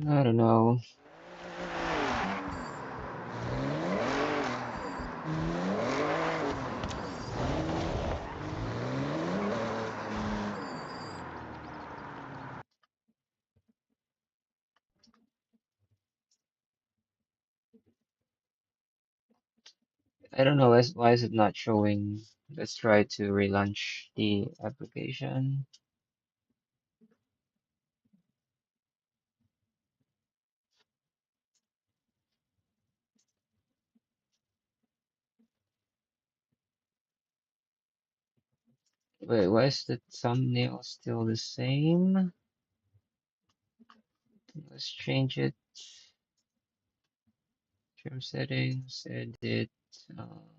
I don't know. I don't know why is it not showing. Let's try to relaunch the application. Wait, why is the thumbnail still the same? Let's change it. Trim settings, edit. Um,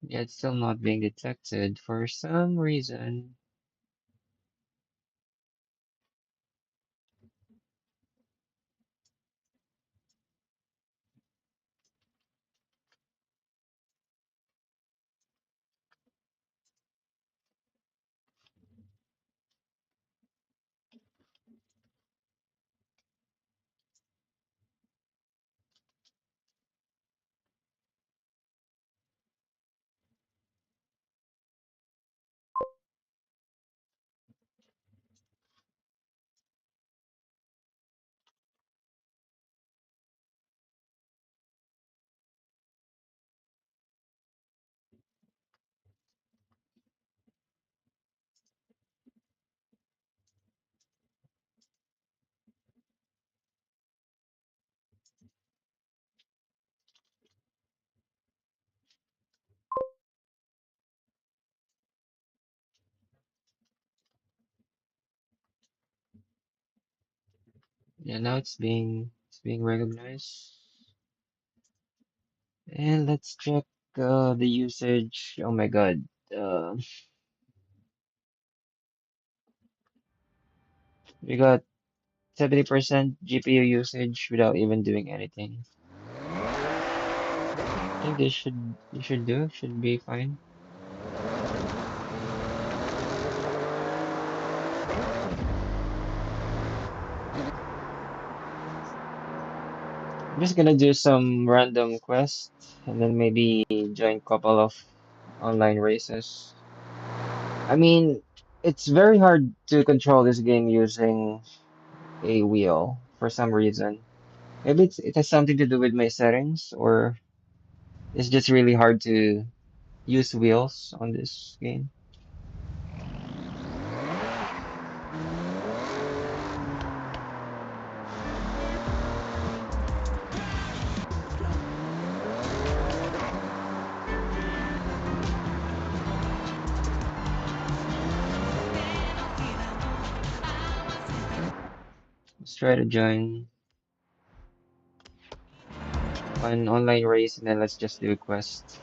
yeah, it's still not being detected for some reason. Yeah, now it's being recognized. And let's check the usage. Oh my God. Uh, we got 70% GPU usage without even doing anything. I think should be fine. I'm just gonna do some random quests and then maybe join couple of online races. I mean, it's very hard to control this game using a wheel for some reason. Maybe it has something to do with my settings, or it's just really hard to use wheels on this game. Let's try to join an online race and then let's just do a quest.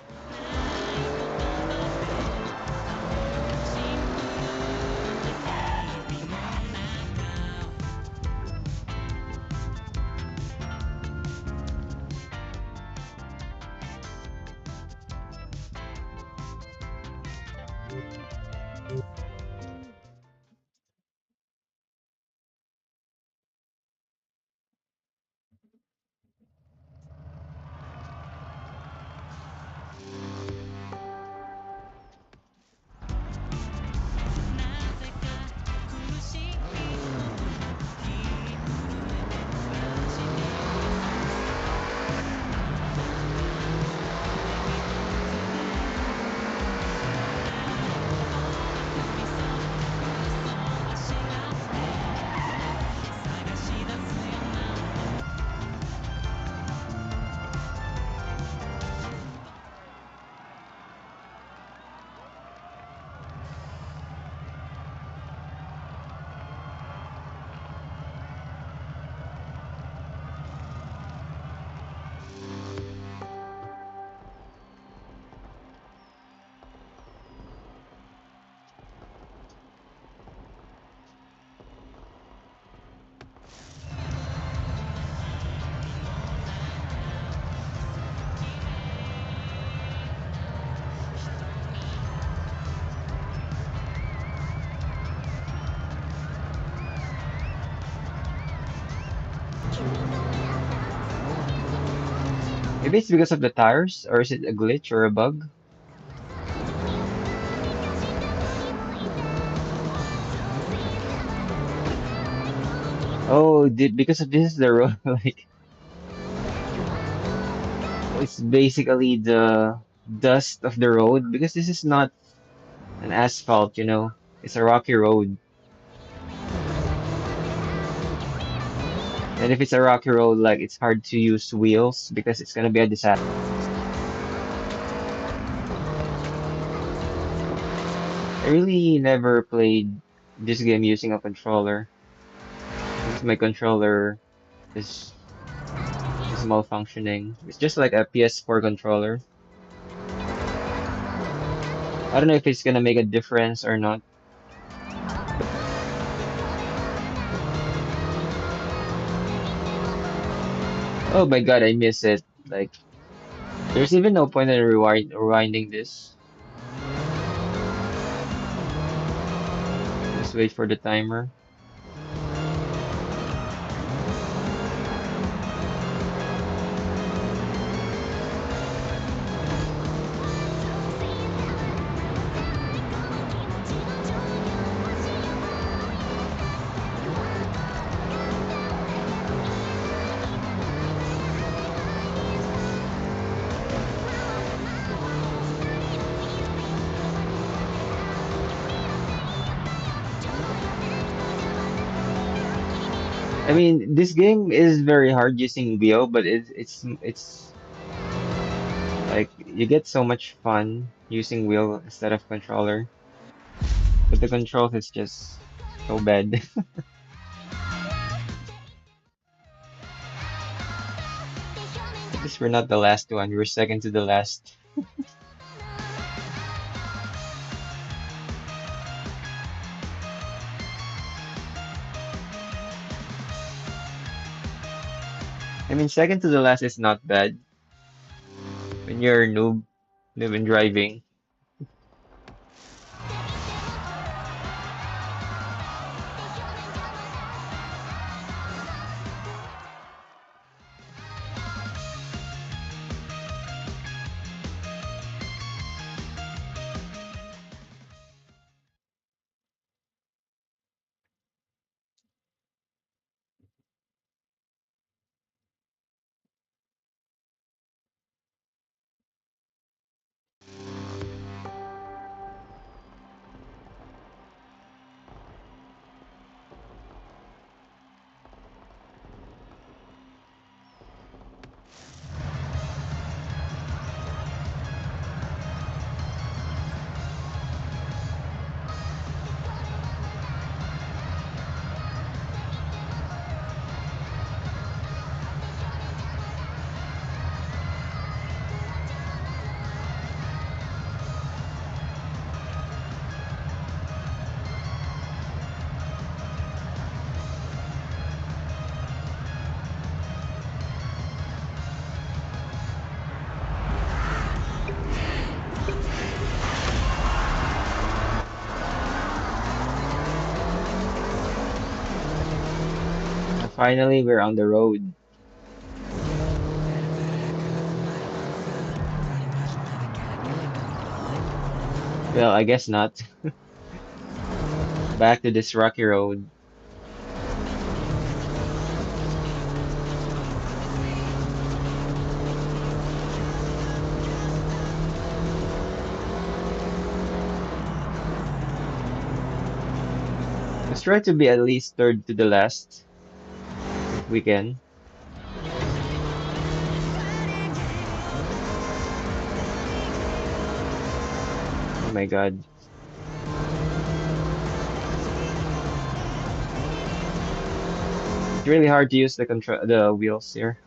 Maybe it's because of the tires, or is it a glitch or a bug? Oh, because of this the road, like it's basically the dust of the road because this is not an asphalt, it's a rocky road. And if it's a rocky road, like it's hard to use wheels because it's gonna be a disaster. I really never played this game using a controller because my controller is is malfunctioning. It's just like a PS4 controller. I don't know if it's gonna make a difference or not. Oh my God, I miss it. Like, there's even no point in rewinding this. Just wait for the timer. I mean, this game is very hard using wheel, but it's like you get so much fun using wheel instead of controller. But the controls is just so bad. At least we're not the last one. We're second to the last. I mean, second to the last is not bad when you're a noob in driving. And finally, we're on the road. Well, I guess not. Back to this rocky road. Let's try to be at least third to the last if we can. Oh my God. It's really hard to use the wheels here.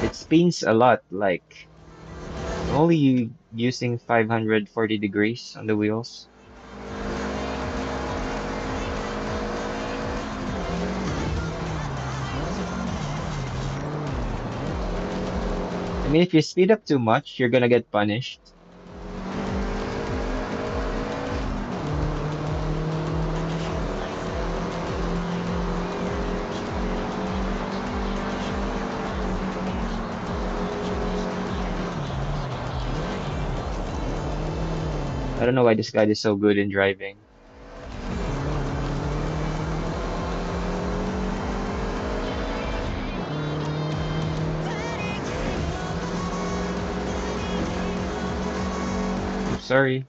It spins a lot, like I'm only using 540 degrees on the wheels. I mean, if you speed up too much, you're gonna get punished. I don't know why this guy is so good in driving. I'm sorry.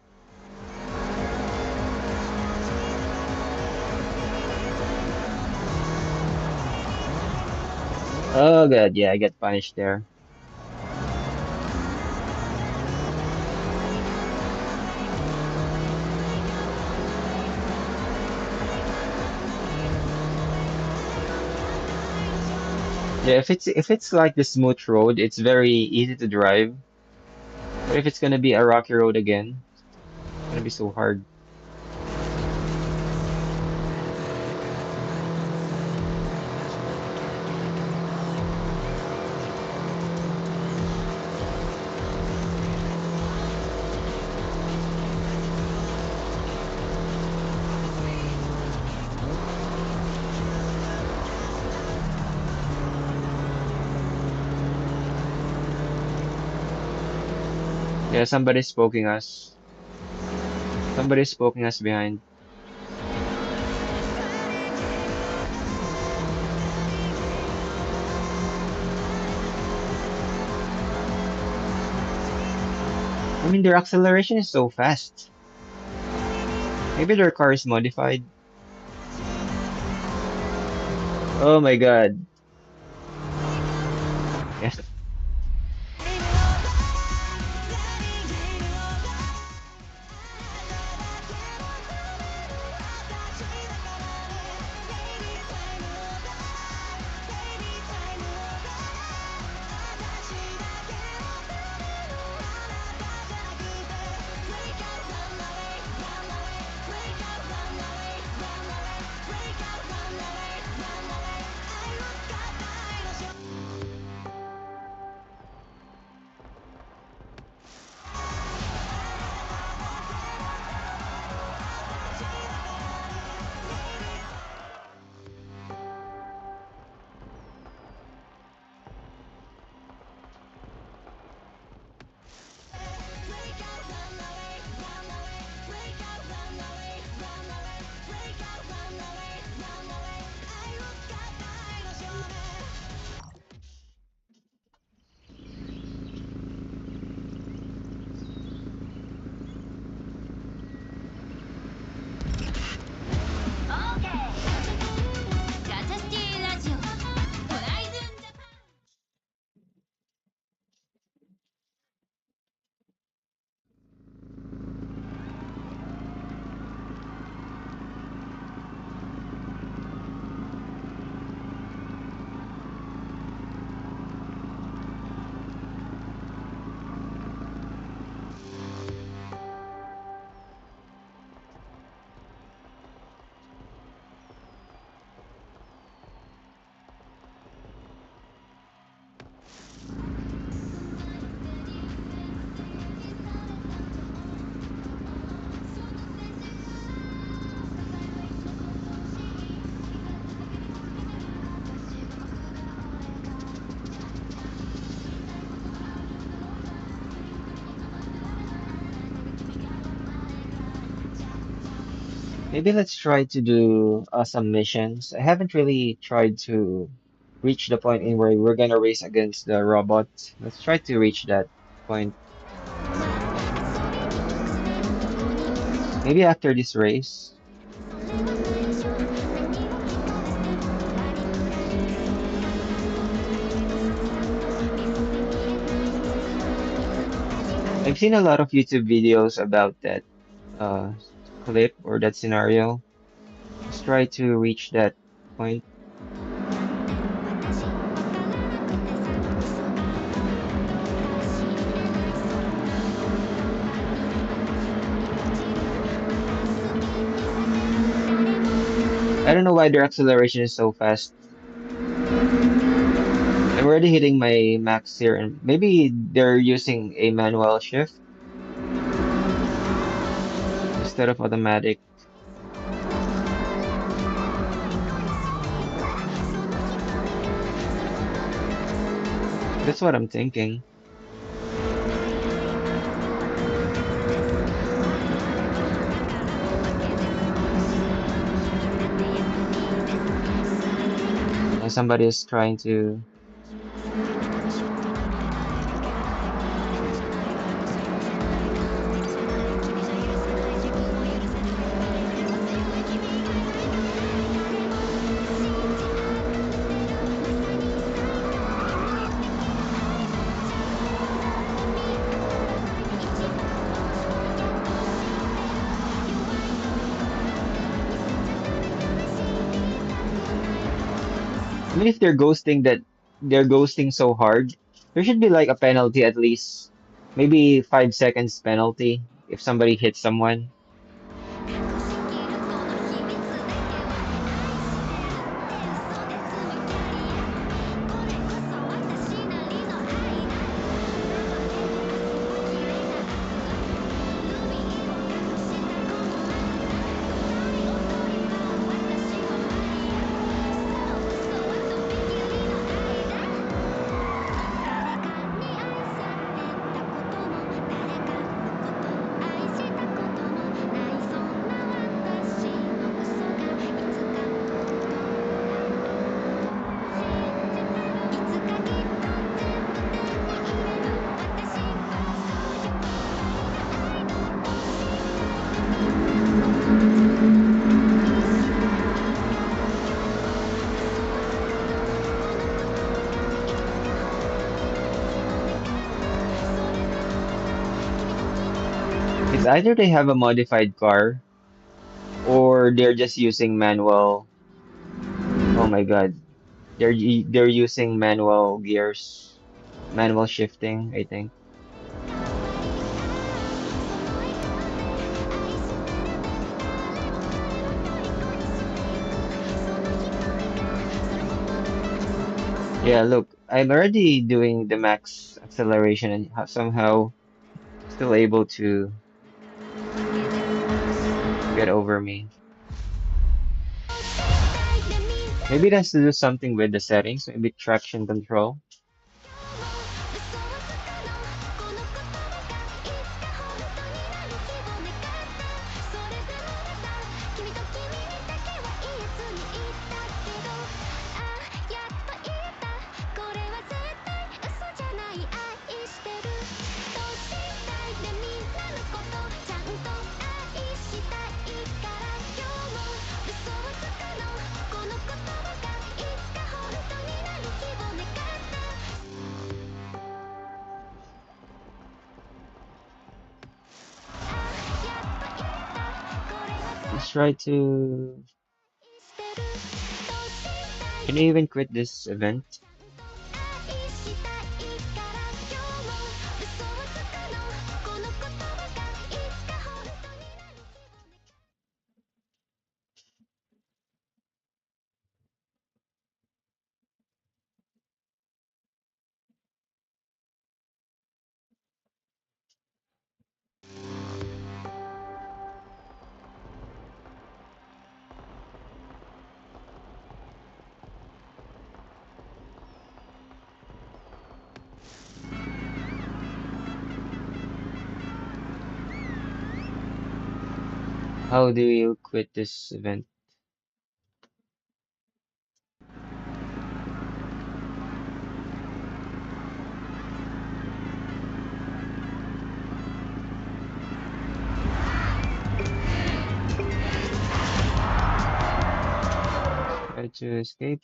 Oh god, yeah, I get punished there. Yeah, if it's like the smooth road, it's very easy to drive. But if it's gonna be a rocky road again, it's gonna be so hard. Yeah, somebody's poking us. Somebody's poking us behind. I mean, their acceleration is so fast. Maybe their car is modified. Oh my god. Yeah. Maybe let's try to do some missions. I haven't really tried to reach the point in where we're gonna race against the robot. Let's try to reach that point. Maybe after this race. I've seen a lot of YouTube videos about that uh, clip or that scenario. Let's try to reach that point. I don't know why their acceleration is so fast. I'm already hitting my max here, and maybe they're using a manual shift instead of automatic. That's what I'm thinking. somebody is trying to. I mean, if they're ghosting so hard, there should be like a penalty at least, maybe 5 seconds penalty if somebody hits someone. It's either they have a modified car or they're just using manual. Oh my God, they're using manual gears, manual shifting, I think. Yeah, look, I'm already doing the max acceleration and somehow still able to get over me. Maybe it has to do something with the settings, maybe traction control. Let's try to. Can you even quit this event? How do you quit this event? Try to escape.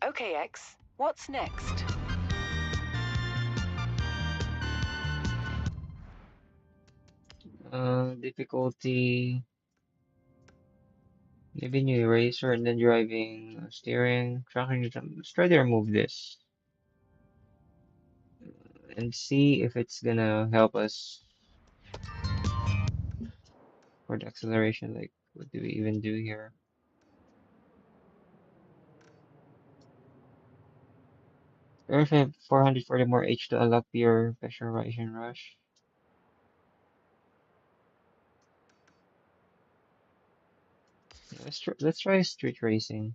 Okay, X, what's next? Difficulty. Maybe new eraser and then driving, steering, tracking. Let's try to remove this and see if it's gonna help us for the acceleration. Like, what do we even do here? Earth have 440 more H to unlock pure pressurization rush. Yeah, let's try street racing.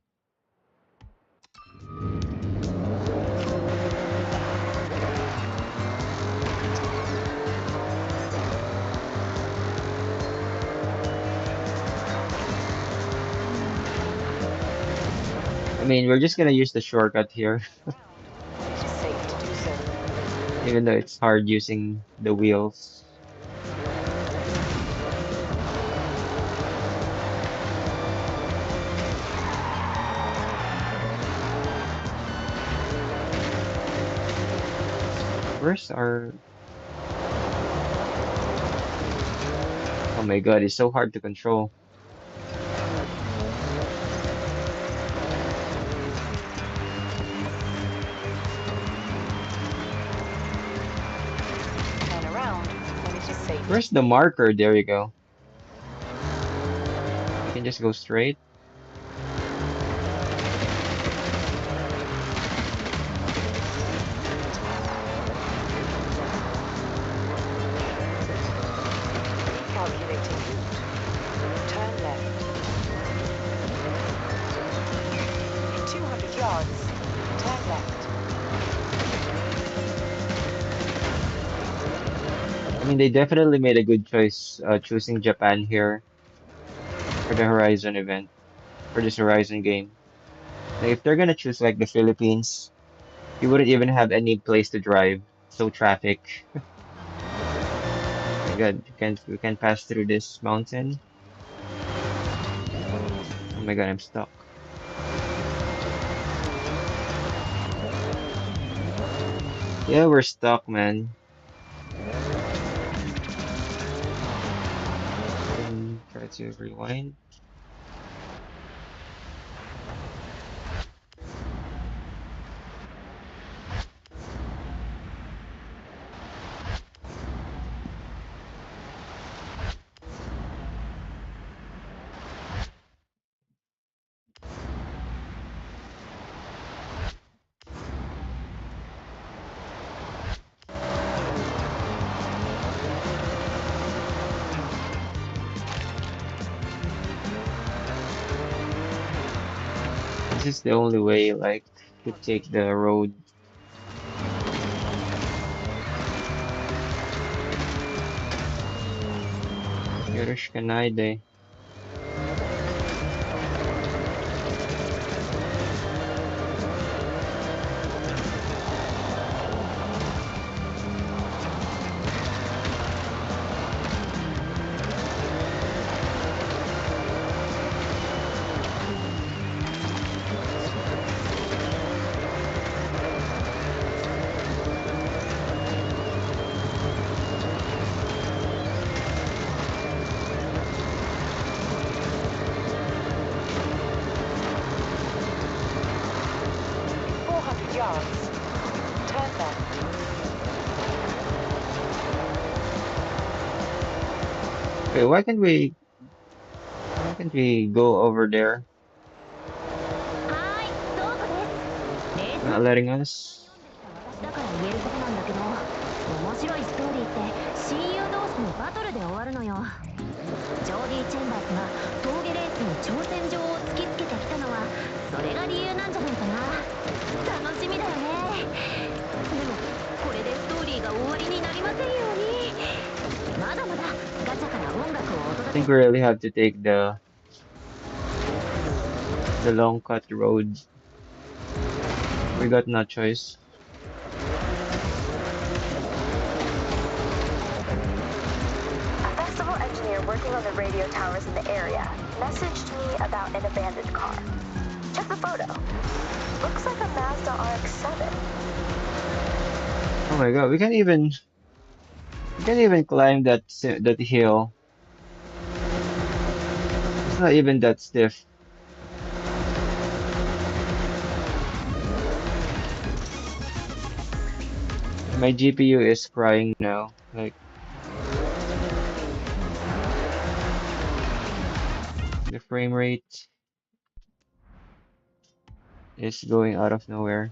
mean, we're just gonna use the shortcut here, When it is safe to do so. even though it's hard using the wheels. Where's our... Oh my God, it's so hard to control. Turn around when it is safe. Where's the marker? There you go. You can just go straight. Recalculating route. Turn left. In 200 yards, turn left. I mean, they definitely made a good choice choosing Japan here for the Horizon event, for this Horizon game. Like, if they're gonna choose like the Philippines, you wouldn't even have any place to drive. So traffic. My God, we can pass through this mountain. Oh my God, I'm stuck. Yeah, we're stuck, man. You can try to rewind. 'Cause this is the only way, like, to take the road. Yorushkanai. 400 yards, turn left. Wait, why can't we go over there? はーい、どうぞです。レース Not letting us. 私だから言えることなんだけど、面白いストーリーって親友同士のバトルで終わるのよ。ジョーディ・チェンバースが峠レースに挑戦状を突きつけてきたのはそれが理由なんじゃないかな。楽しみだよね。でもこれでストーリーが終わりになりませんように。まだまだガチャから音楽をお I 届け think we really have to take the long cut road. We got no choice. A festival engineer working on the radio towers in the area messaged me about an abandoned car. Check the photo. Looks like a Mazda RX-7. Oh my God, we can't even climb that hill. It's not even that stiff. My GPU is crying now. Like, the frame rate is going out of nowhere.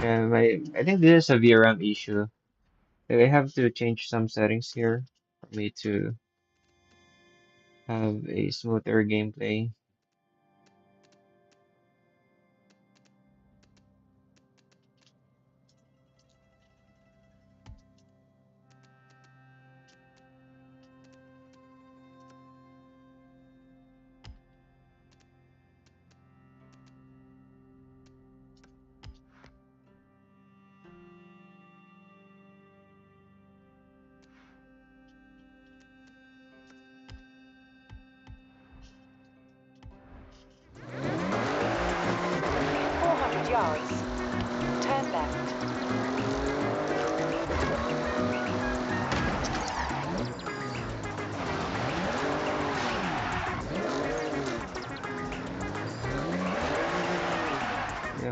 Yeah, I think this is a VRAM issue. Like, I have to change some settings here for me to have a smoother gameplay.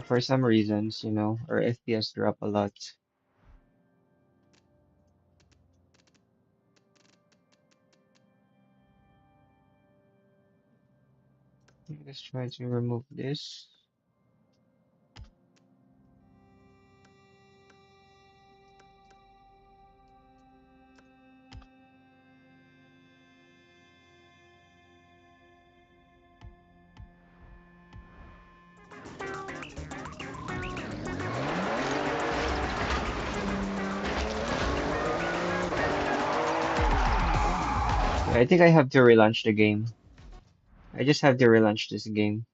for some reasons, our FPS drop a lot. Let's try to remove this. Yeah, I think I have to relaunch the game. I just have to relaunch this game.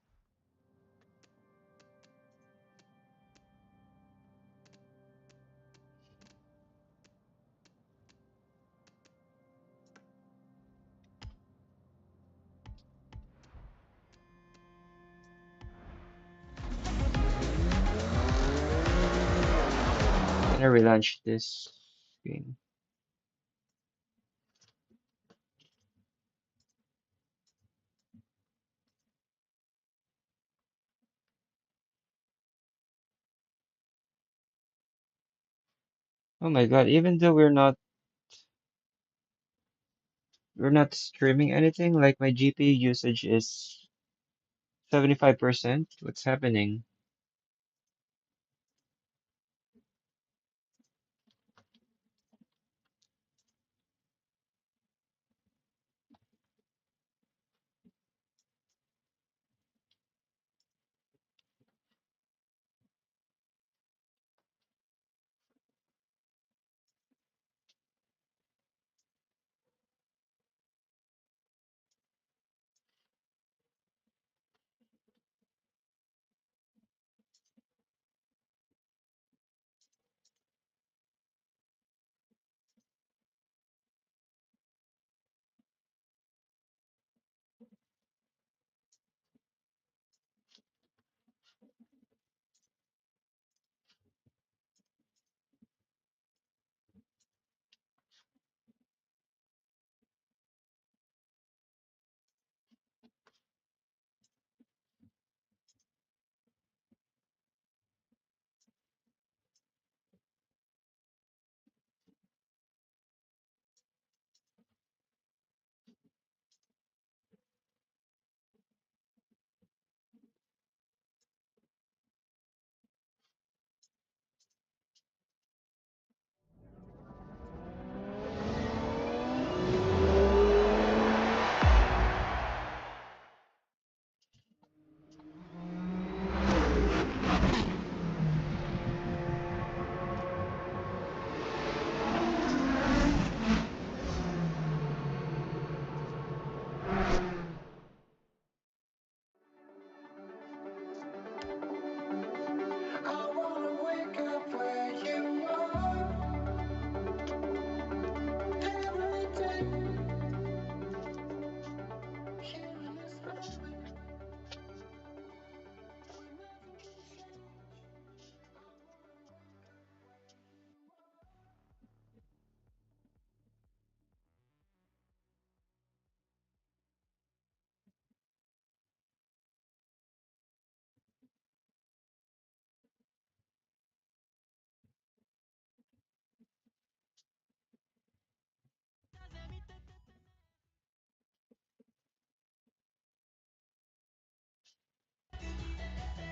I'm gonna relaunch this game. Oh my God, even though we're not streaming anything, like my GPU usage is 75%. What's happening?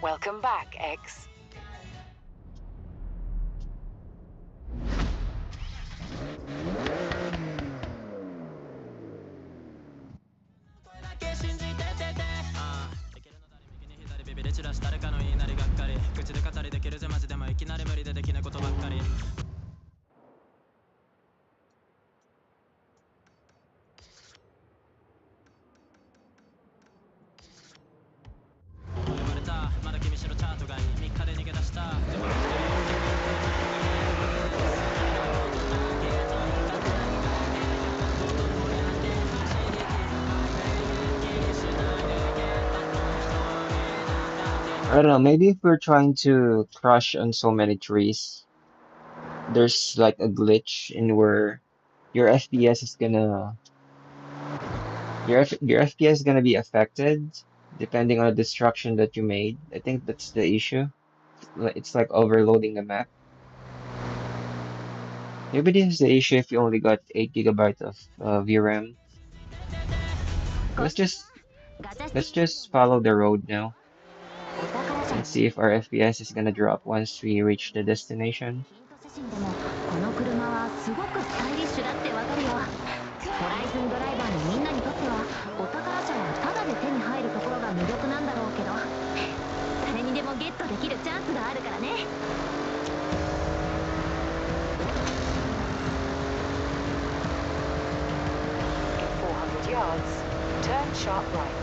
Welcome back, X. I don't know, maybe if we're trying to crush on so many trees, there's like a glitch in where your FPS is gonna your FPS is gonna be affected depending on the destruction that you made. I think that's the issue. It's like overloading the map. Maybe this is the issue if you only got 8 gigabytes of VRAM. こ Let's んにちは just ガチャシティ let's クルー just ズです follow the road now お宝車 and の see if our FPS is gonna drop once we reach the destination. ヒント写真でもこの車はすごくスタイリッシュだってわかるよホライズンドライバーのみんなにとってはお宝車はタダで手に入るところが魅力なんだろうけど誰にでもゲットできるチャンスがあるからね In 400 yards, turn sharp right.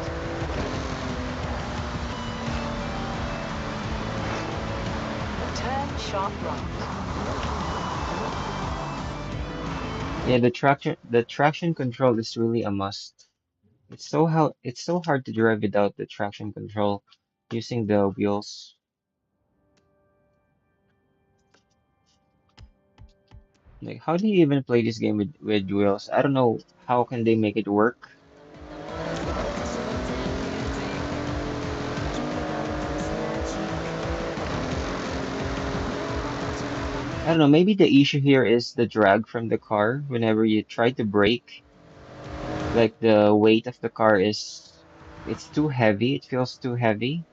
Turn sharp right. Yeah, the traction control is really a must. It's so hard to drive without the traction control using the wheels. Like how do you even play this game with wheels? I don't know how can they make it work. I don't know, maybe the issue here is the drag from the car whenever you try to brake. Like the weight of the car it's too heavy, it feels too heavy.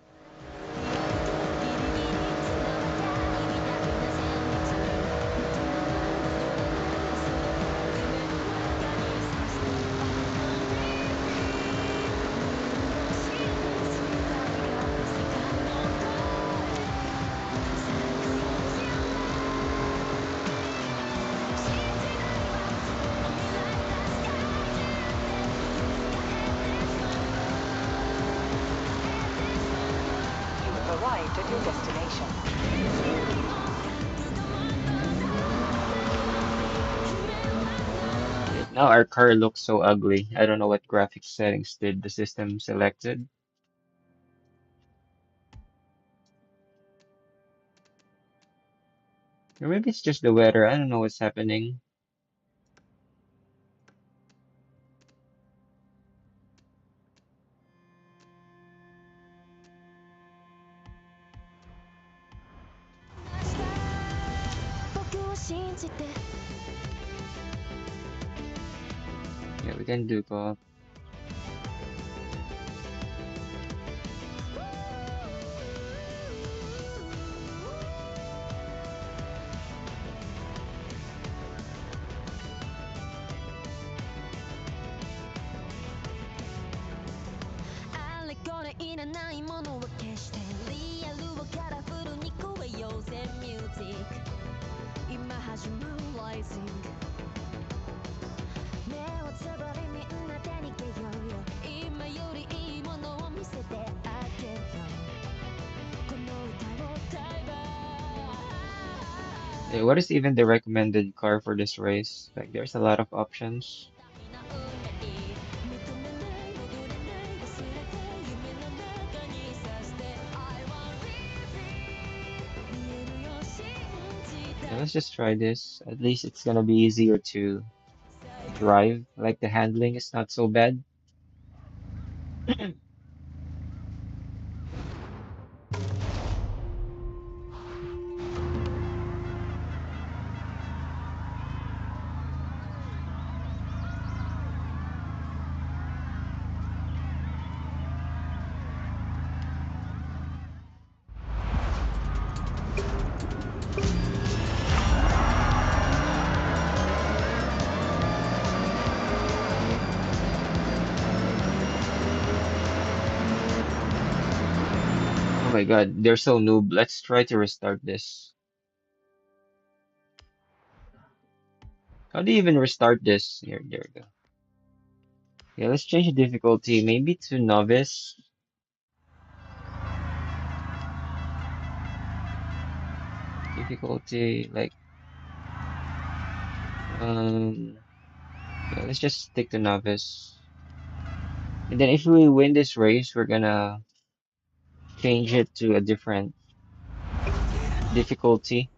You have arrived at your destination. Now our car looks so ugly. I don't know what graphics settings did the system selected. Or maybe it's just the weather. I don't know what's happening. Yeah, we can do co-op. What is even the recommended car for this race? Like, there's a lot of options. Yeah, let's just try this. At least it's gonna be easier to drive. Like, the handling is not so bad. Oh my God, they're so noob. Let's try to restart this. How do you even restart this? Here, there we go. Yeah, let's change the difficulty. Maybe to novice. Difficulty, like, um, yeah, let's just stick to novice. And then if we win this race, we're gonna change it to a different difficulty.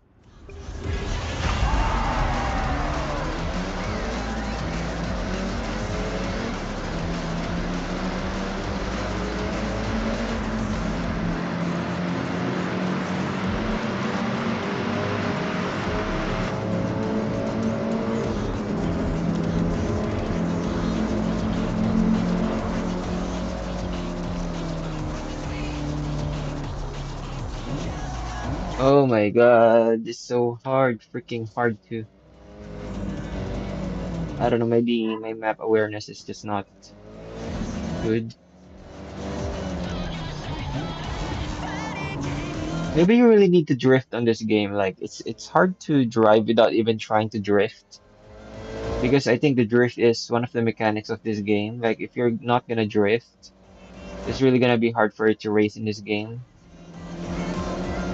Oh my god, it's so hard, freaking hard to. I don't know, maybe my map awareness is just not good. Maybe you really need to drift on this game. Like it's hard to drive without even trying to drift. Because I think the drift is one of the mechanics of this game. Like if you're not gonna drift, it's really gonna be hard for it to race in this game.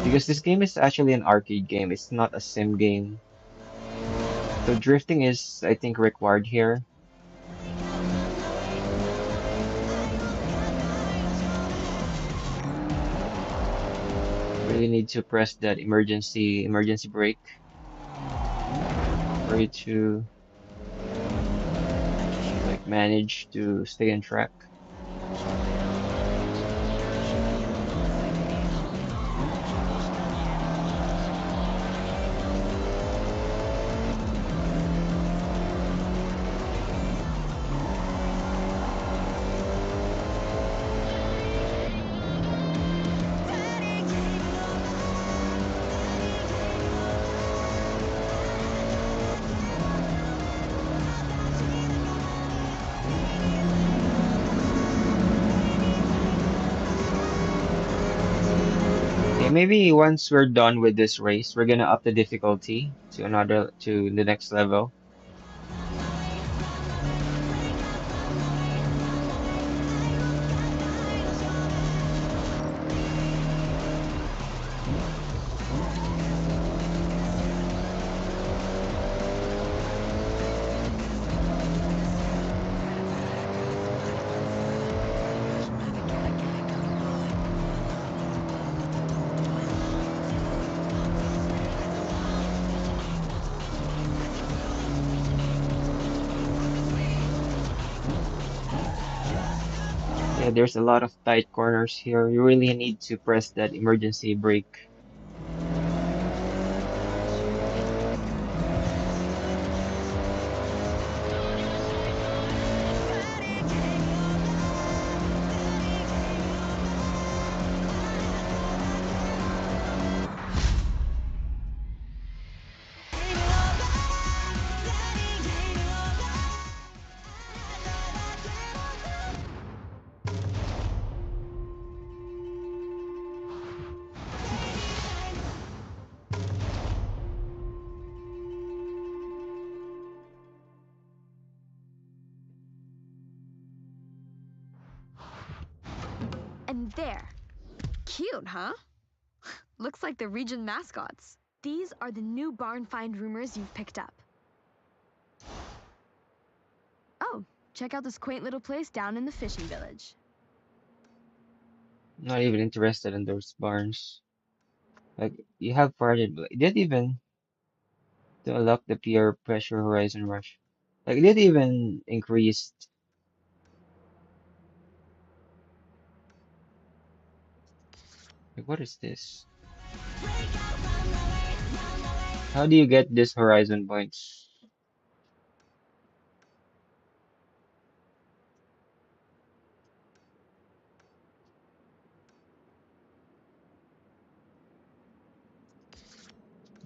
Because this game is actually an arcade game. It's not a sim game. So drifting is, I think, required here. You really need to press that emergency brake for you to like manage to stay on track. Okay, maybe once we're done with this race, we're gonna up the difficulty to the next level. Yeah, there's a lot of tight corners here. You really need to press that emergency brake. And there. Cute, huh? Looks like the region mascots. These are the new barn find rumors you've picked up. Oh, check out this quaint little place down in the fishing village. Not even interested in those barns. Like you have parted, but it didn't even to unlock the peer pressure horizon rush. Like it didn't even increase. Like what is this? How do you get this horizon points?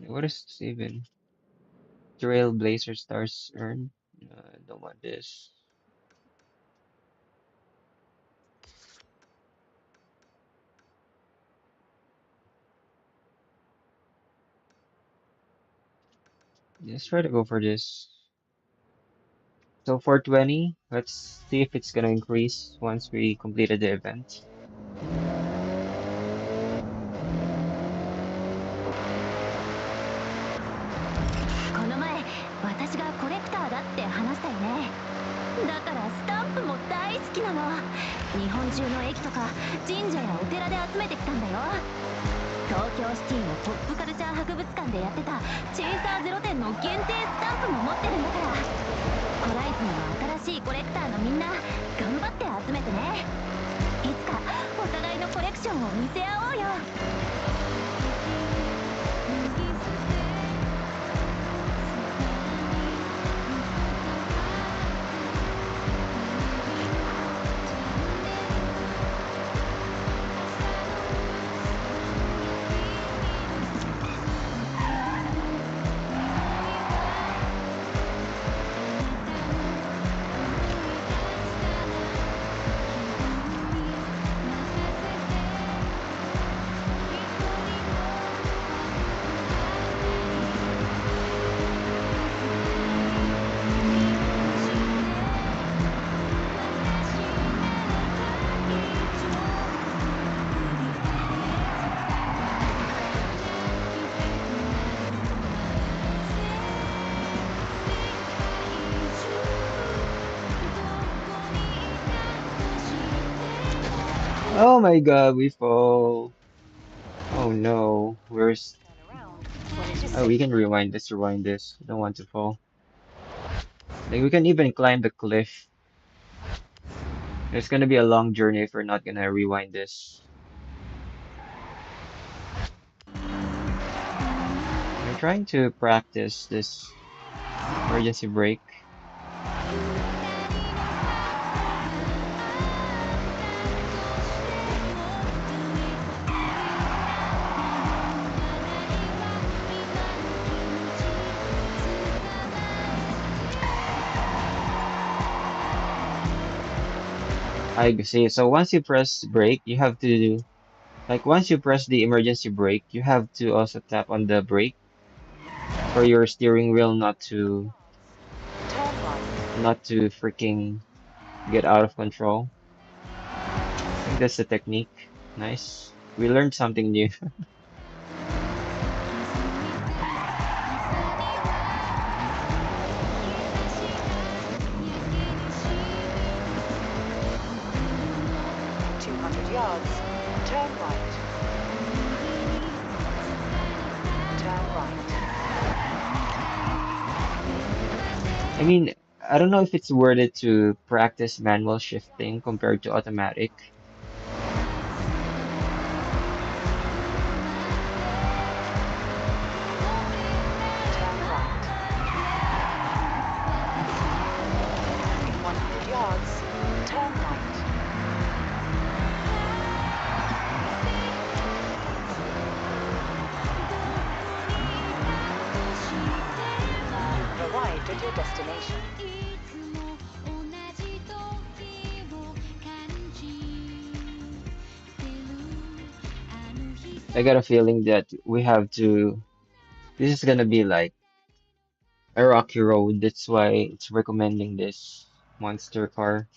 Like, what is this even? Trailblazer stars earned? I don't want this. Let's try to go for this. So 420, let's see if it's gonna increase once we completed the event. この前私がコレクターだって話したよね。だからスタンプも大好きなの。日本中の駅とか神社やお寺で集めてきたんだよ。東京シティのポップカルチャー博物館でやってたチェイサーゼロ展の限定スタンプも持ってるんだから。ホライズンの新しいコレクターのみんな頑張って集めてね。いつかお互いのコレクションを見せ合おうよ。Oh my god, we fall. Oh no. Where's. Turn around when it is Oh, we safe. can rewind this, rewind this. Don't want to fall. Like, we can even climb the cliff. It's gonna be a long journey if we're not gonna rewind this. I'm trying to practice this emergency brake. I see. So once you press brake, you have to, like, once you press the emergency brake, you have to also tap on the brake for your steering wheel 100 yards. Turn right. not to freaking get out of control. I think that's the technique. Nice. We learned something new. 200 yards. Turn right. Turn right. I mean, I don't know if it's worth it to practice manual shifting compared to automatic. Turn right. In 100 yards, turn right. You've arrived at your destination. I got a feeling that we have to, this is gonna be like a rocky road. That's why it's recommending this monster car.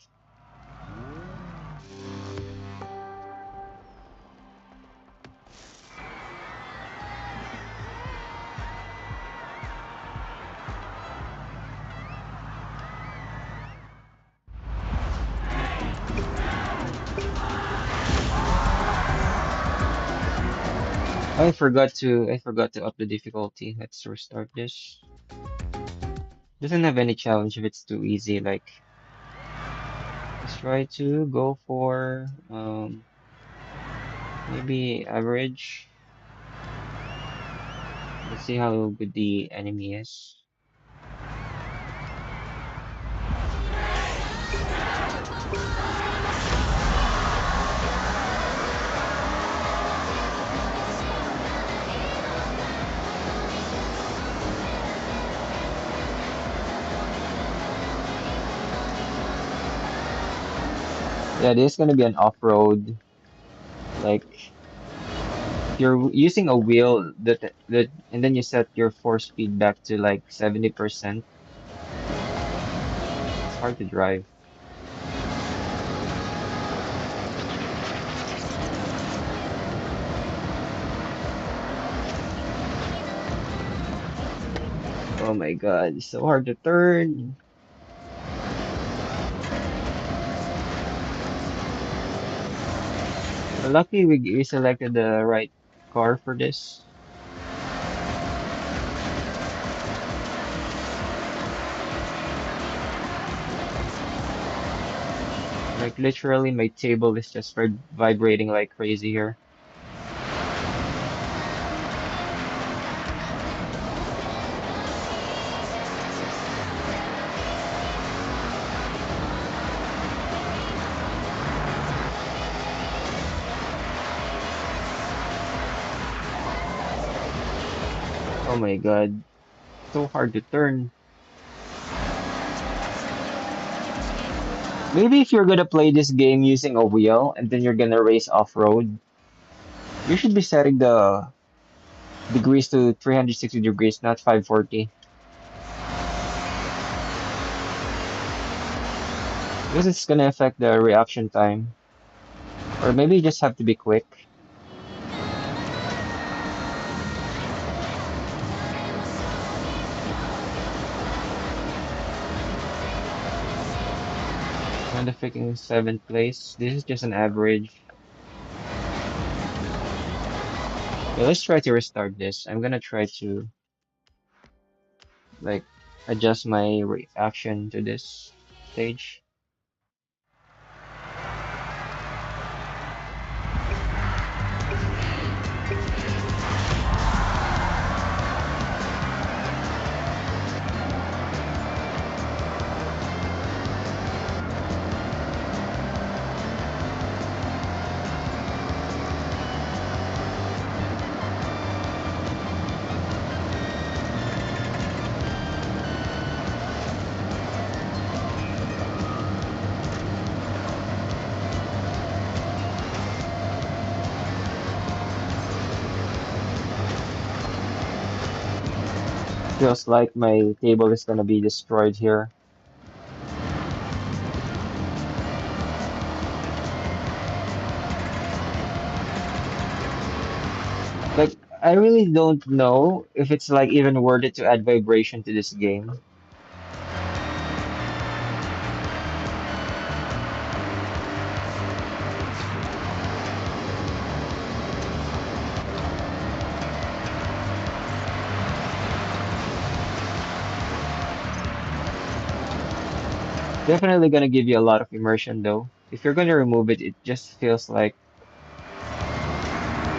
Oh, I forgot to up the difficulty. Let's restart this. Doesn't have any challenge if it's too easy. Like, let's try to go for maybe average. Let's see how good the enemy is. Yeah, this is gonna be an off-road. Like, if you're using a wheel that and then you set your force speed back to like 70%, it's hard to drive. Oh my God, it's so hard to turn. Well, lucky we selected the right car for this. Like literally my table is just vibrating like crazy here. Oh my God, so hard to turn. Maybe if you're gonna play this game using a wheel and then you're gonna race off-road, you should be setting the degrees to 360 degrees, not 540. Because it's gonna affect the reaction time. Or maybe you just have to be quick. And the freaking seventh place. This is just an average. Yeah, let's try to restart this. I'm gonna try to like adjust my reaction to this stage. Feels like my table is gonna be destroyed here. Like, I really don't know if it's like even worth it to add vibration to this game. Definitely gonna give you a lot of immersion though. If you're gonna remove it, it just feels like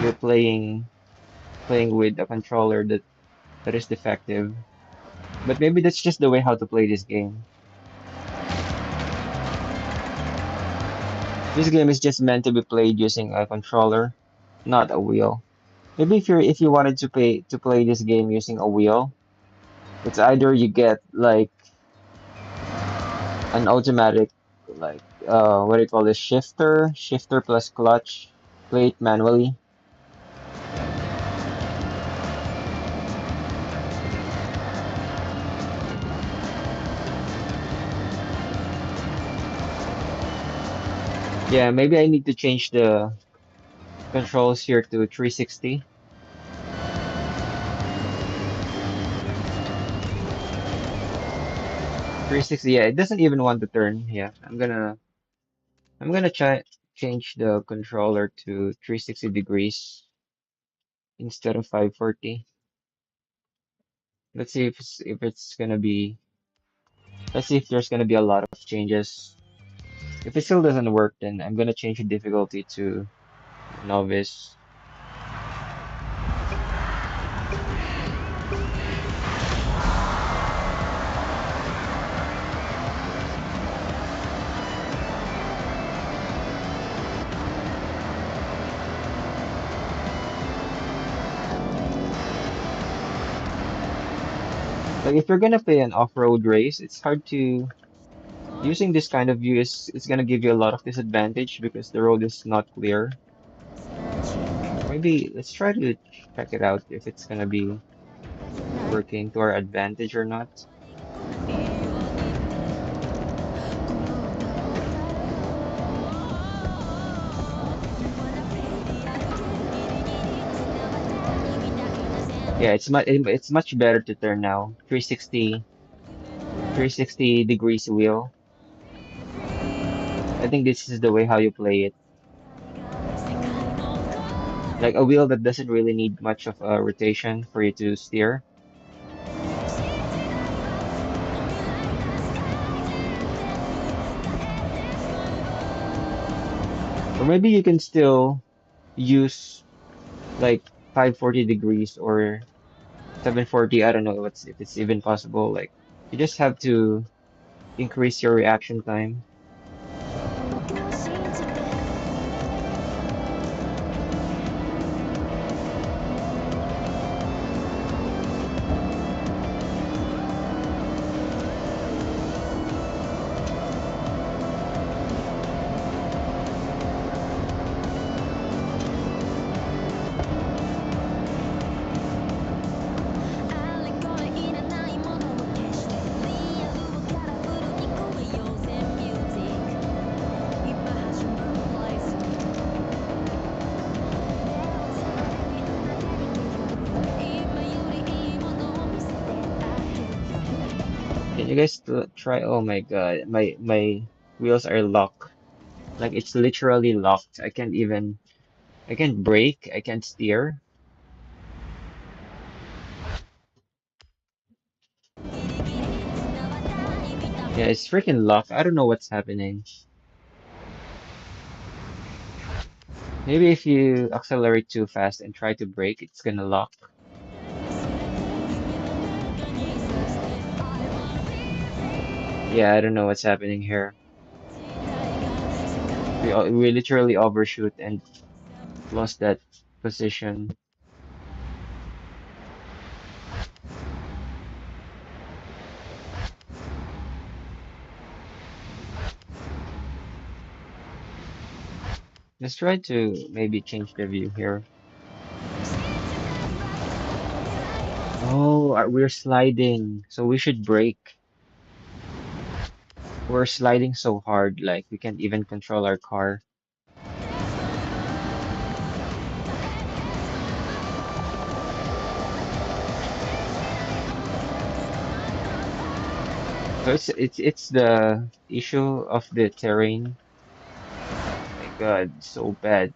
you're playing with a controller that is defective. But maybe that's just the way how to play this game. This game is just meant to be played using a controller, not a wheel. Maybe if you wanted to play this game using a wheel, it's either you get like an automatic like what do you call this shifter plus clutch, play it manually. Yeah, maybe I need to change the controls here to 360. 360, yeah, it doesn't even want to turn. Yeah, I'm gonna try change the controller to 360 degrees instead of 540. Let's see if it's gonna be. Let's see if there's gonna be a lot of changes. If it still doesn't work, then I'm gonna change the difficulty to novice. Like if you're gonna play an off-road race, it's hard to using this kind of view is gonna give you a lot of disadvantage because the road is not clear. Or maybe let's try to check it out if it's gonna be working to our advantage or not. Yeah, it's much better to turn now. 360 degrees wheel. I think this is the way how you play it. Like a wheel that doesn't really need much of a rotation for you to steer. Or maybe you can still use like 540 degrees or 740. I don't know what's if it's even possible. Like you just have to increase your reaction time. Can you guys try? Oh my God, my wheels are locked. Like it's literally locked. I can't brake. I can't steer. Yeah, it's freaking locked. I don't know what's happening. Maybe if you accelerate too fast and try to brake, it's gonna lock. Yeah, I don't know what's happening here. We literally overshoot and lost that position. Let's try to maybe change the view here. Oh, we're sliding, so we should brake. We're sliding so hard, like we can't even control our car. So it's the issue of the terrain. Oh my God, so bad.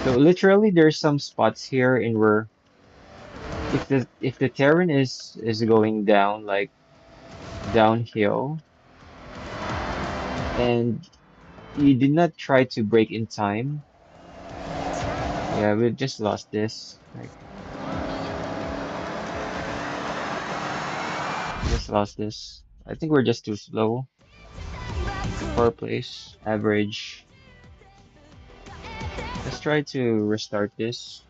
So literally, there's some spots here in where if the terrain is going down like downhill and you did not try to brake in time, yeah, we just lost this. Like just lost this. I think we're just too slow. Poor place, average. Let's try to restart this.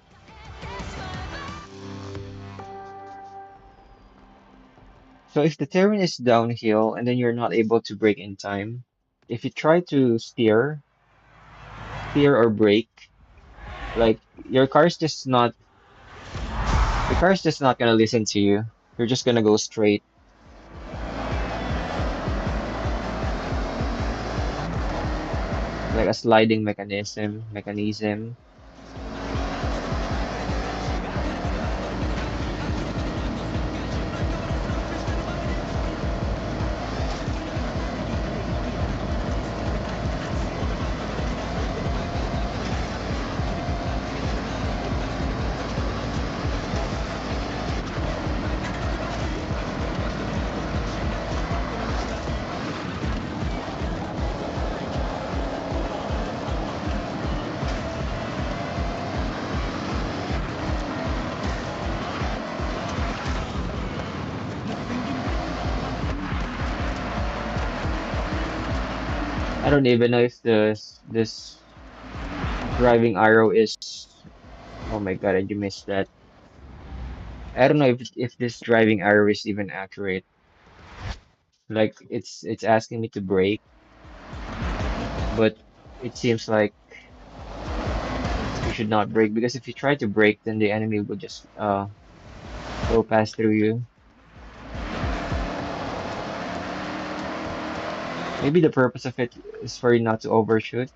So if the terrain is downhill and then you're not able to brake in time, if you try to steer or brake, like your car is just not gonna listen to you. You're just gonna go straight, like a sliding mechanism. I don't even know if this driving arrow is. Oh my God, I just missed that. I don't know if this driving arrow is even accurate. Like it's asking me to brake, but it seems like you should not brake because if you try to brake, then the enemy will just go past through you. Maybe the purpose of it is for you not to overshoot,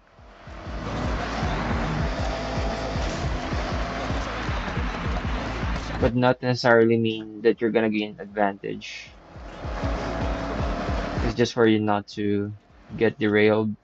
but not necessarily mean that you're gonna gain advantage. It's just for you not to get derailed.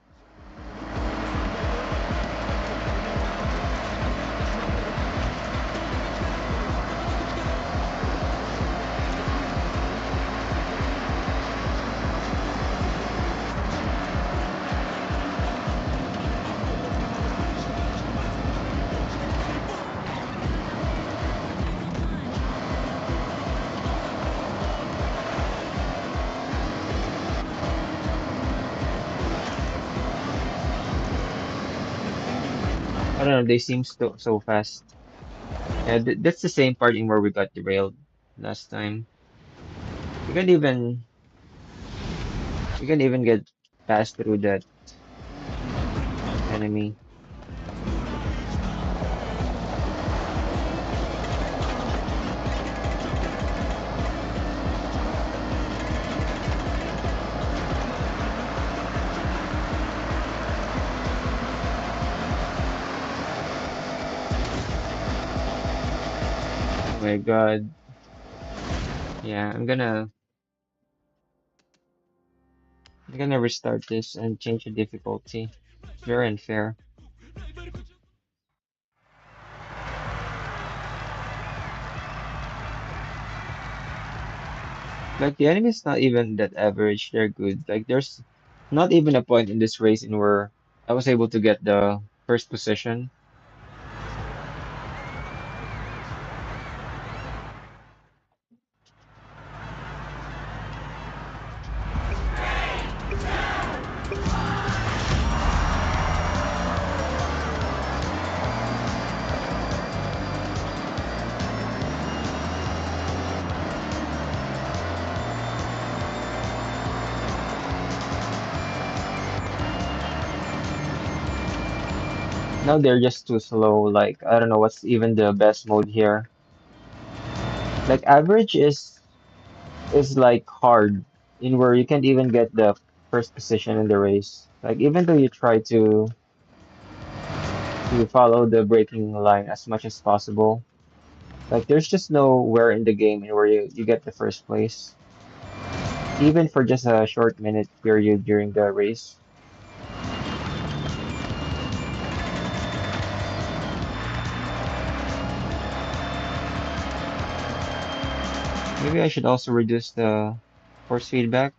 I don't know, they seem so fast. Yeah, that's the same part in where we got derailed last time. We can't even we can't even get past through that enemy. Oh my God. Yeah, I'm gonna restart this and change the difficulty. It's very unfair. Like the enemy is not even that average. They're good. Like there's not even a point in this race in where I was able to get the first position. Now they're just too slow. Like I don't know what's even the best mode here. Like average is like hard in where you can't even get the first position in the race. Like even though you try to follow the braking line as much as possible, like there's just nowhere in the game where you get the first place, even for just a short minute period during the race. Maybe I should also reduce the force feedback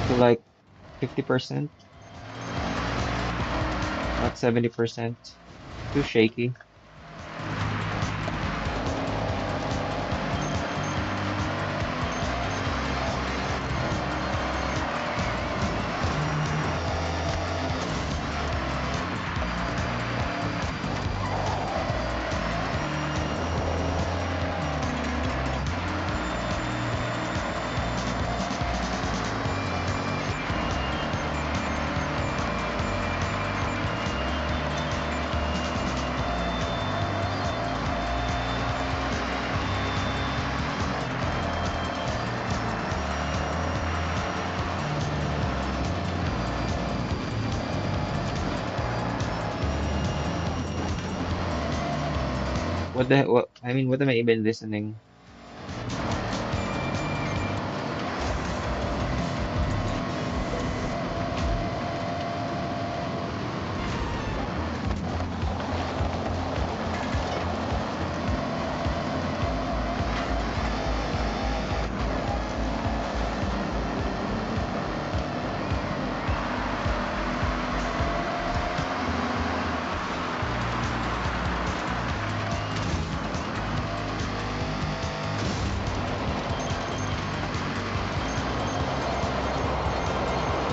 to like 50%, not 70%. Too shaky. What I mean, what am I even listening?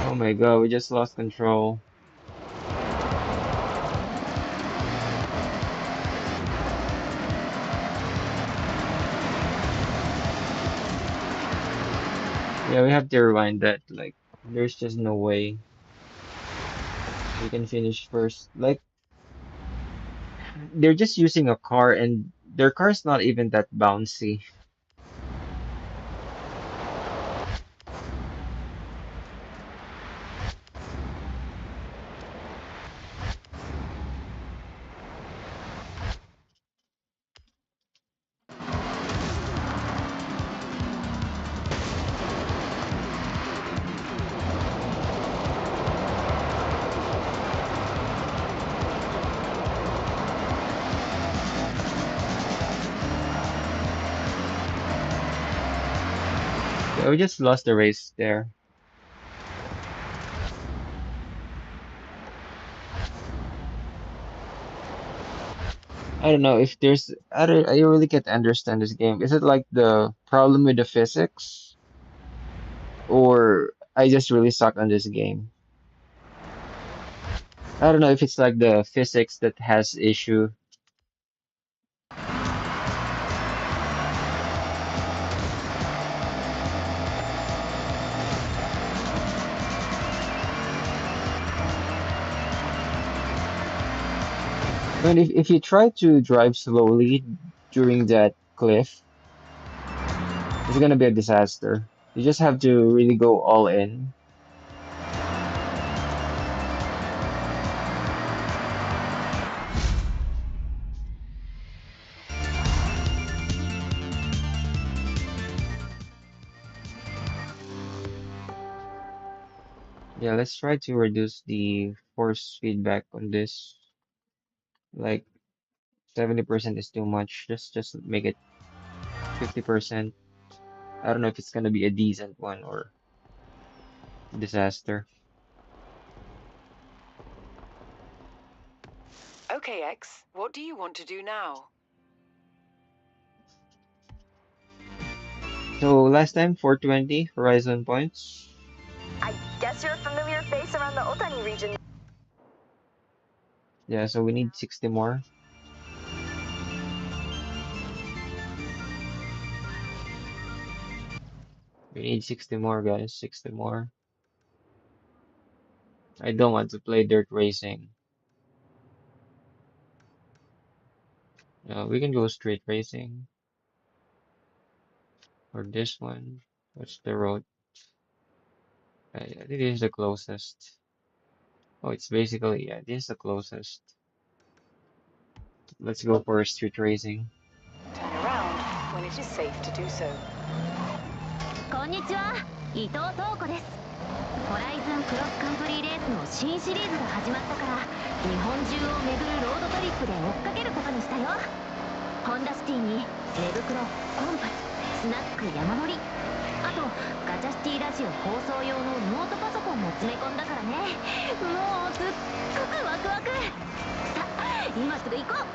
Oh my God, we just lost control. Yeah, we have to rewind that. Like, there's just no way we can finish first. Like, they're just using a car, and their car's not even that bouncy. Yeah, we just lost the race there. I don't know if there's. I really can't understand this game. Is it like the problem with the physics, or I just really suck on this game? I don't know if it's like the physics that has issue. I mean, if you try to drive slowly during that cliff, it's gonna be a disaster. You just have to really go all in. Yeah, let's try to reduce the force feedback on this. Like 70% is too much. Just make it 50%. I don't know if it's gonna be a decent one or disaster. Okay, X, what do you want to do now? So last time 420 Horizon points. I guess you're a familiar face around the Otani region. Yeah, so we need 60 more. We need 60 more, guys. 60 more. I don't want to play dirt racing. We can go street racing or this one. What's the road? I think this is the closest. Oh, it's basically, yeah, this is the closest. Let's go for street racing. Turn around when it is safe to do so. こんにちは、伊藤東子です。ホライズンクロスカントリーレースの新シリーズが始まったから、日本中を巡るロードトリップで追っかけることにしたよ。ホンダシティに寝袋、コンパス、スナック山盛り、あとガチャシティラジオ放送用のノートパソコンも詰め込んだからね。もうすっごくワクワク。さあ今すぐ行こう。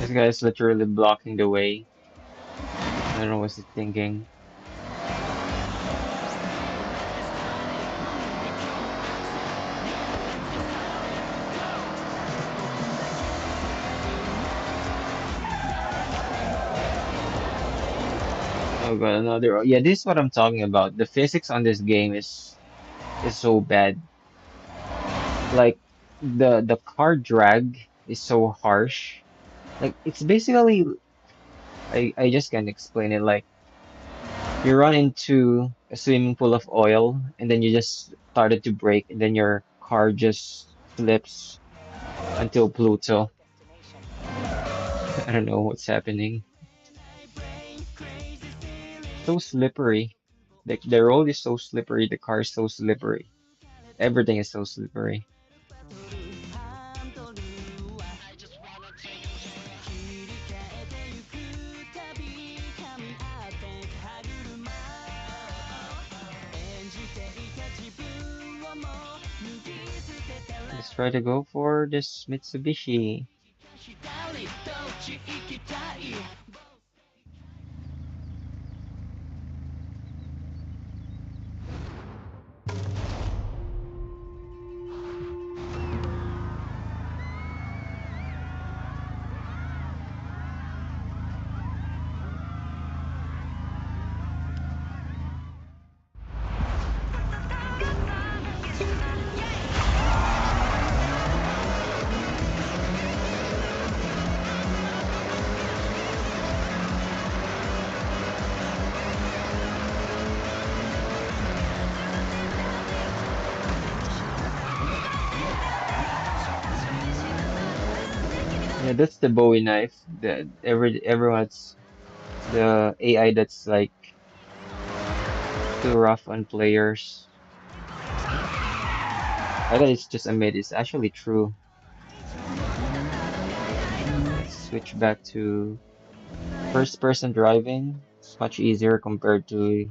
This guy is literally blocking the way. I don't know what he's thinking. Oh god, another. Yeah, this is what I'm talking about. The physics on this game is so bad. Like the car drag is so harsh. Like it's basically I just can't explain it. Like you run into a swimming pool of oil and then you just started to brake and then your car just flips until Pluto. I don't know what's happening. So slippery. The road is so slippery, the car is so slippery. Everything is so slippery. Let's try to go for this Mitsubishi. Yeah, that's the Bowie knife. Everyone's the AI that's like too rough on players. I thought it's just a myth. It's actually true. Let's switch back to first person driving. It's much easier compared to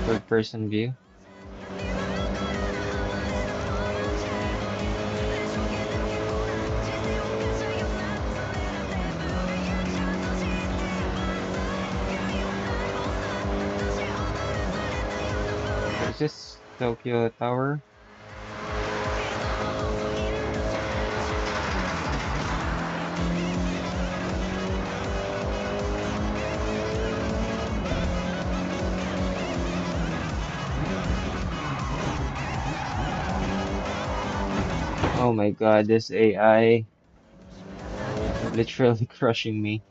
third person view. So is this Tokyo Tower? Oh my God, this AI literally crushing me.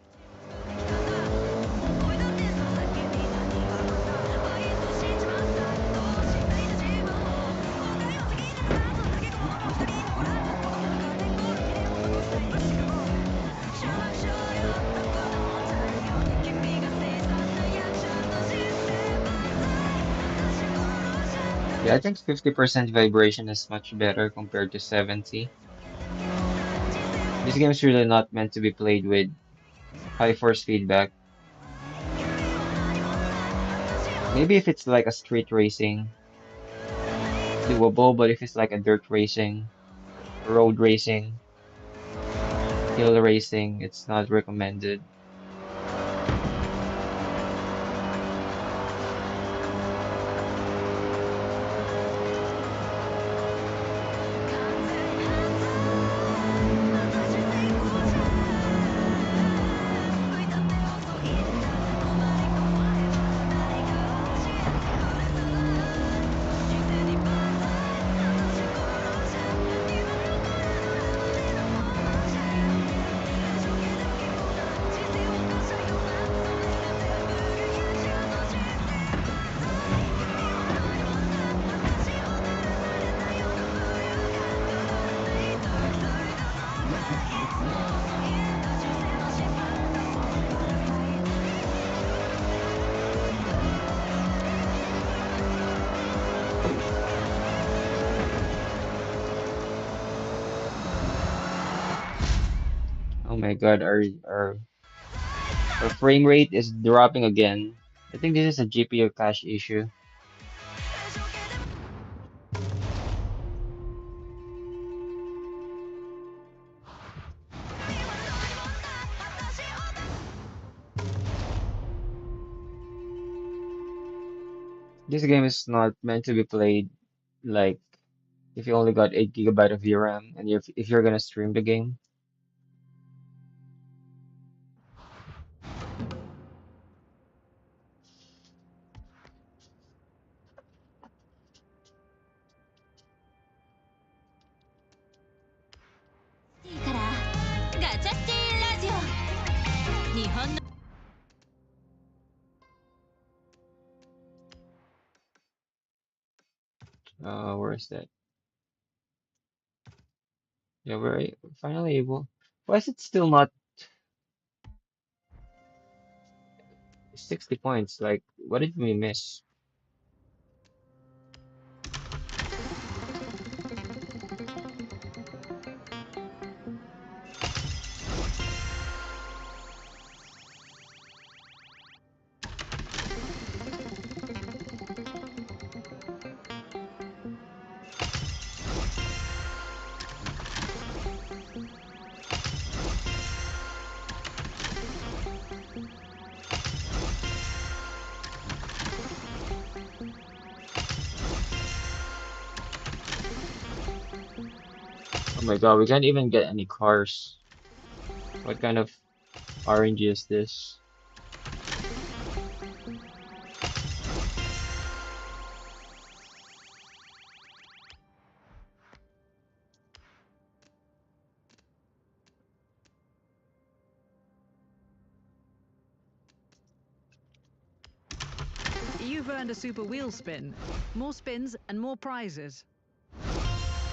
Yeah, I think 50% vibration is much better compared to 70. This game is really not meant to be played with high force feedback. Maybe if it's like a street racing, doable, but if it's like a dirt racing, road racing, hill racing, it's not recommended. Oh my God, our frame rate is dropping again. I think this is a GPU cache issue. This game is not meant to be played like if you only got 8 GB of VRAM and if you're gonna stream the game. Where is that? Yeah, finally able. Why is it still not 60 points? Like, what did we miss? Oh my God, we can't even get any cars. What kind of RNG is this? You've earned a super wheel spin. More spins and more prizes.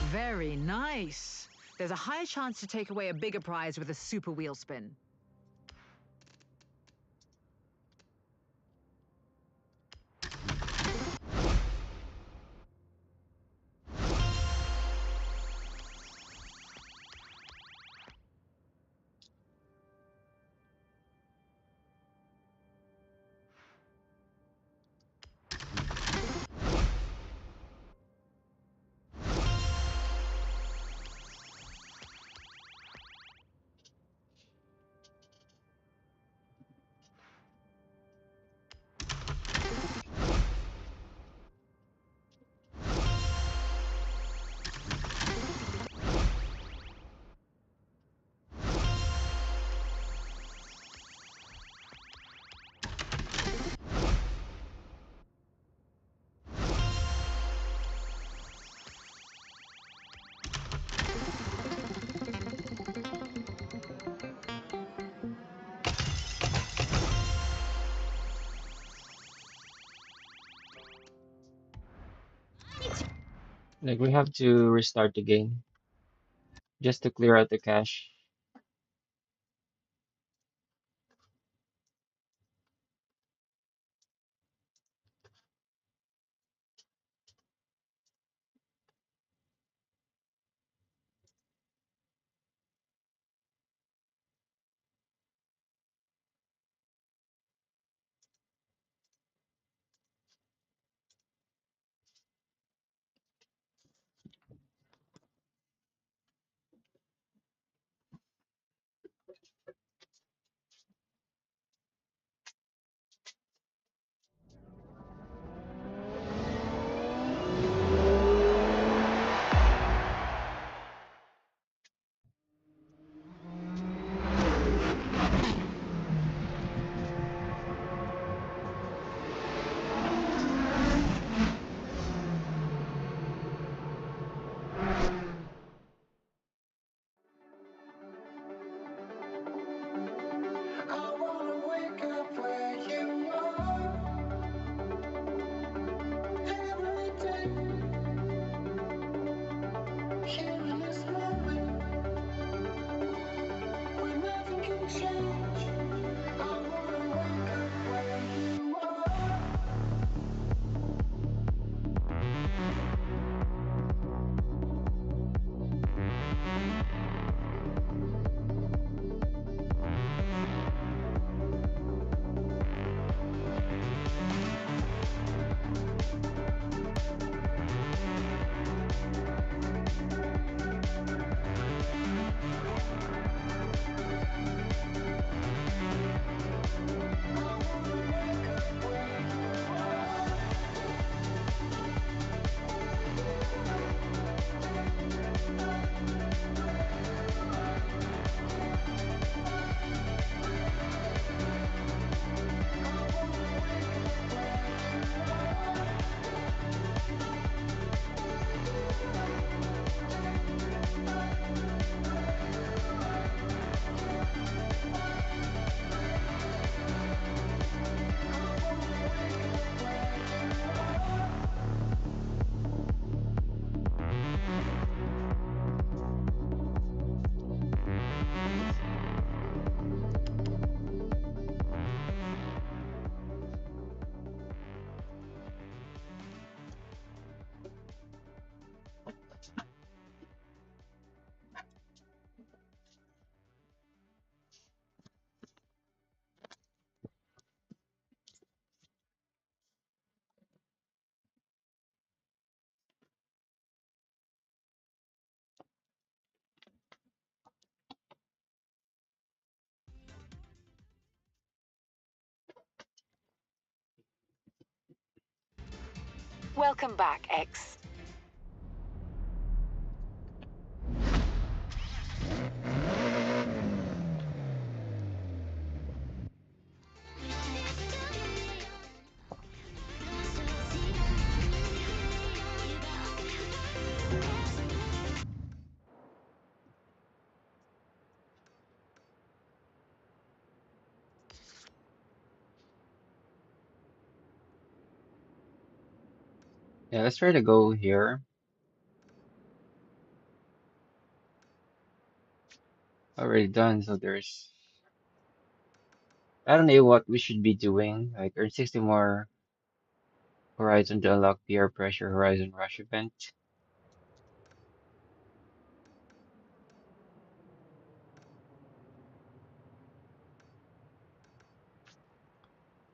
Very nice. There's a higher chance to take away a bigger prize with a super wheel spin. Like we have to restart the game just to clear out the cache. I wanna wake up where you are every day. Here in this moment where nothing can change. I wanna wake up where you are. Welcome back, X. Yeah, let's try to go here. Already done, so there's I don't know what we should be doing. Like earn 60 more Horizon to unlock peer pressure Horizon Rush event.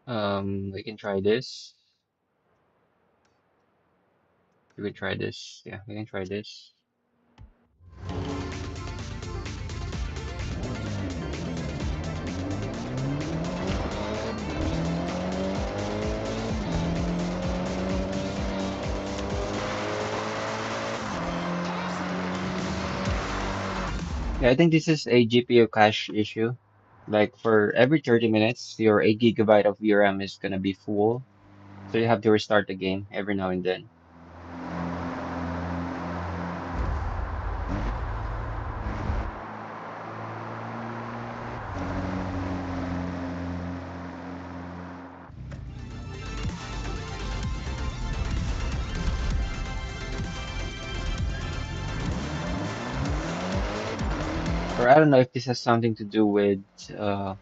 We can try this. We can try this. Yeah, we can try this. Yeah, I think this is a GPU cache issue. Like for every 30 minutes, your 8 GB of VRAM is gonna be full. So you have to restart the game every now and then. Or I don't know if this has something to do with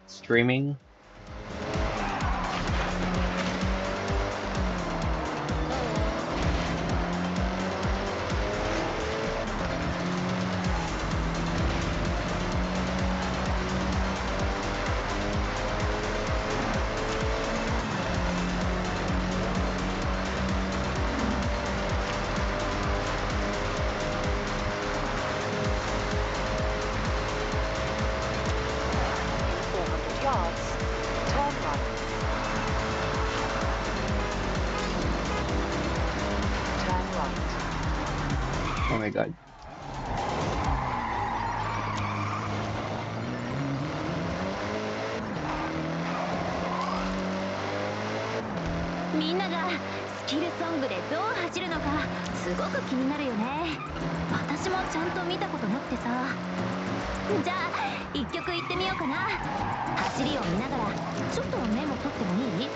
streaming. Yards, turn right. Turn right. Oh my God. みんながスキルソングでどう走るのかすごく気になるよね。私もちゃんと見たことなくてさ。じゃあ一曲言ってみようかな。走りを見ながらちょっとメモ取ってもいい？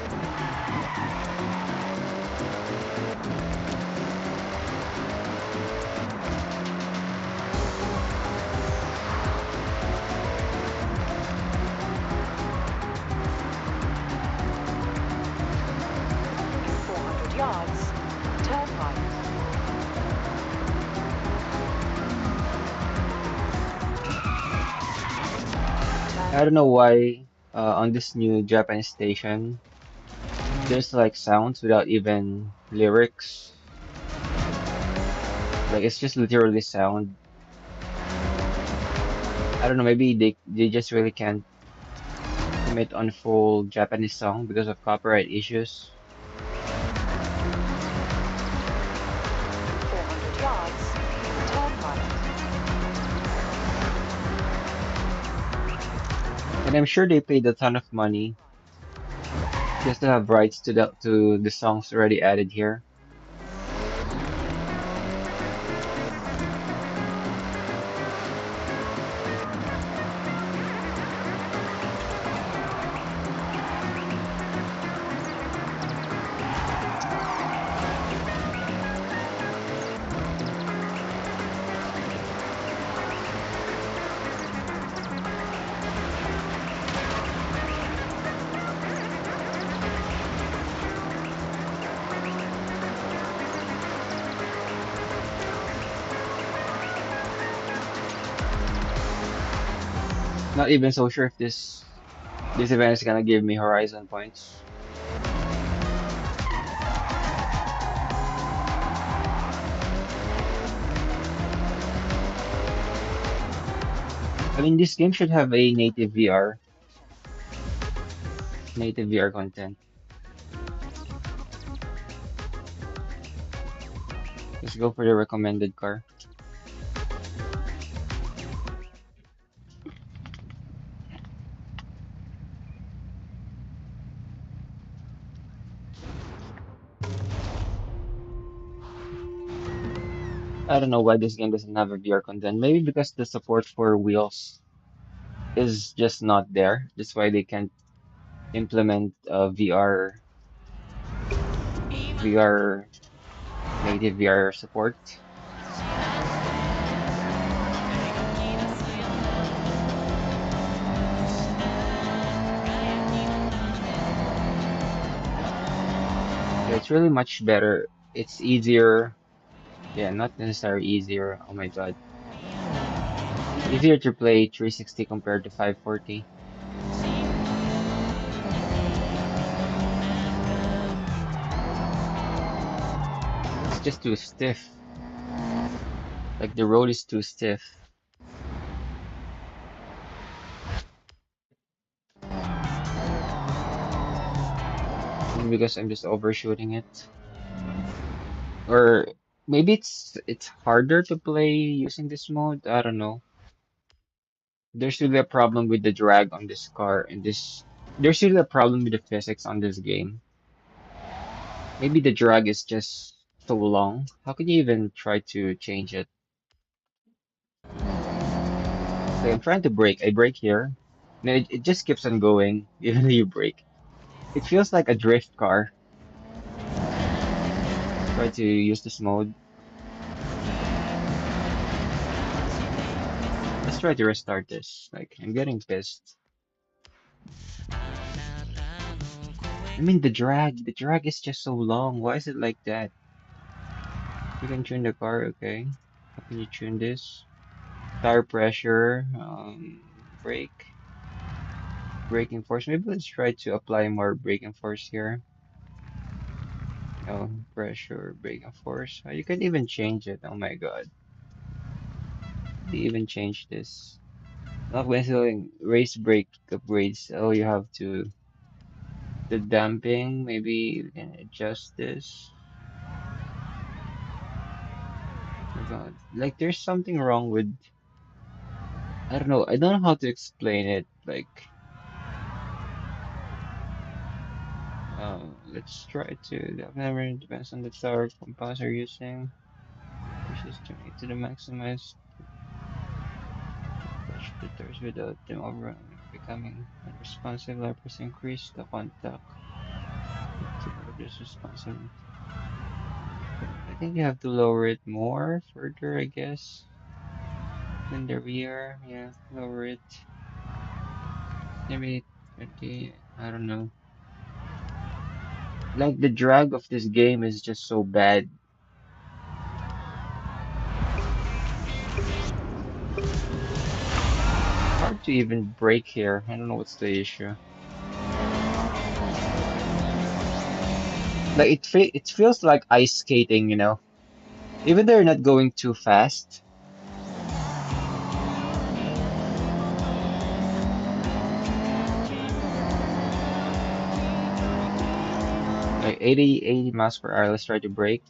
400 yards, turn right. I don't know why on this new Japanese station there's like sounds without even lyrics. Like it's just literally sound. I don't know, maybe they just really can't commit on full Japanese song because of copyright issues. 400 yards, turn right. And I'm sure they paid a ton of money just to have rights to the songs already added here. Not even so sure if this event is gonna give me Horizon points. I mean, this game should have a native VR content. Let's go for the recommended car. I don't know why this game doesn't have a VR content. Maybe because the support for wheels is just not there. That's why they can't implement VR native VR support. Yeah, it's really much better. It's easier. Yeah, not necessarily easier. Oh my God. Easier to play 360 compared to 540. It's just too stiff. Like the road is too stiff. Maybe because I'm just overshooting it. Or maybe it's harder to play using this mode. I don't know. There's still a problem with the drag on this car and this. There's still a problem with the physics on this game. Maybe the drag is just so long. How can you even try to change it? Like I'm trying to brake. I brake here. And it just keeps on going, even though you brake. It feels like a drift car. Try to use this mode. try to restart this. Like, I'm getting pissed. I mean, the drag is just so long. Why is it like that? You can tune the car, okay. How can you tune this? Tire pressure, braking force. Maybe let's try to apply more braking force here. Oh, pressure, braking force. You can even change it. Oh my God. They even change this. Not when doing race brake upgrades. Oh, you have to the damping. Maybe we can adjust this. My God, like there's something wrong with. I don't know. I don't know how to explain it. Like, let's try to. The memory depends on the tower compounds you're using. Pushes to make to the maximize pressure the tires without them overrunning or becoming unresponsive. Levers increase the contact to reduce responsive. I think you have to lower it more further, I guess. In the rear, yeah, lower it. Maybe 20, I don't know. Like the drag of this game is just so bad. It's hard to even brake here. I don't know what's the issue. Like it feels like ice skating, you know. Even though you're not going too fast. Like 80 miles per hour. Let's try to brake.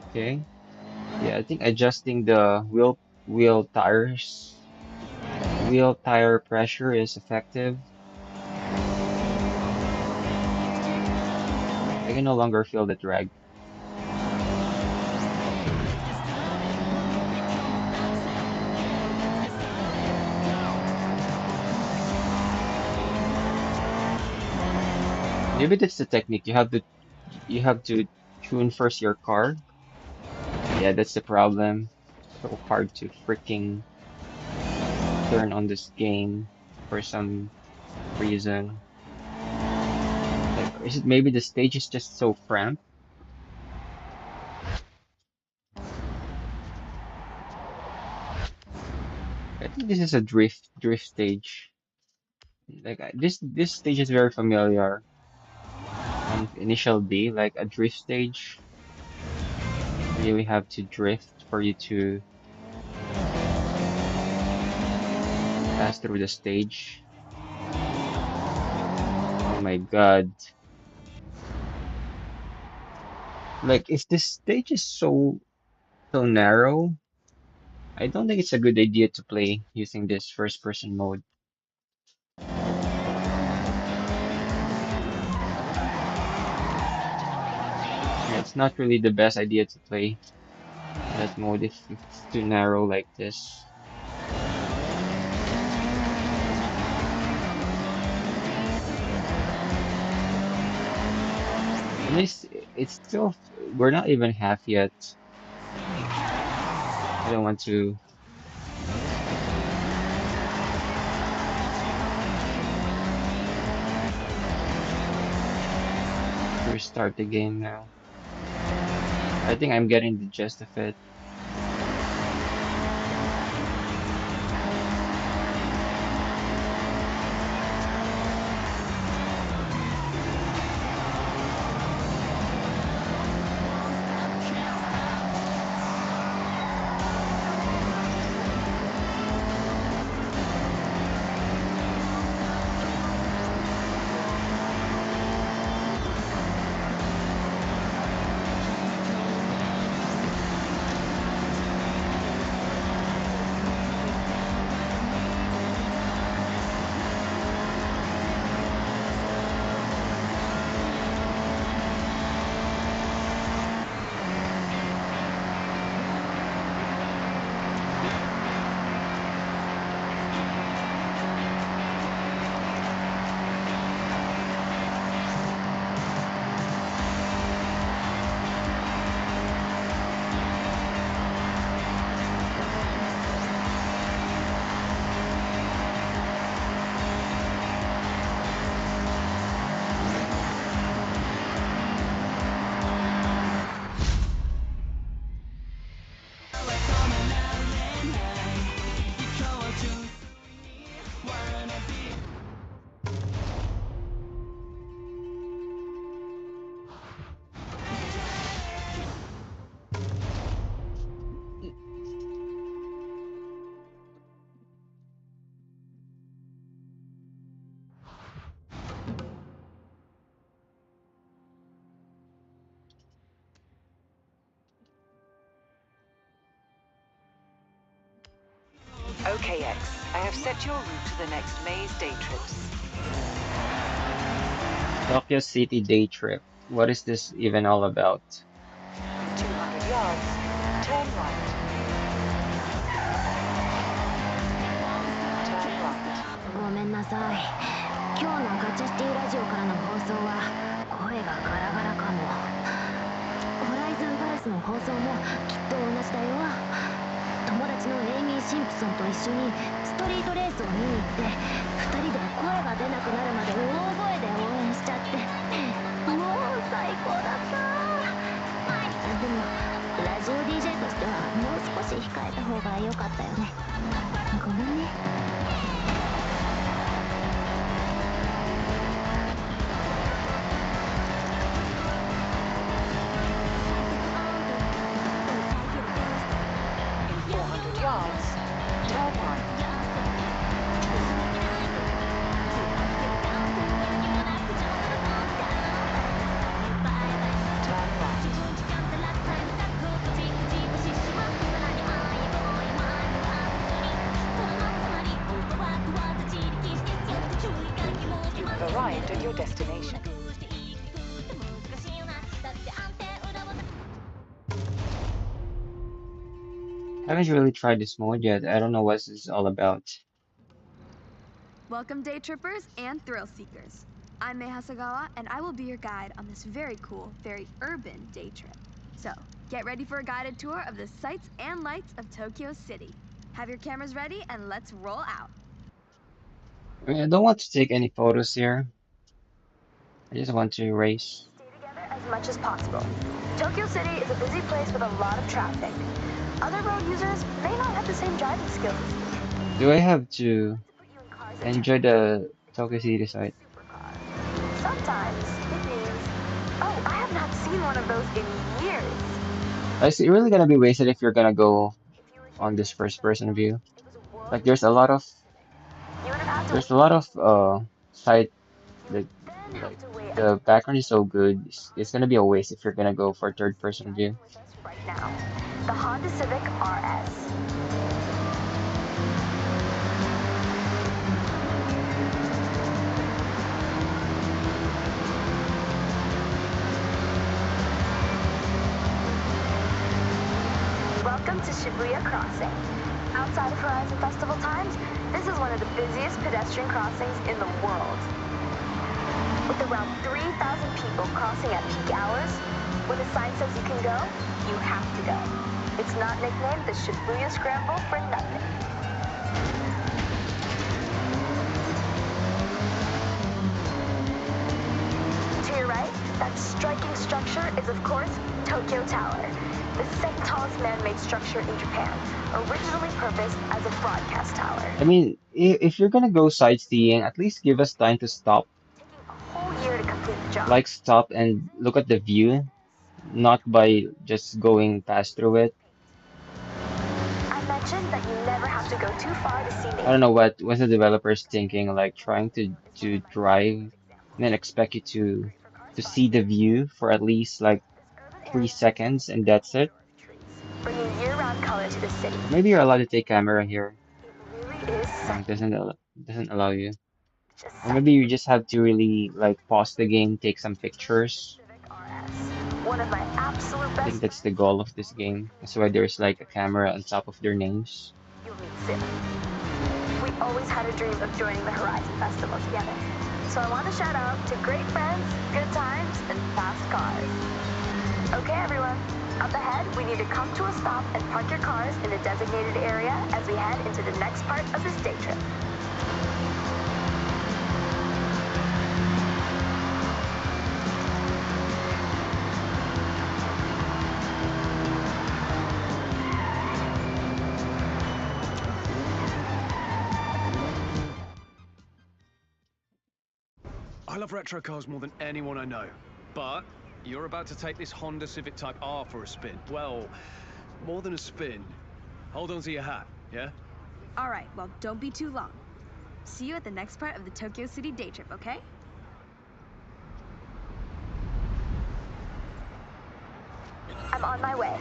Okay. Yeah, I think adjusting the wheel tires wheel tire pressure is effective. I can no longer feel the drag. Maybe that's the technique. You have to tune first your car. Yeah, that's the problem. So hard to freaking turn on this game for some reason. Like, is it maybe the stage is just so cramped? I think this is a drift stage. Like this stage is very familiar on Initial D, like a drift stage. You really have to drift for you to pass through the stage. Oh my God. Like if this stage is so narrow, I don't think it's a good idea to play using this first person mode. Yeah, it's not really the best idea to play that mode if it's too narrow like this. At least it's still, we're not even half yet. I don't want to restart the game now. I think I'm getting the gist of it. Okay, X. I have set your route to the next maze day trips. Tokyo City day trip. What is this even all about? 200 yards. Turn right. Turn right. ごめんなさい。今日のガチャシティラジオからの放送は声がガラガラかも。ホライズンパレスの放送もきっと同じだよ。友達のエイミー・シンプソンと一緒にストリートレースを見に行って2人で声が出なくなるまで大声で応援しちゃってもう最高だった。でもラジオ DJ としてはもう少し控えた方が良かったよね。ごめんね。In 400 yards. Turn right. Turn right. You have arrived at your destination. Haven't really tried this mode yet. I don't know what this is all about. Welcome, day trippers and thrill seekers. I'm Mei Hasagawa, and I will be your guide on this very cool, very urban day trip. So, get ready for a guided tour of the sights and lights of Tokyo City. Have your cameras ready, and let's roll out. I mean, I don't want to take any photos here. I just want to race. Stay together as much as possible. Tokyo City is a busy place with a lot of traffic. Other road users may not have the same driving skills as you. Do I have to Put you in cars that enjoy the Tokyo City side? supercar. Sometimes it means, oh, I have not seen one of those in years. It's really gonna be wasted if you're gonna go If you were here on this first person 1979, view. it was a world Like you would have had to there's a lot of side you would like then have like to wait until the background is so good. It's gonna be a waste if you're gonna go for third person view. with us right now. The Honda Civic RS. Welcome to Shibuya Crossing. Outside of Horizon Festival times, this is one of the busiest pedestrian crossings in the world. With around 3,000 people crossing at peak hours, when a sign says you can go, you have to go. It's not nicknamed the Shibuya Scramble for nothing. To your right, that striking structure is, of course, Tokyo Tower, the second tallest man-made structure in Japan, originally purposed as a broadcast tower. I mean, if you're gonna go sightseeing, at least give us time to stop. Taking a whole year to complete the job. Like stop and look at the view, not by just going past through it. I mentioned that you never have to go too far to see I nature. don't know what the developers thinking, like trying to drive and then expect you to see the view for at least like Urban area 3 seconds and that's it. bringing year-round color to the city. Or maybe you're allowed to take camera here. It really is No, it doesn't allow you. just Or maybe you just have to really like pause the game, take some pictures. Civic RS. One of my absolute I think best that's friends the goal of this game. That's why there's like a camera on top of their names. you'll meet soon. We always had a dream of joining the Horizon Festival together. So I want to shout out to great friends, good times, and fast cars. Okay, everyone. Up ahead, we need to come to a stop and park your cars in the designated area as we head into the next part of this day trip. I love retro cars more than anyone I know, but you're about to take this Honda Civic Type R for a spin. Well, more than a spin. Hold on to your hat, yeah? All right, well, don't be too long. See you at the next part of the Tokyo City day trip, okay? I'm on my way.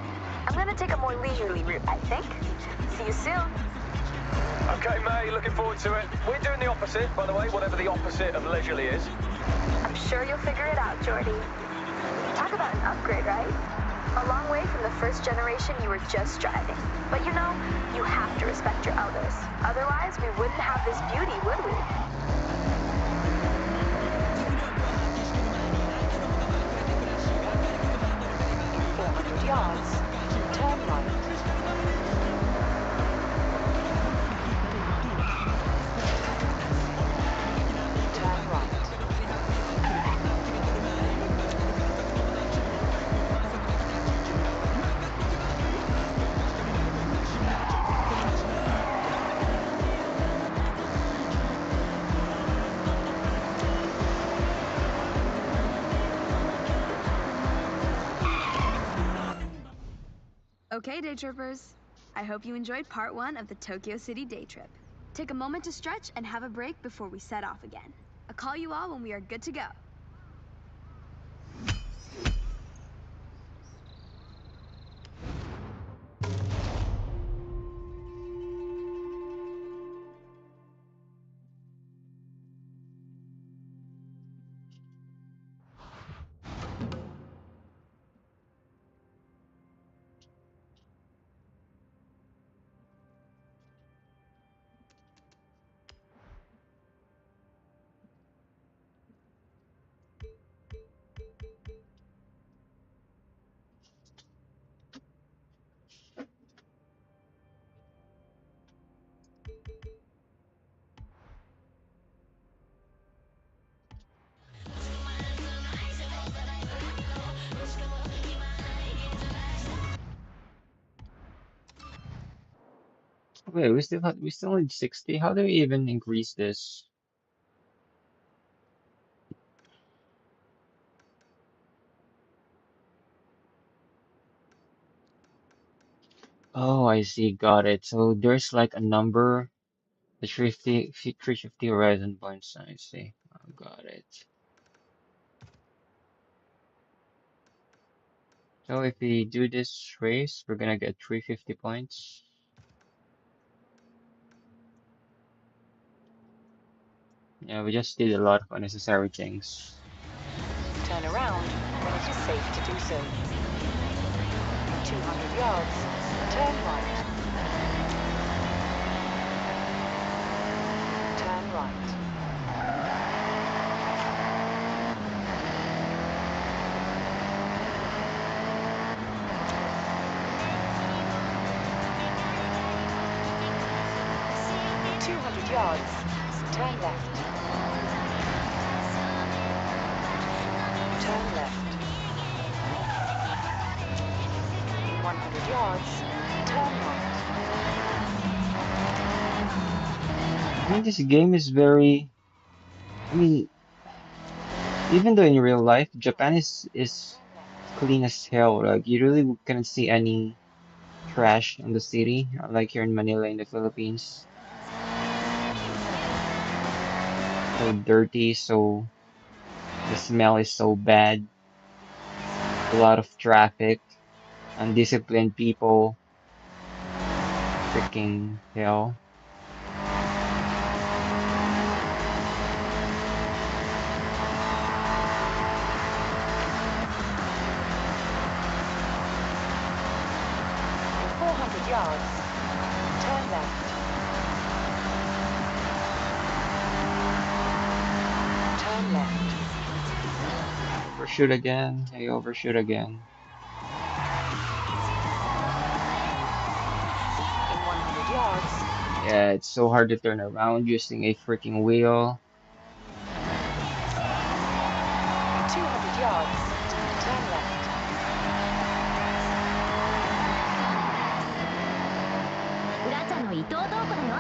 I'm gonna take a more leisurely route, I think. See you soon. Okay, mate, looking forward to it. We're doing the opposite, by the way, whatever the opposite of leisurely is. I'm sure you'll figure it out, Jordy. Talk about an upgrade, right? A long way from the first generation you were just driving. But you know, you have to respect your elders. Otherwise, we wouldn't have this beauty, would we? 400 yards. Turn right. Turn right. 'Okay, day trippers. I hope you enjoyed part 1 of the Tokyo City day trip. Take a moment to stretch and have a break before we set off again. I'll call you all when we are good to go. Wait, we still need 60. How do we even increase this? Oh, I see. Got it. So there's like a number, the 350 horizon points. I see. Got it. So if we do this race, we're gonna get 350 points. Yeah, we just did a lot of unnecessary things. Turn around when it is safe to do so. In 200 yards, turn right. Turn right. 200 yards, turn left. Turn left. In 100 yards, turn right. I mean, this game is very, I mean, even though in real life, Japan is clean as hell. Like you really couldn't see any trash in the city, like here in Manila in the Philippines. So dirty, so the smell is so bad. A lot of traffic, undisciplined people, freaking hell. In 400 yards, turn left. Turn left. Overshoot again. I overshoot again. In 100 yards, Yeah, it's so hard to turn around using a freaking wheel. 200 yards, turn left. ガチャの伊藤瞳子だよ。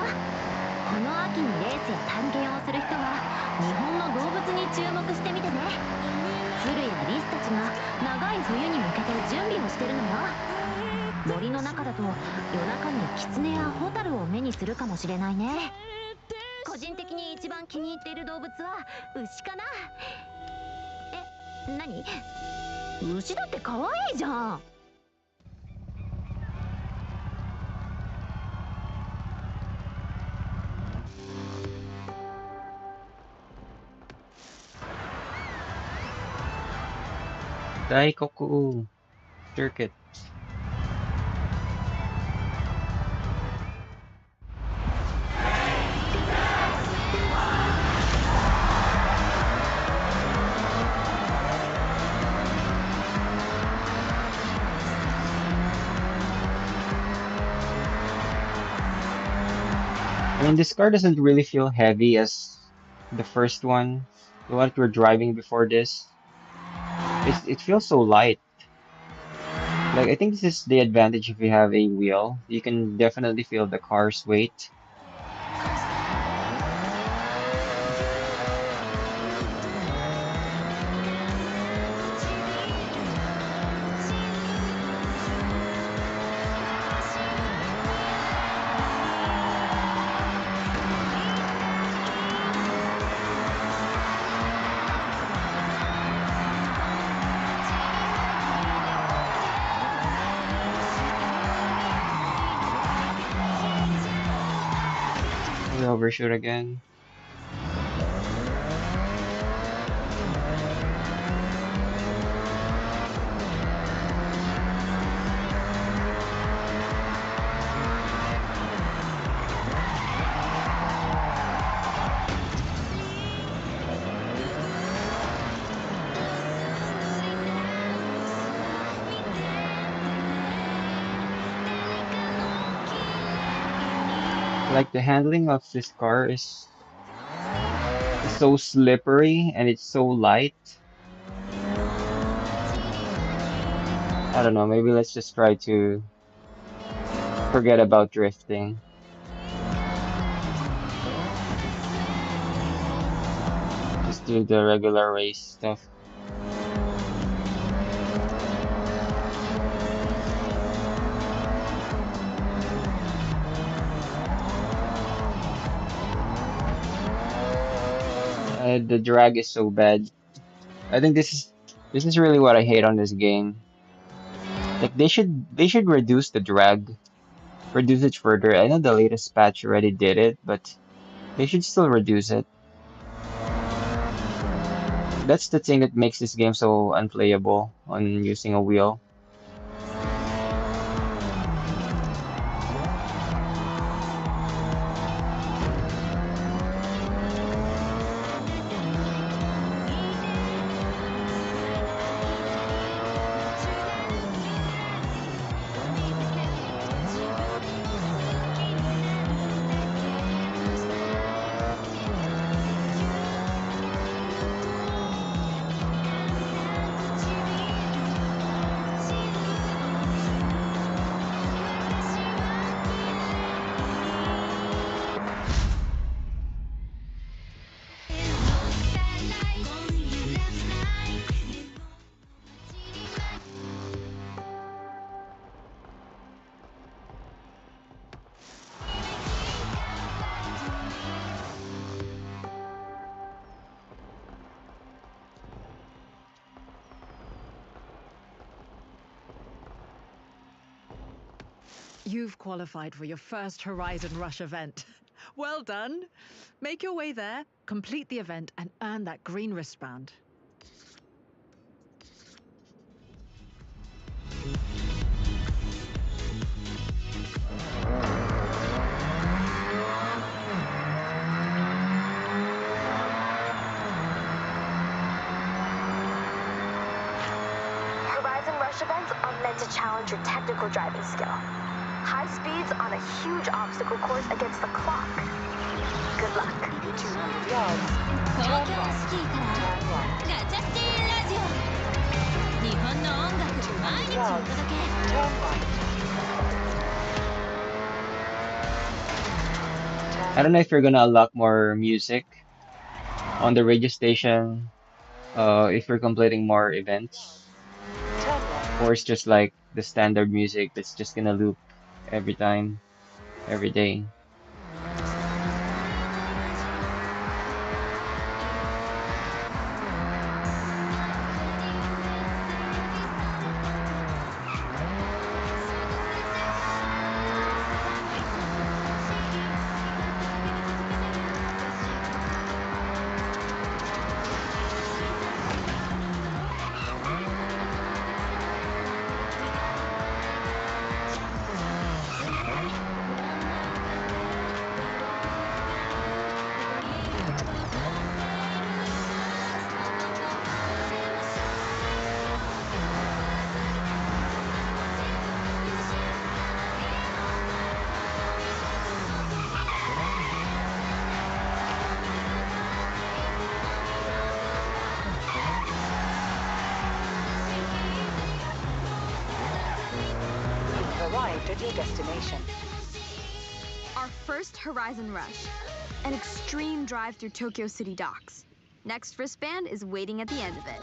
この秋にレースや探検をする人は日本の動物に注目してみてね。鶴やリスたちが長い冬に向けて準備をしてるのよ。森の中だと夜中にキツネやホタルを目にするかもしれないね。個人的に一番気に入っている動物は牛かな。え、何？牛だって可愛いじゃん。Daikoku circuit. I mean, this car doesn't really feel heavy as the first one, the one that we're driving before this. It feels so light. Like I think this is the advantage if you have a wheel. You can definitely feel the car's weight. We overshoot again. Like the handling of this car is so slippery and it's so light. I don't know, maybe let's just try to forget about drifting. Just do the regular race stuff. The drag is so bad. I think this is really what I hate on this game. Like they should reduce the drag, reduce it further. I know the latest patch already did it, but they should still reduce it. That's the thing that makes this game so unplayable on using a wheel. You've qualified for your first Horizon Rush event. Well done. Make your way there, complete the event, and earn that green wristband. Horizon Rush events are meant to challenge your technical driving skill. High speeds on a huge obstacle course against the clock. Good luck. 200 yards. 東京シティからガチャシティラジオ日本の音楽毎日お届け Turn right. I don't know if you're gonna unlock more music on the radio station, if you're completing more events, Turn left. or it's just like the standard music that's just gonna loop every time, every day. arrived at your destination. Our first Horizon Rush. An extreme drive through Tokyo City docks. Next wristband is waiting at the end of it.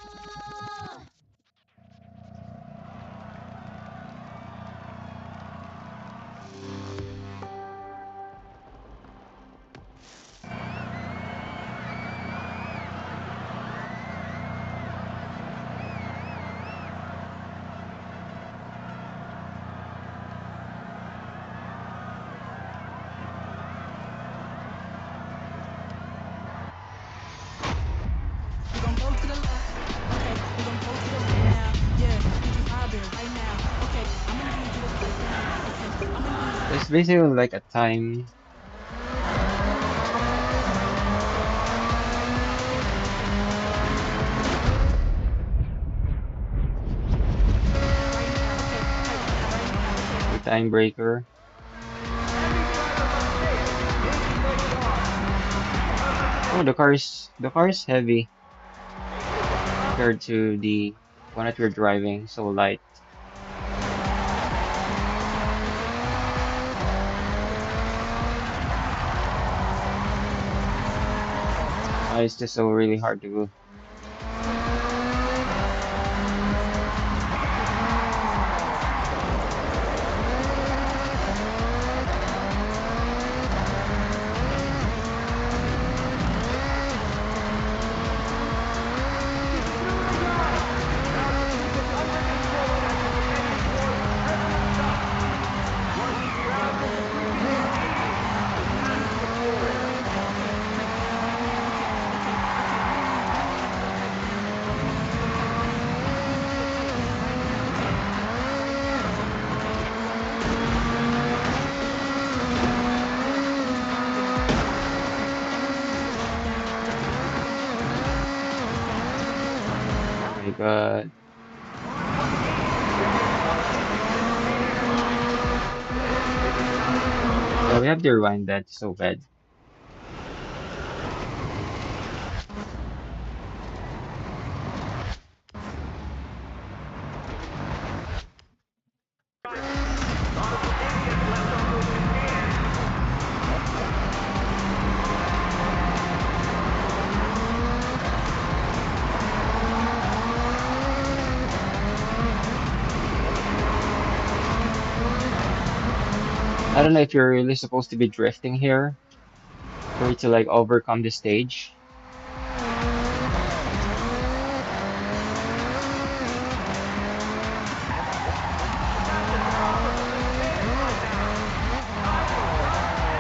We gon' go to the left. Okay, we gon' go to the right now. Yeah, get you vibing right now. Okay, I'ma need you to put it down. Okay, I'ma need It's basically like a time. The time breaker. Oh, the car is heavy compared to the one that we're driving, so light. It's just so really hard to go. Oh my God. Yeah, we have to rewind that so bad. I don't know if you're really supposed to be drifting here for you to like overcome the stage.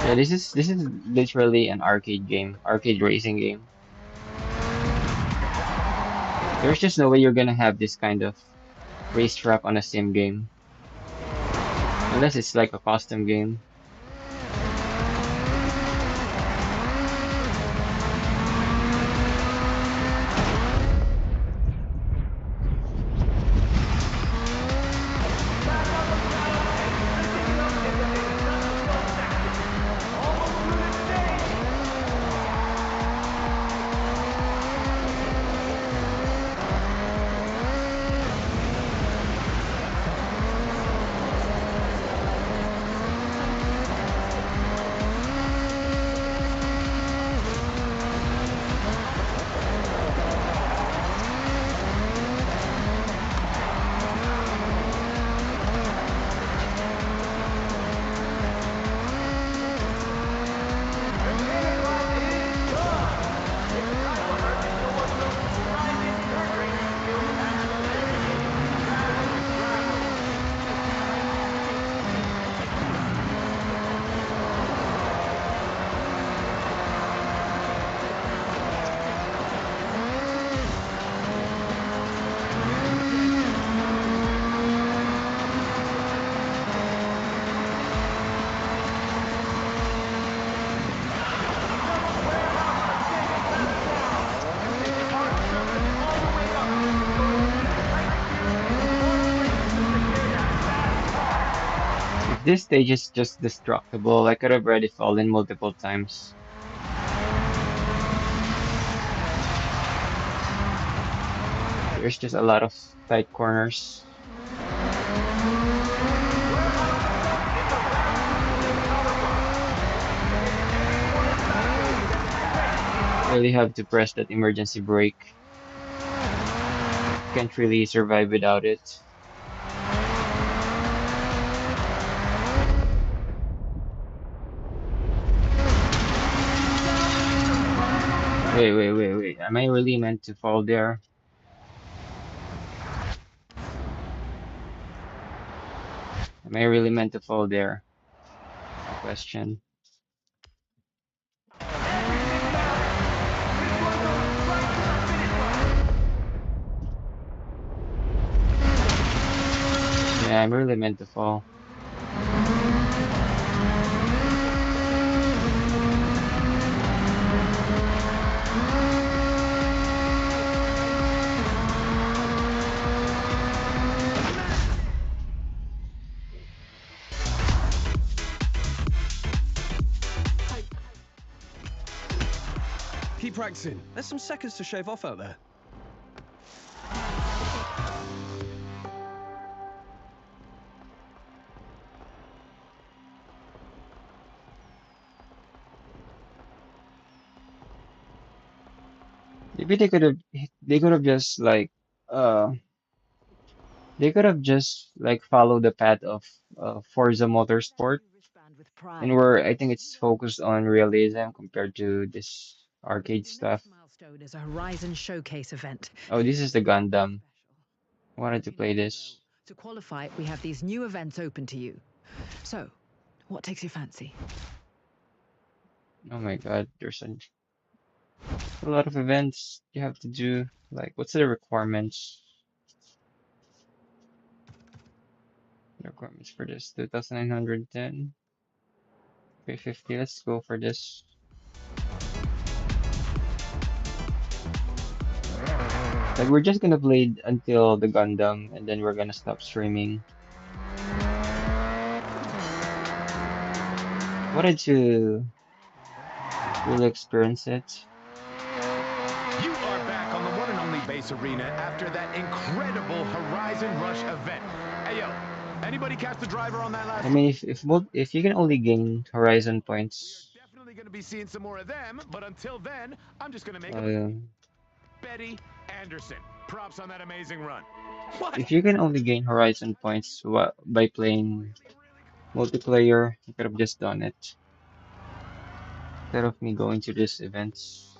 Yeah, this is literally an arcade game, arcade racing game. There's just no way you're gonna have this kind of racetrack on a sim game. Unless it's like a custom game. If this stage is just destructible, I could have already fallen multiple times. There's just a lot of tight corners. really have to press that emergency brake. Can't really survive without it. Wait. Am I really meant to fall there? Am I really meant to fall there? That's the question. Yeah, I'm really meant to fall. Keep practicing. There's some seconds to shave off out there. Maybe they could have just like uh they could have just like followed the path of Forza Wear that Motorsport, new wristband with and pride. where I think it's focused on realism compared to this arcade Your stuff. next milestone is a Horizon Showcase event. Oh, this is the Something Gundam. special. I wanted to Looking at play you, though. this. To qualify, we have these new events open to you. So, what takes your fancy? Oh my God, there's a lot of events you have to do. Like, what's the requirements? The requirements for this 2,910, 350. Let's go for this. Like, we're just gonna play until the Gundam, and then we're gonna stop streaming. Wanted to really experience it. You are back on the one and only base arena after that incredible Horizon Rush event. Hey yo, anybody catch the driver on that I last? mean, if you can only gain Horizon We are points, definitely going to be seeing some more of them, but until then, I'm just going to make a uh, Betty Anderson. Props on that amazing run. What? if you can only gain Horizon points by playing multiplayer, you could have just done it instead of me going to these events.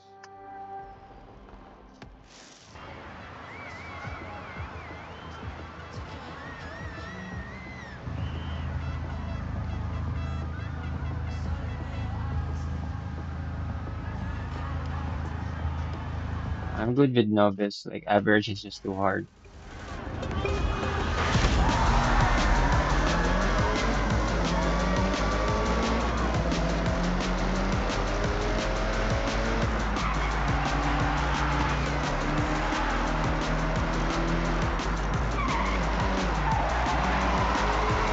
I'm good with novice. Like average is just too hard.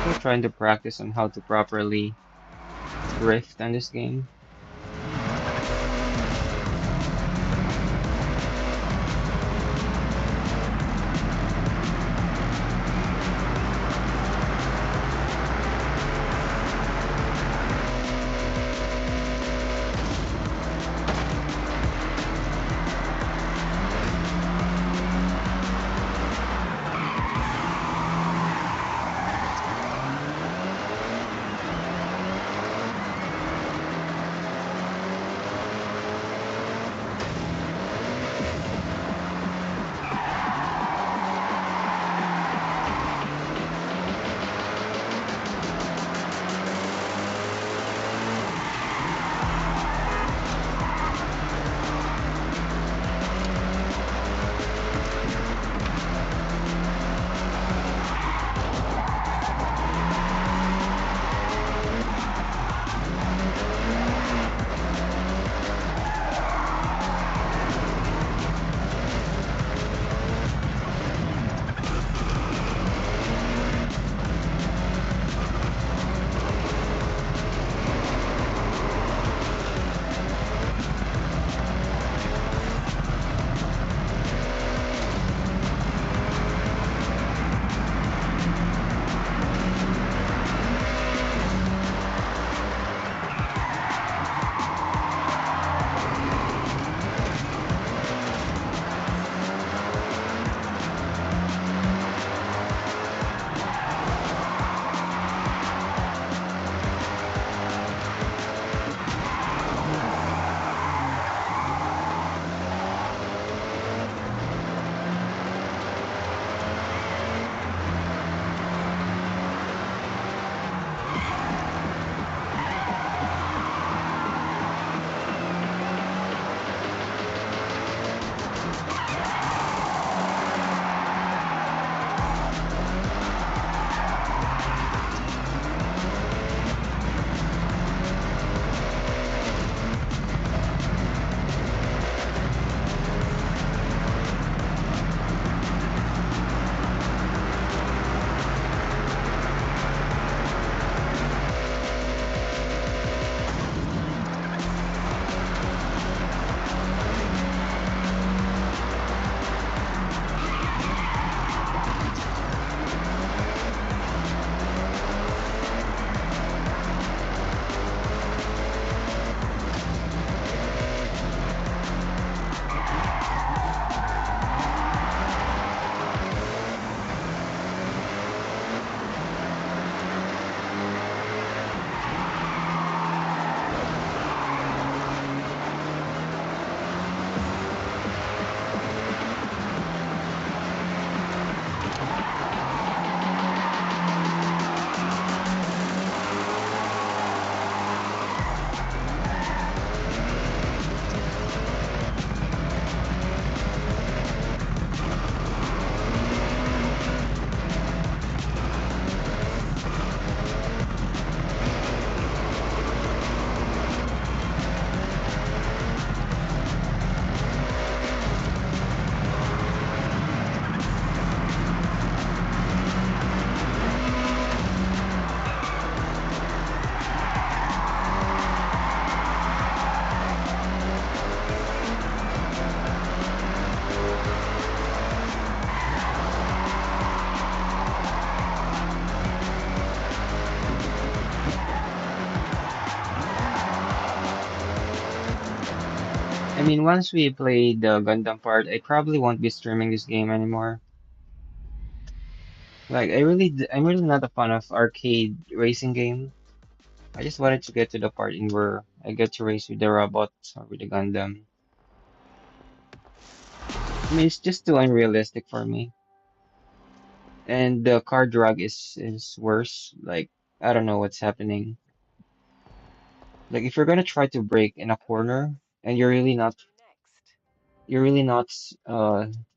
Still trying to practice on how to properly drift on this game. I mean, once we play the Gundam part, I probably won't be streaming this game anymore. Like, I'm really not a fan of arcade racing game. I just wanted to get to the part in where I get to race with the robots or with the Gundam. I mean, it's just too unrealistic for me. And the car drag is worse. Like, I don't know what's happening. Like, if you're gonna try to brake in a corner and you're really not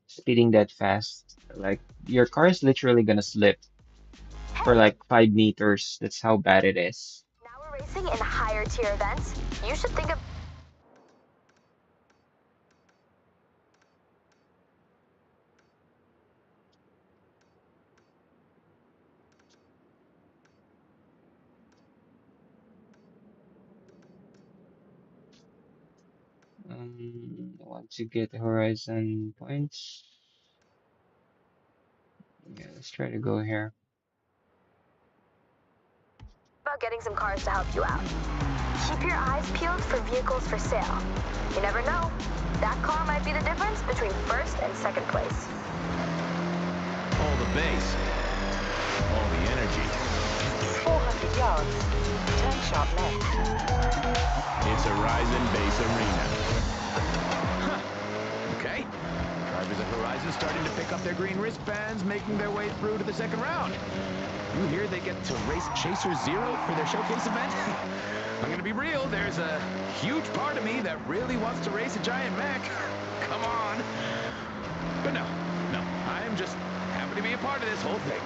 speeding that fast. Like, your car is literally gonna slip for Hey, like 5 meters. That's how bad it is. now we're racing in higher tier events. You should think of. I want to get Horizon points. Yeah, let's try to go here. About getting some cars to help you out. Keep your eyes peeled for vehicles for sale. You never know. That car might be the difference between first and second place. All the bass, all the energy. 400 yards. Turn sharp left. It's Horizon Base Arena. Okay. Drivers at Horizon starting to pick up their green wristbands, making their way through to the second round. You hear they get to race Chaser Zero for their showcase event? I'm gonna be real, there's a huge part of me that really wants to race a giant mech. Come on. But no, I'm just happy to be a part of this whole thing.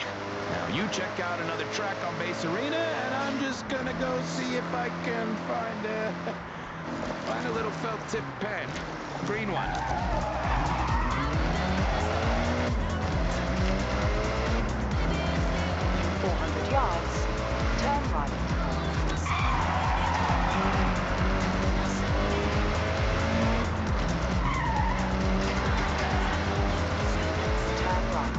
Now you check out another track on Base Arena, and I'm just gonna go see if I can find a little felt tip pen. Green one. 400 yards. Turn right. Turn right.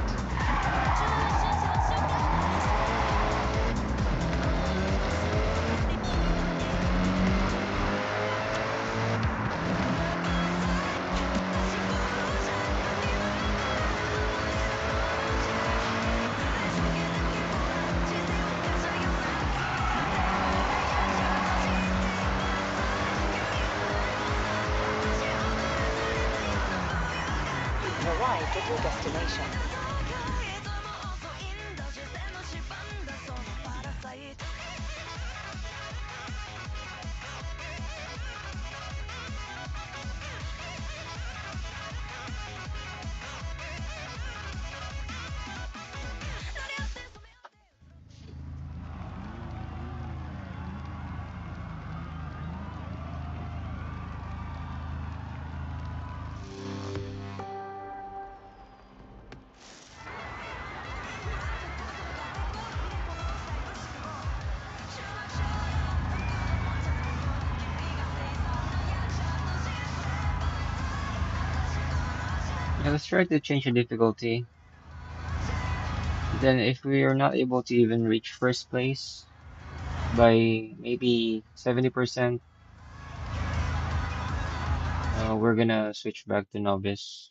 You've arrived at your destination. Yeah, let's try to change the difficulty. Then if we are not able to even reach first place by maybe 70%, we're gonna switch back to novice.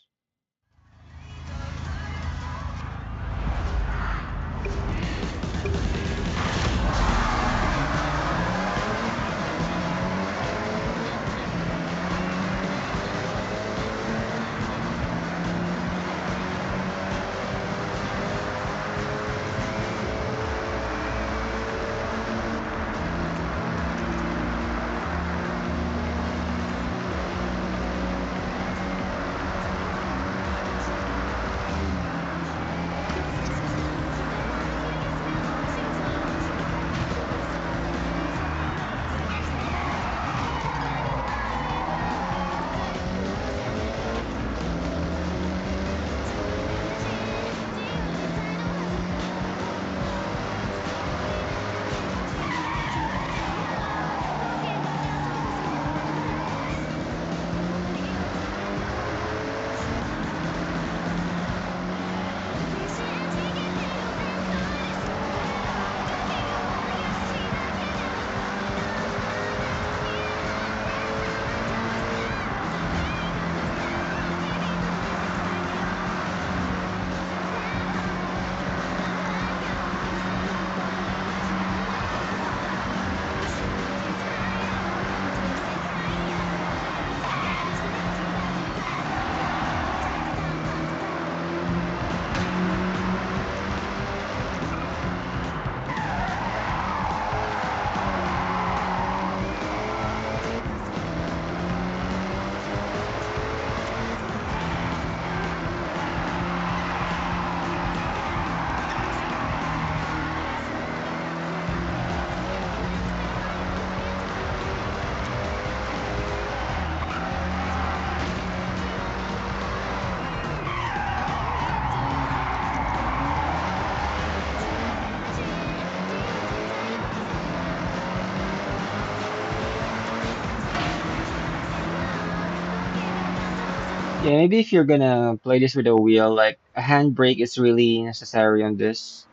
Yeah, maybe if you're gonna play this with a wheel, like a handbrake is really necessary on this.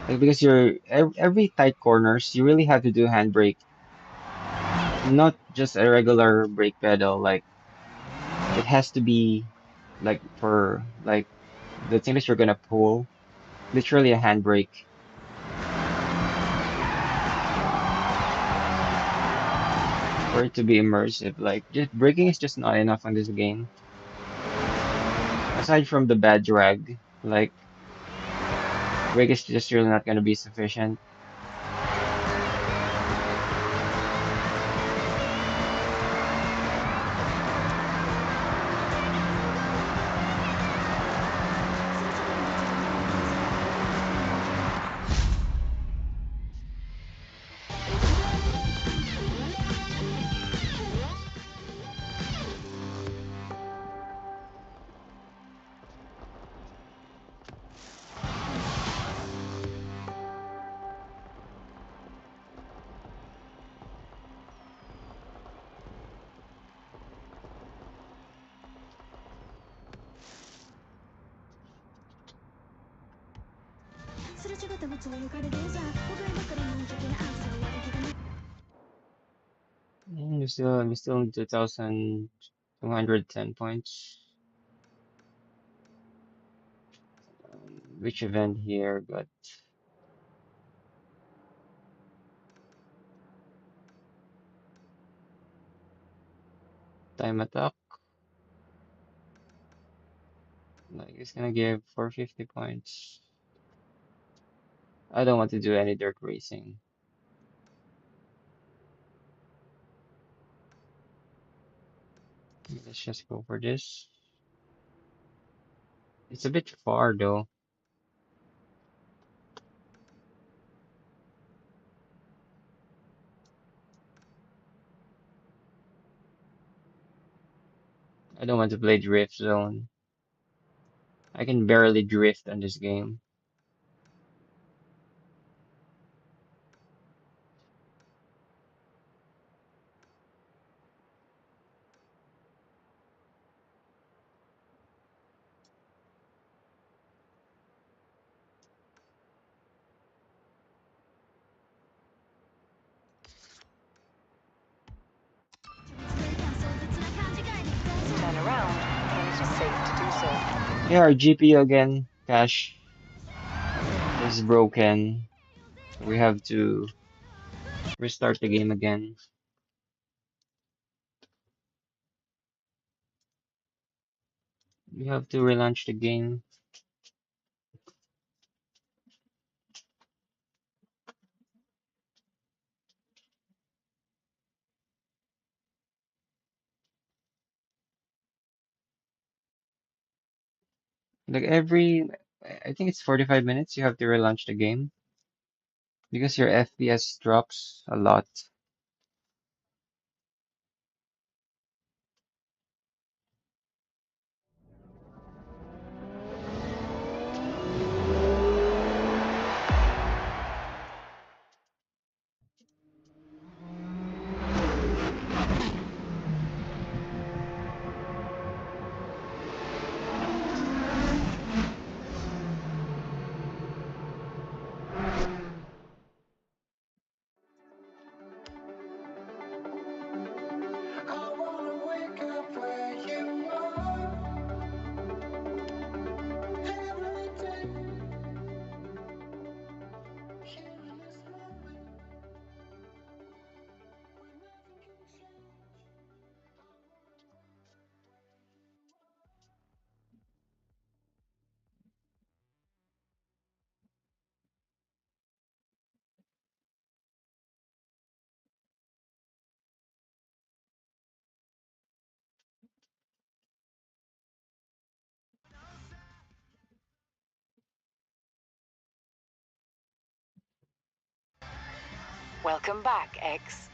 Like because every tight corners, you really have to do handbrake, not just a regular brake pedal. Like it has to be like for like the thing that you're gonna pull, literally a handbrake for it to be immersive. Like just braking is just not enough on this game. Aside from the bad drag, like brake is just really not gonna be sufficient. We're still in 2,210 points. Which event here got time attack? Like it's gonna give 450 points. I don't want to do any dirt racing. Let's just go for this. It's a bit far though. I don't want to play drift zone. I can barely drift on this game. Turn around when it is safe to do so. Yeah, our GPU again, cache is broken. So we have to restart the game again. We have to relaunch the game. Like I think it's 45 minutes you have to relaunch the game because your FPS drops a lot. Welcome back, X.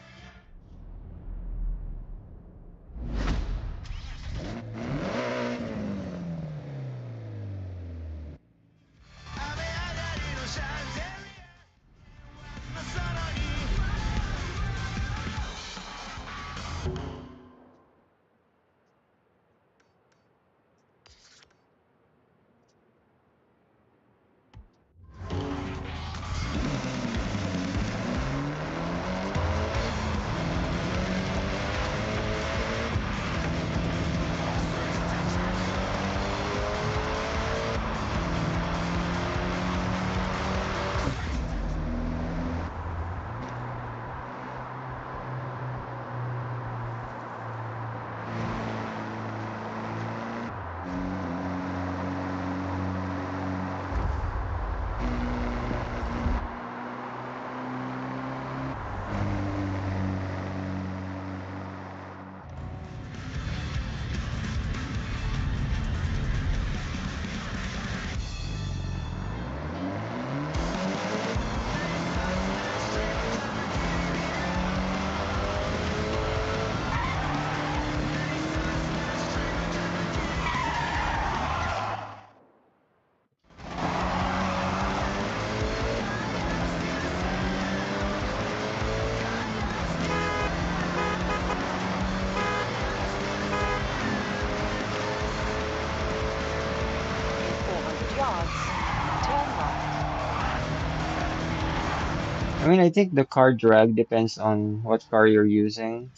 mean, I think the car drag depends on what car you're using.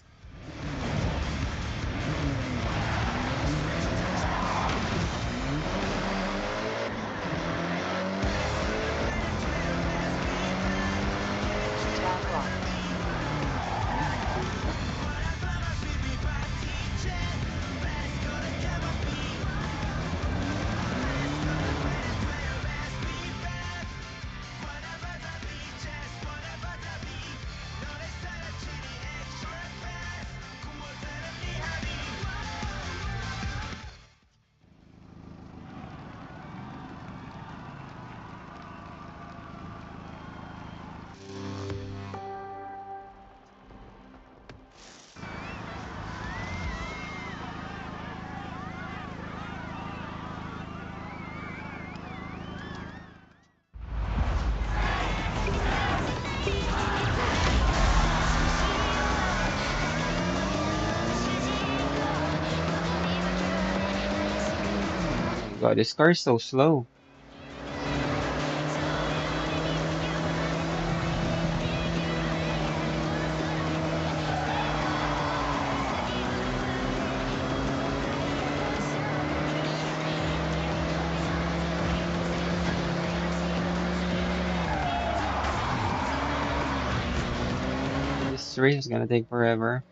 Tap locked. Oh my God, this car is so slow. This race is gonna take forever.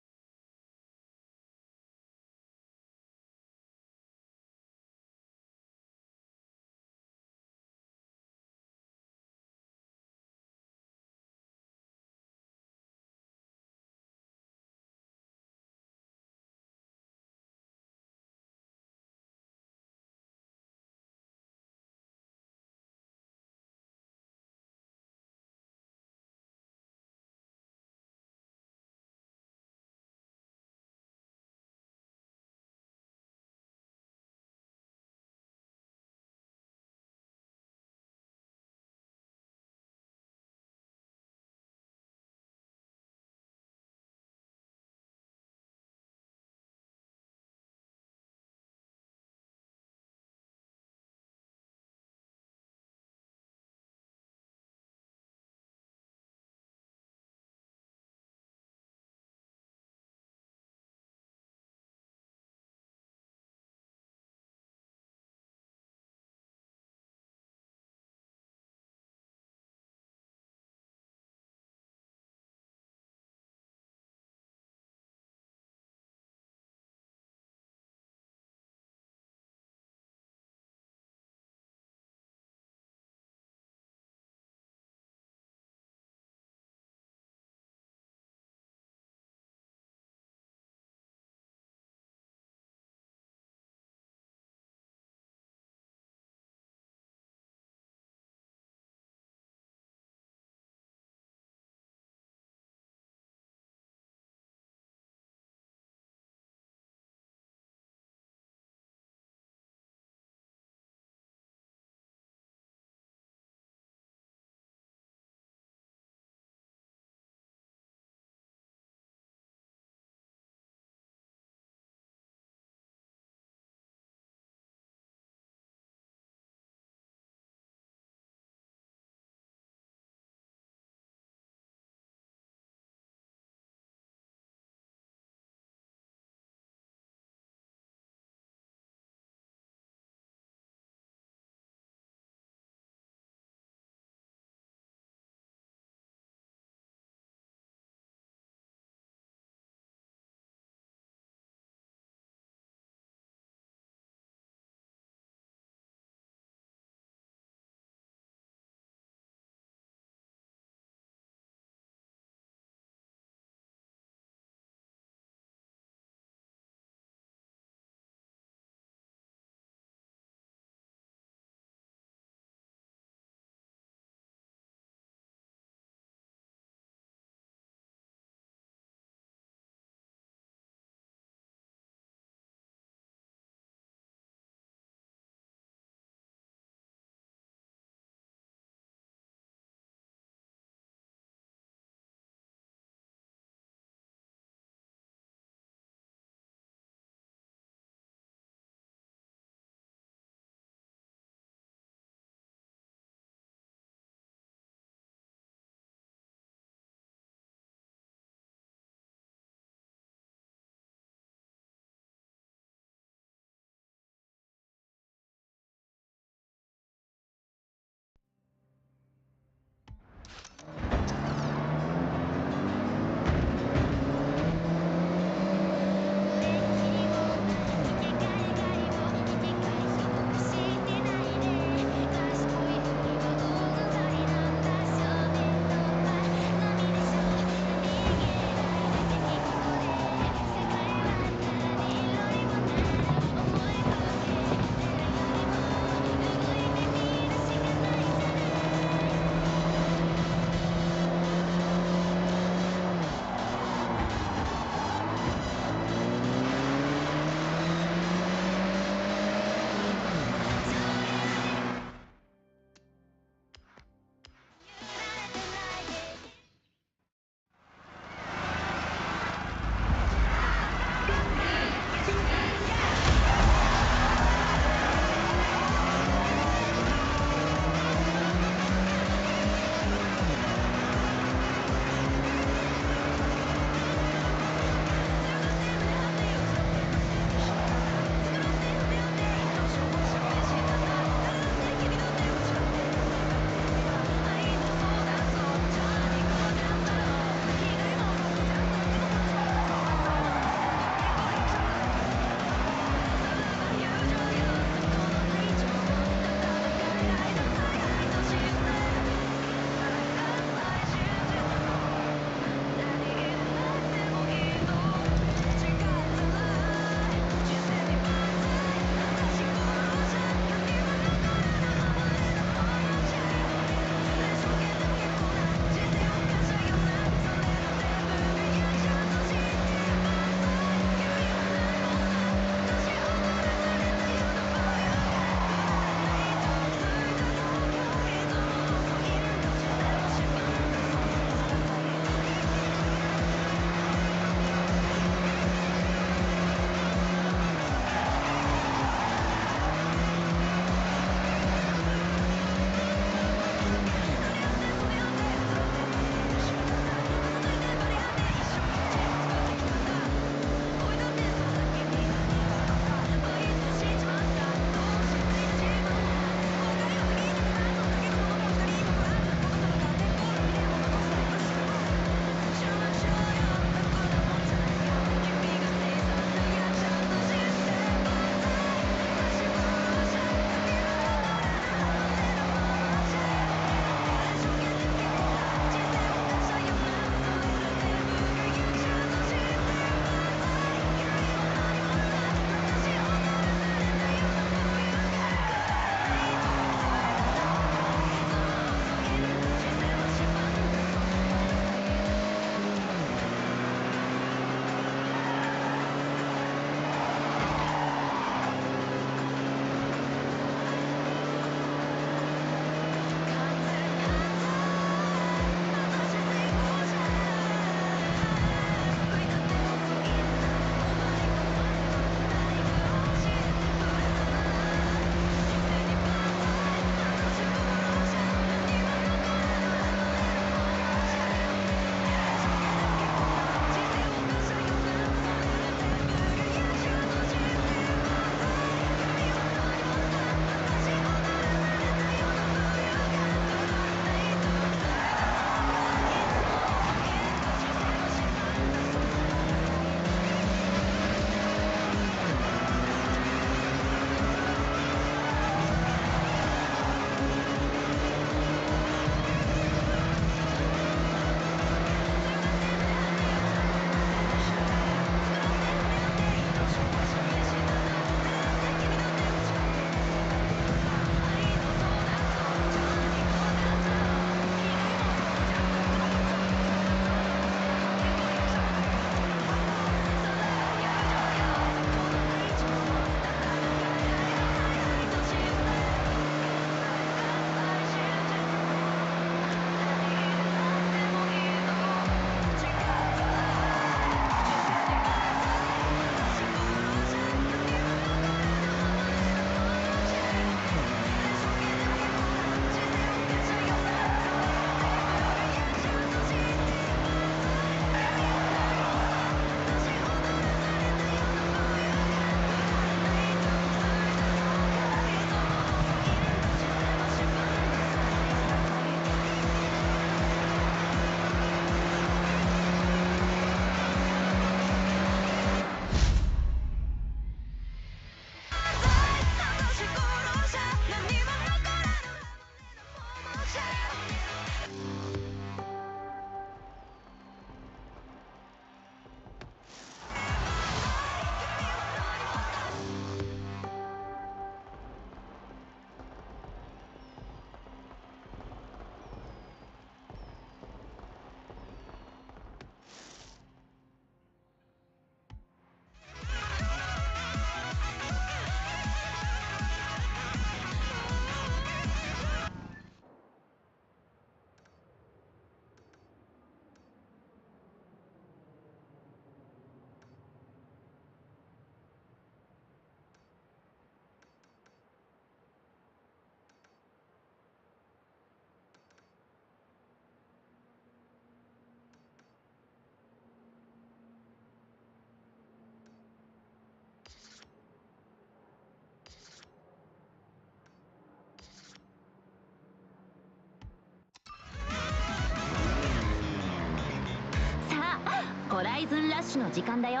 イズンラッシュの時間だよ。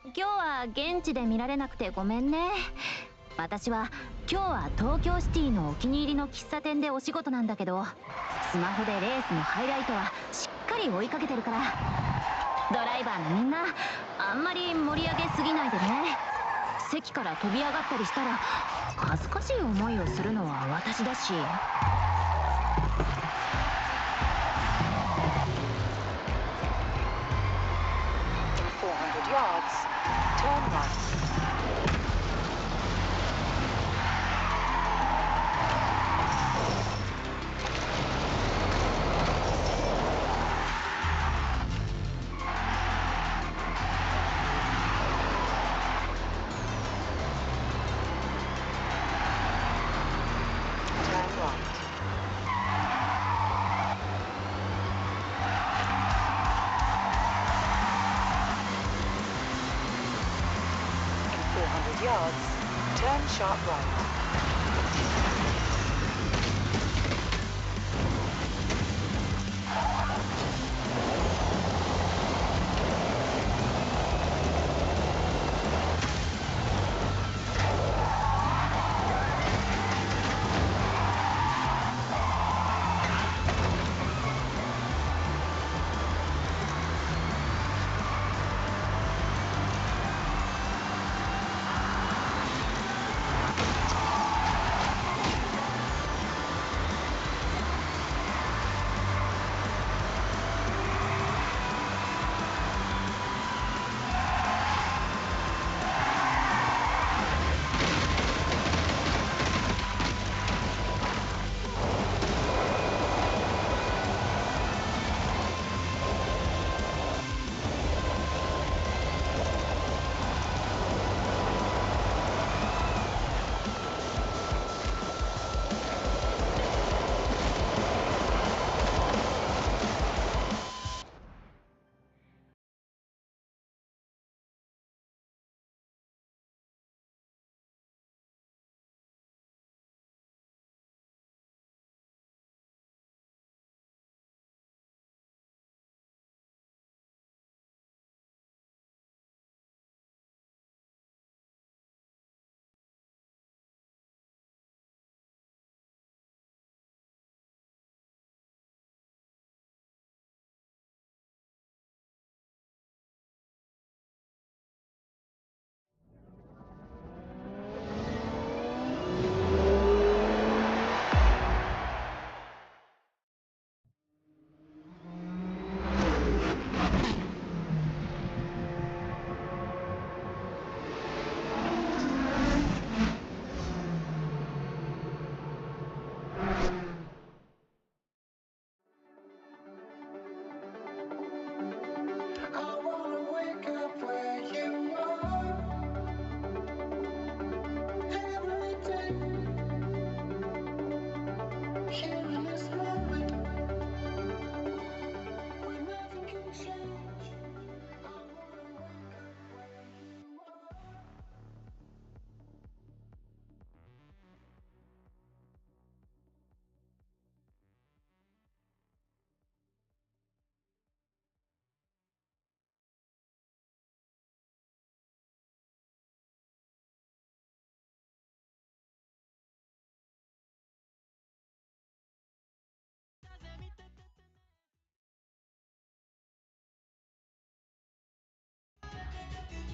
今日は現地で見られなくてごめんね。私は今日は東京シティのお気に入りの喫茶店でお仕事なんだけど、スマホでレースのハイライトはしっかり追いかけてるから。ドライバーのみんなあんまり盛り上げすぎないでね。席から飛び上がったりしたら恥ずかしい思いをするのは私だし。400 yards, turn right. Turn right. In 400 yards, turn sharp right.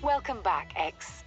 Welcome back, X.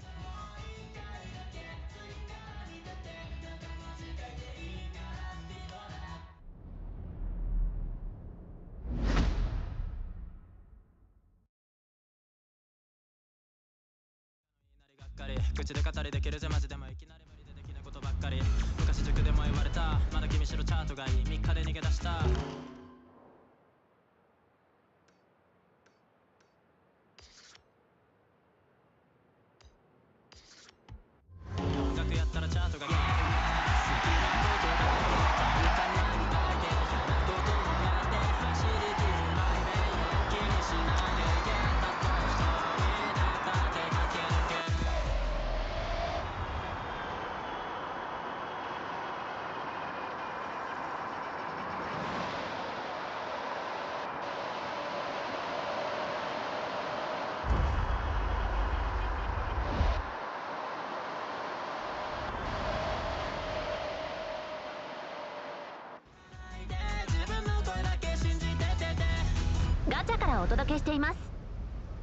からお届けしています。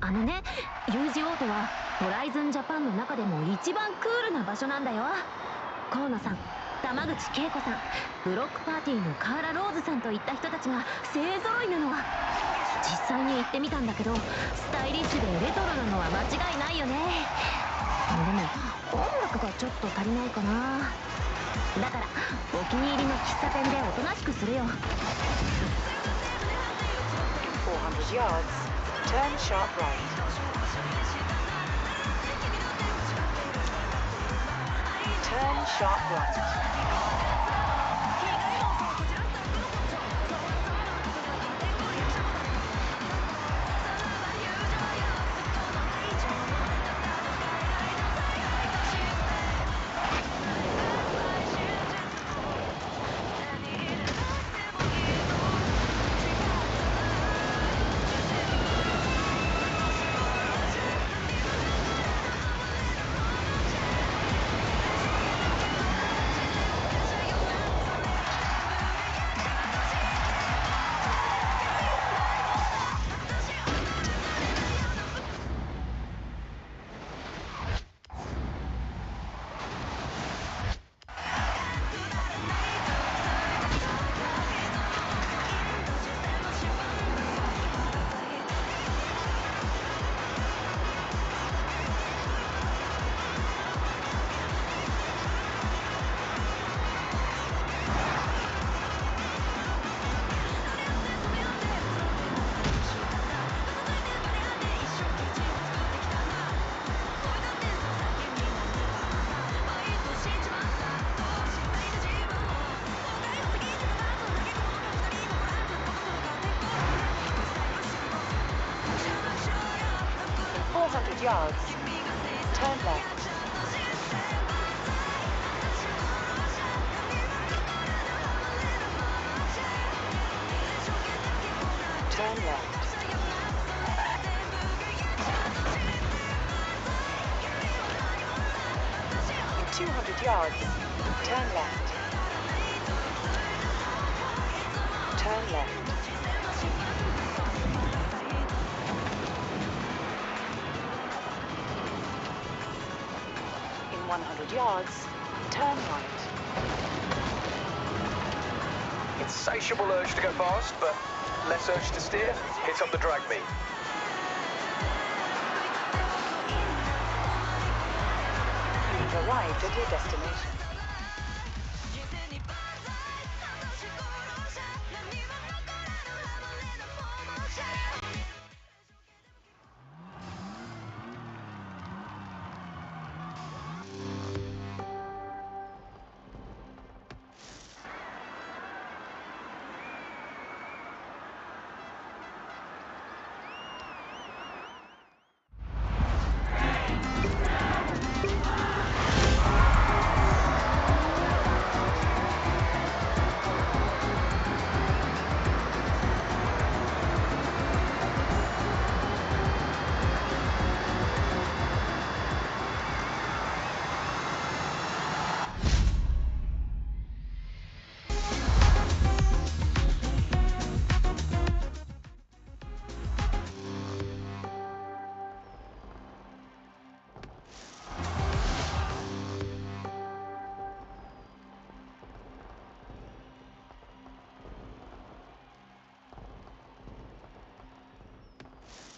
あのね、U字オートはホライズンジャパンの中でも一番クールな場所なんだよ。河野さん、玉口恵子さん、ブロックパーティーのカーラ・ローズさんといった人たちが勢ぞろいなの。実際に行ってみたんだけど、スタイリッシュでレトロなのは間違いないよね。でも音楽がちょっと足りないかな。だからお気に入りの喫茶店でおとなしくするよ。 In 400 yards, turn sharp right. Turn sharp right. In 400 yards, turn left. Turn left. In 200 yards, turn left. Turn left. In 100 yards, turn right. Insatiable urge to go fast, but less urge to steer. Hit up the drag me. You've arrived at your destination.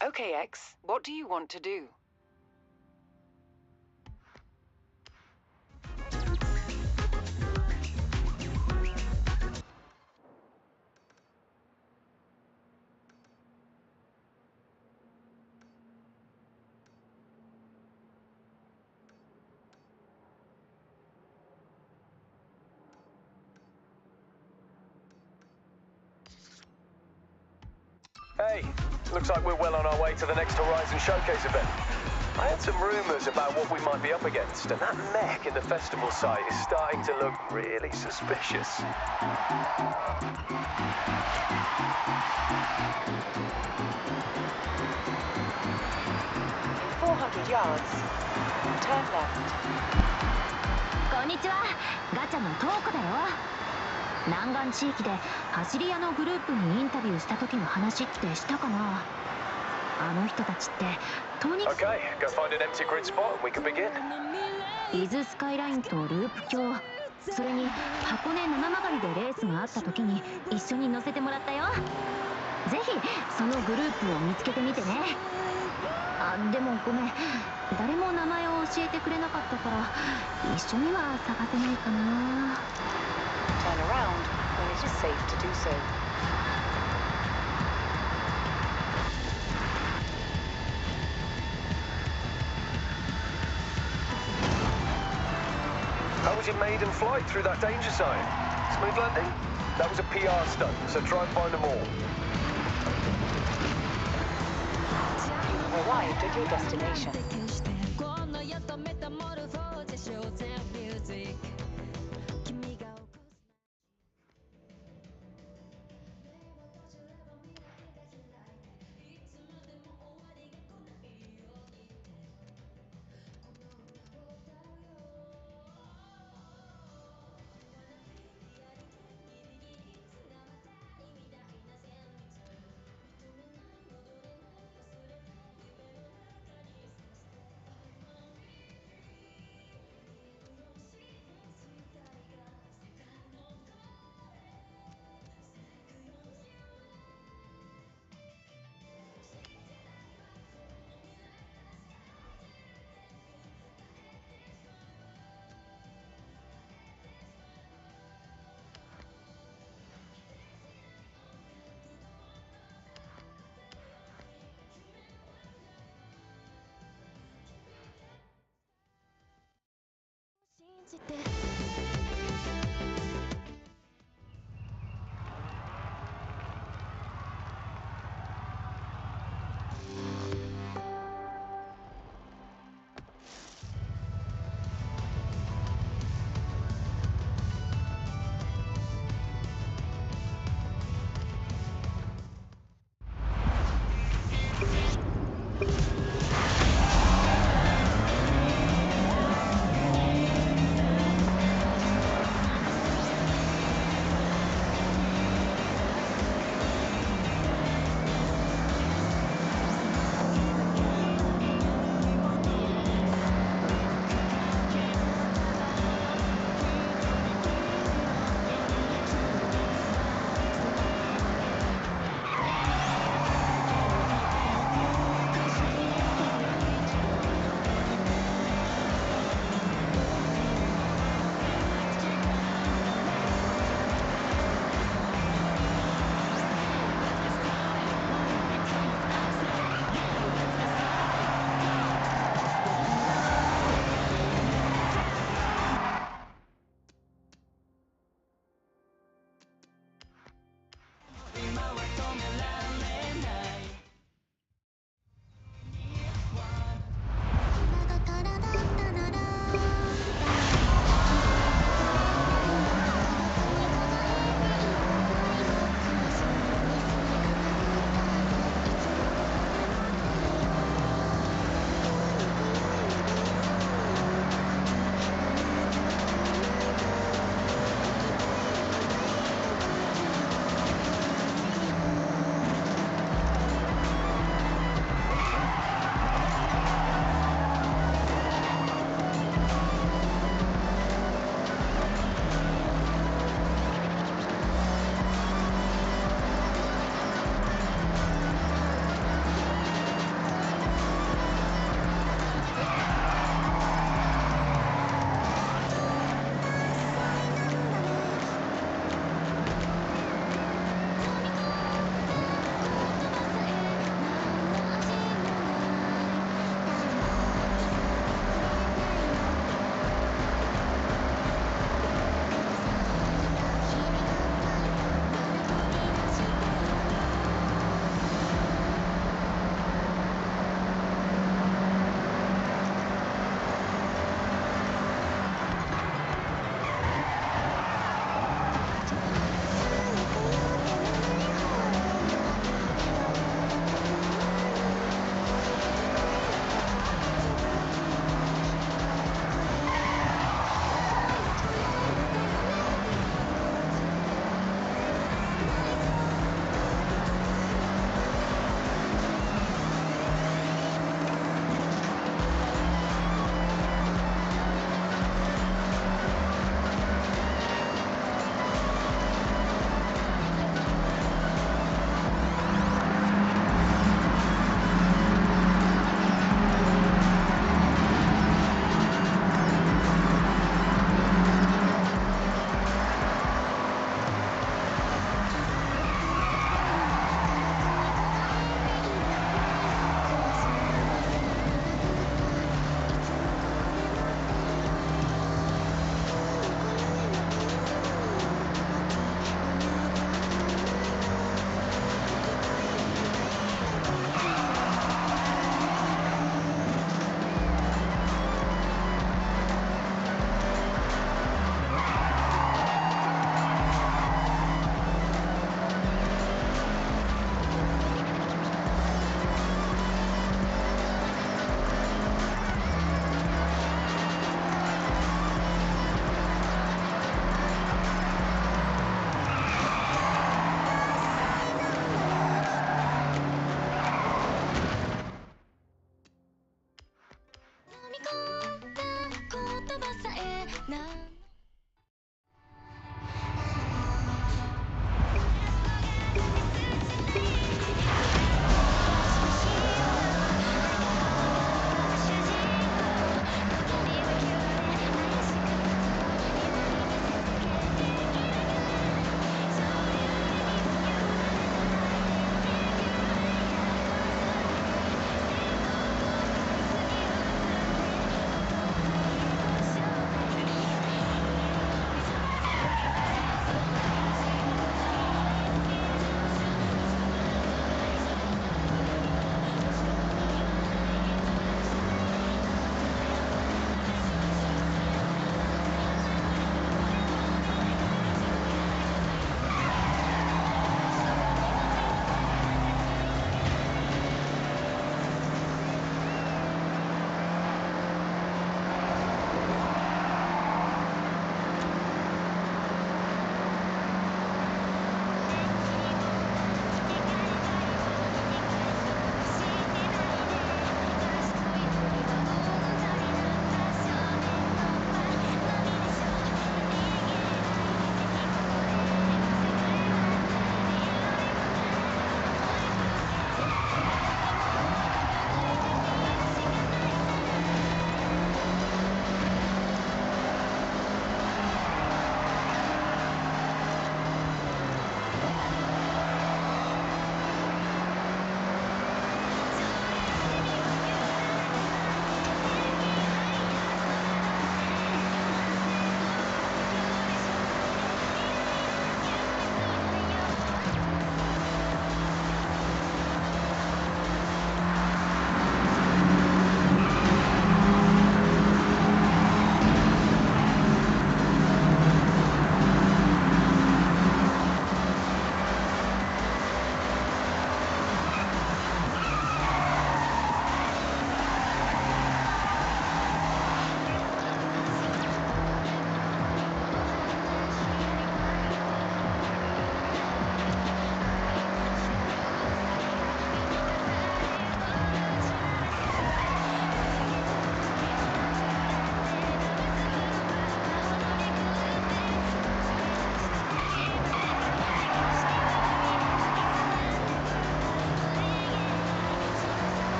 Okay, X, what do you want to do? Hey, looks like we're well on our way to the next Horizon Showcase event. I had some rumours about what we might be up against, and that mech in the festival site is starting to look really suspicious. In 400 yards, turn left. こんにちは、ガチャのトーコだよ。南岸地域で走り屋のグループにインタビューした時の話ってしたかな。あの人たちってとにかく Okay, go find an empty grid spot and we can begin. 伊豆スカイラインとループ橋、それに箱根七曲りでレースがあった時に一緒に乗せてもらったよ。ぜひそのグループを見つけてみてね。でもごめん、誰も名前を教えてくれなかったから一緒には探せないかな。 Turn around when it is safe to do so. How was your maiden flight through that danger zone? Smooth landing? That was a PR stunt, so try and find them all. You've arrived at your destination.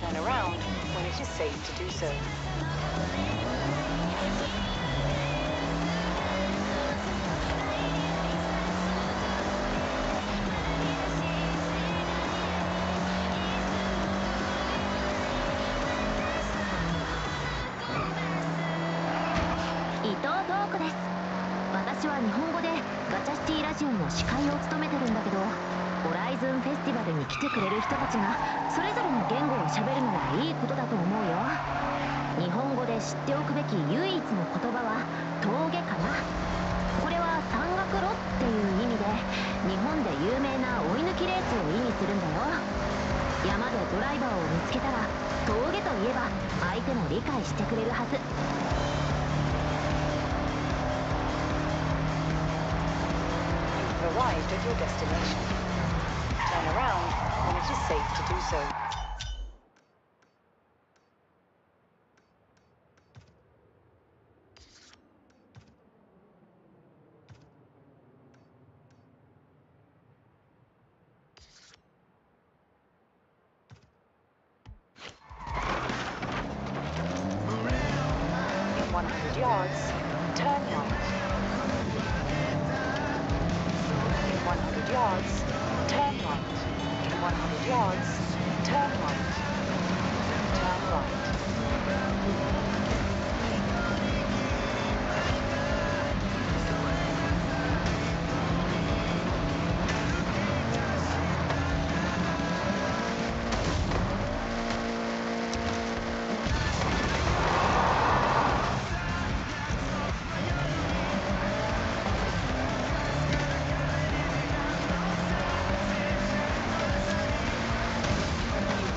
Turn around when it is safe to do so.伊藤東子です。私は日本語でガチャシティラジオの司会を務めてるんだけど、ホライズンフェスティバルに来てくれる人たちがそれぞれの言語を喋るのはいいことだと思うよ。日本語で知っておくべき唯一の言葉は峠かな。これは山岳路っていう意味で、日本で有名な追い抜きレースを意味するんだよ。山でドライバーを見つけたら、峠といえば相手も理解してくれるはず。arrived at your destination. Turn around when it is safe to do so. In 100 yards, turn right. In 100 yards, turn right. In 100 yards, turn right. Turn right.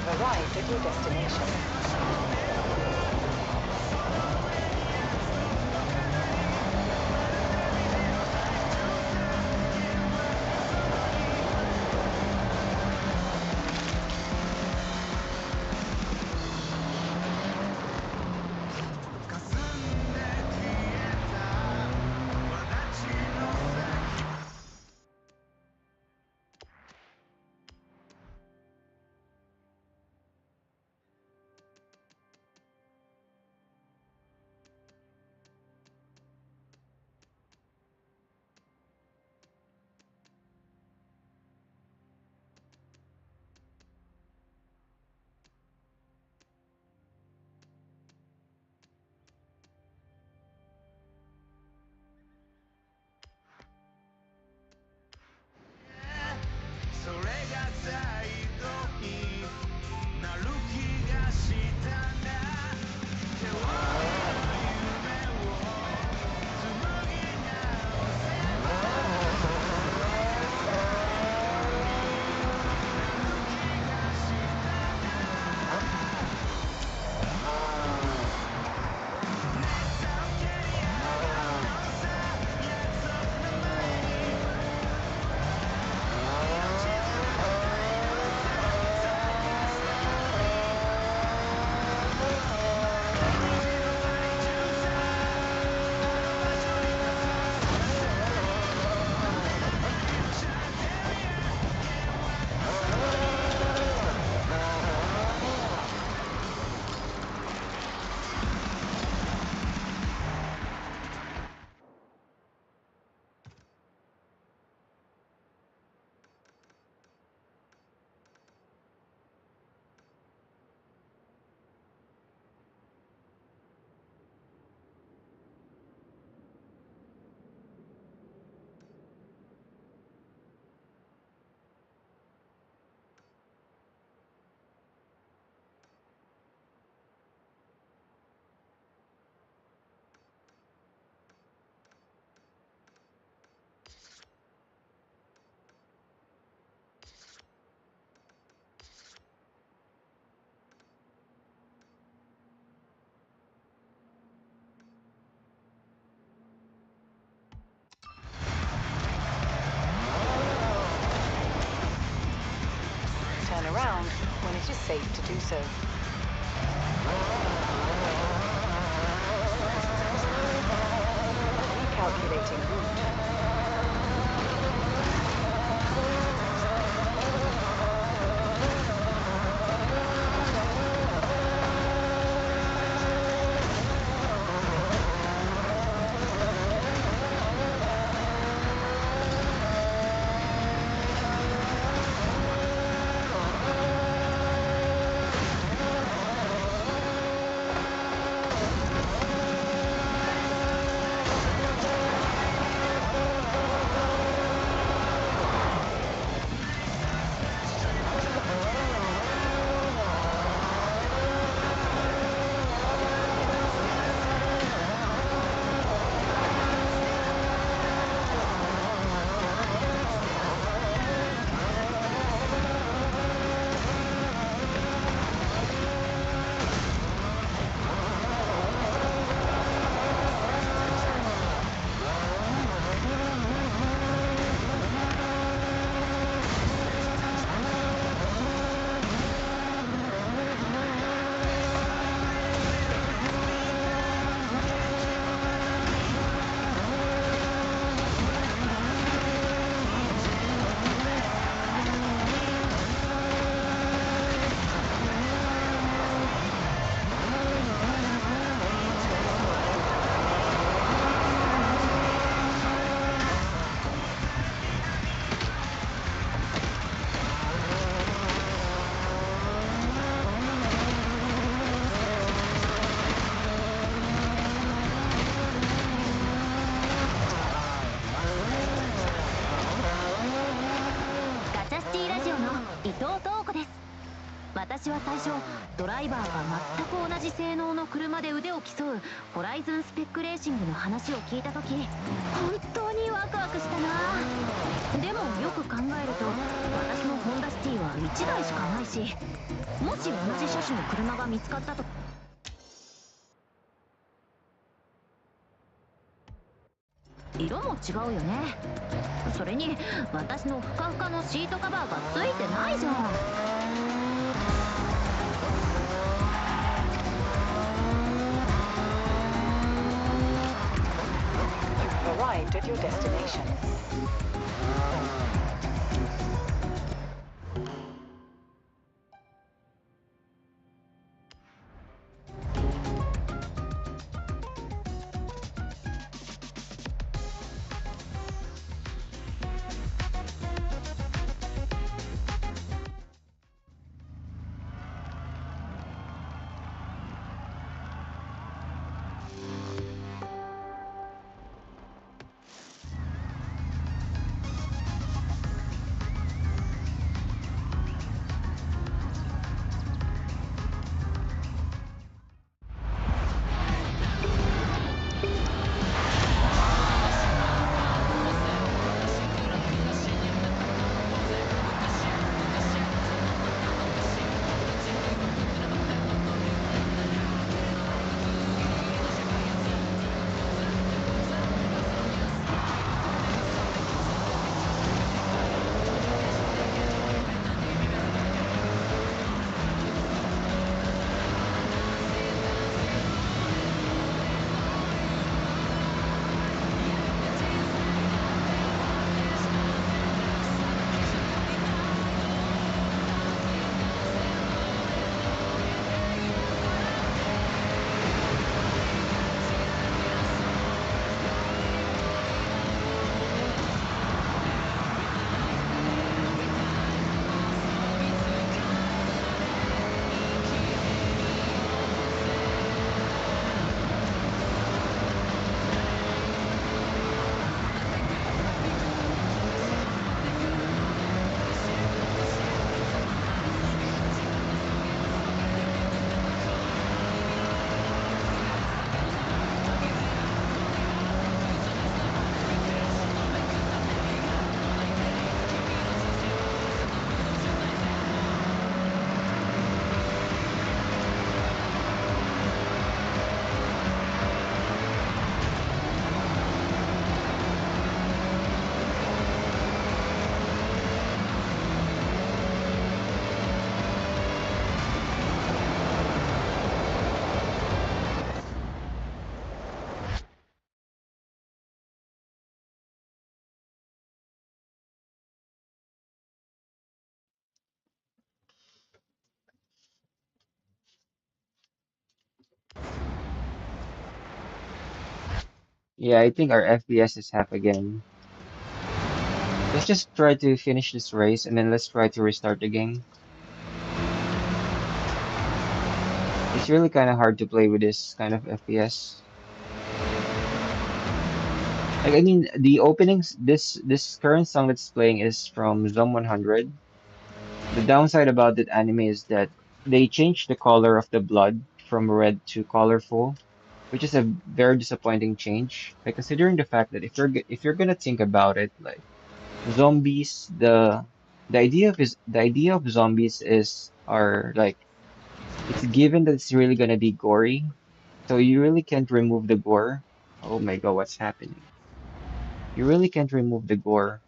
You've arrived at your destination. Turn around when it is safe to do so. Recalculating route. 私は最初ドライバーが全く同じ性能の車で腕を競うホライズンスペックレーシングの話を聞いた時本当にワクワクしたな。でもよく考えると私のホンダシティは1台しかないし、もし同じ車種の車が見つかったと色も違うよね。それに私のふかふかのシートカバーがついてないじゃん。You've arrived at your destination. Yeah, I think our FPS is half again. Let's just try to finish this race and then let's try to restart the game. It's really kind of hard to play with this kind of FPS. Like, I mean, the openings, this current song that's playing is from Zom 100. The downside about that anime is that they changed the color of the blood from red to colorful, which is a very disappointing change. Like considering the fact that if you're gonna think about it, like zombies, the idea of zombies is are like it's given that it's really gonna be gory, so you really can't remove the gore. Oh my God, what's happening? You really can't remove the gore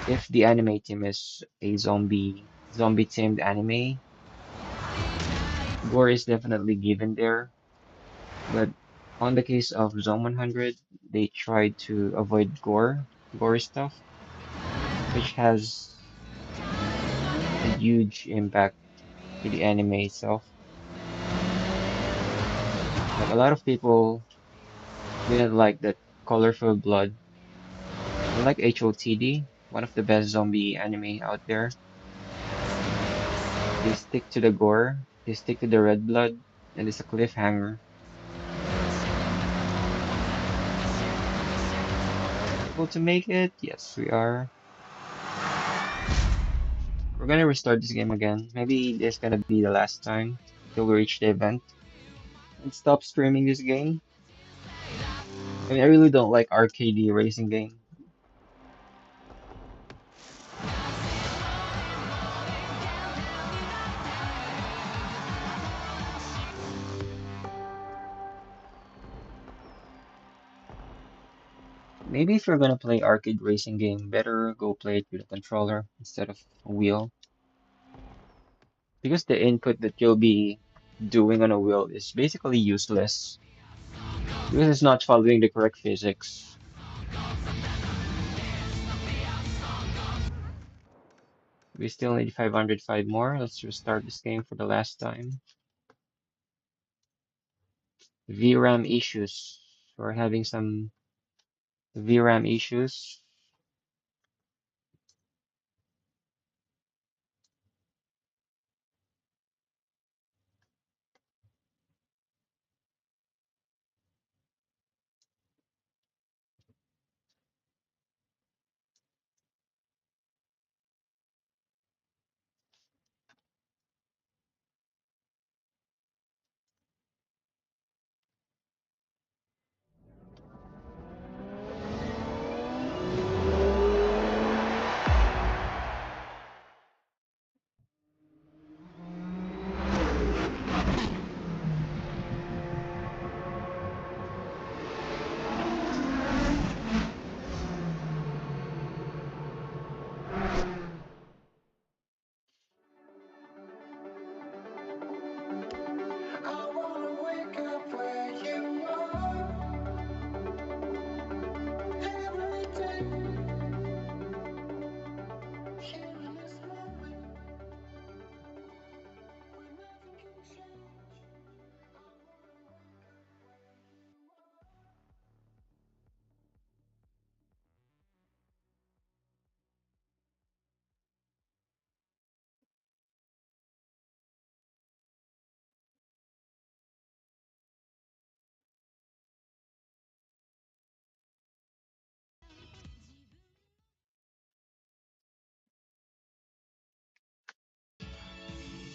if the anime team is a zombie themed anime. Gore is definitely given there, but on the case of Zone 100, they tried to avoid gory stuff, which has a huge impact to the anime itself. Like a lot of people didn't like that colorful blood. Unlike HOTD, one of the best zombie anime out there, they stick to the gore, they stick to the red blood, and it's a cliffhanger. Able to make it? Yes, we are. We're gonna restart this game again. Maybe this gonna be the last time until we reach the event and stop streaming this game. I mean, I really don't like arcade racing game. Maybe if you're gonna play arcade racing game, better go play it with a controller instead of a wheel. Because the input that you'll be doing on a wheel is basically useless. Because it's not following the correct physics. We still need 505 more. Let's restart this game for the last time. VRAM issues. We're having some VRAM issues.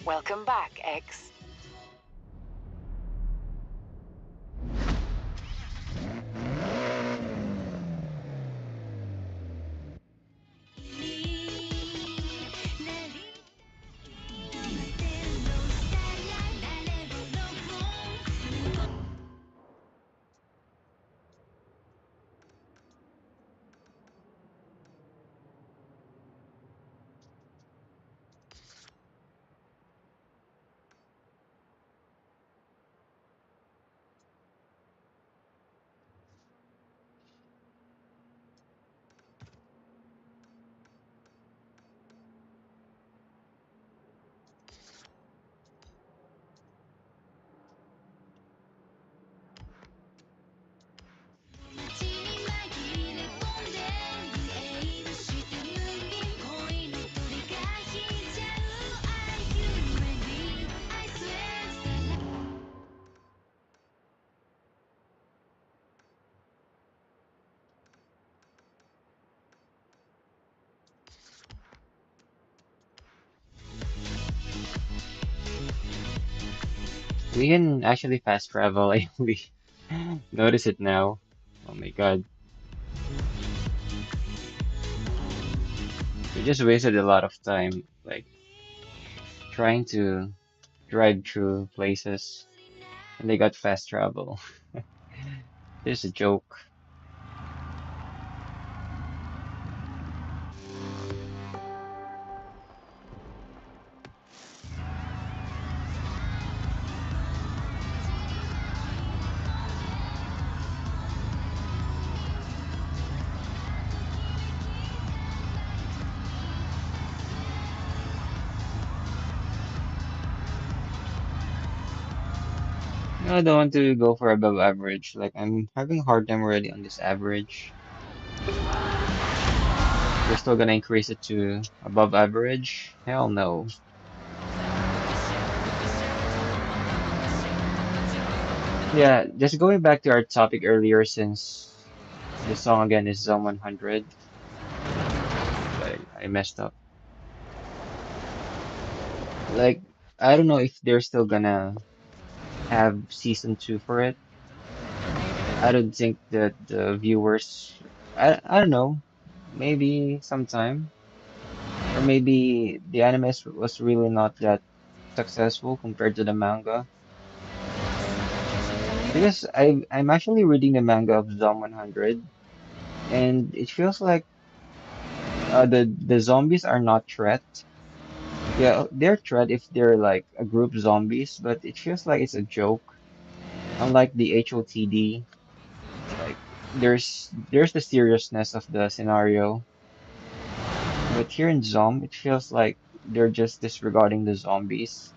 Welcome back, X. We can actually fast travel. I only notice it now. Oh my God. We just wasted a lot of time, like trying to drive through places, and they got fast travel. This is a joke. No, I don't want to go for above average. Like I'm having a hard time already on this average. We're still gonna increase it to above average? Hell no. Yeah, just going back to our topic earlier, since the song again is Zone 100, but I messed up. Like, I don't know if they're still gonna have season two for it. I don't think that the viewers, I don't know, maybe sometime, or maybe the anime was really not that successful compared to the manga. Because I'm actually reading the manga of Zom 100, and it feels like the zombies are not threat. Yeah, they're threat if they're like a group zombies, but it feels like it's a joke. Unlike the HOTD, like there's the seriousness of the scenario, but here in Zom, it feels like they're just disregarding the zombies.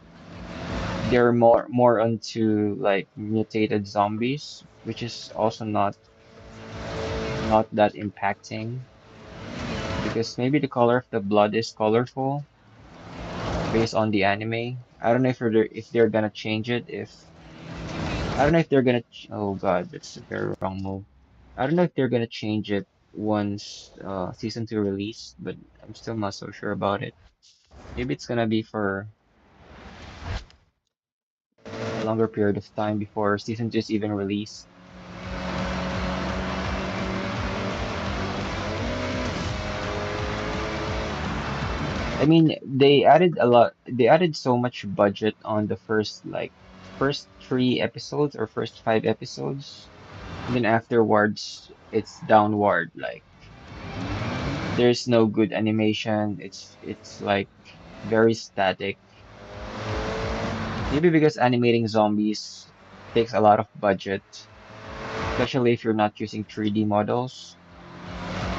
They're more onto like mutated zombies, which is also not that impacting because maybe the color of the blood is colorful based on the anime. I don't know if they're gonna change it. If I don't know if they're gonna. Oh God, that's a very wrong move. I don't know if they're gonna change it once season two release, but I'm still not so sure about it. Maybe it's gonna be for a longer period of time before season two is even released. I mean, they added a lot. They added so much budget on the first three episodes or first five episodes, and then afterwards it's downward. Like there's no good animation. It's like very static. Maybe because animating zombies takes a lot of budget, especially if you're not using 3D models.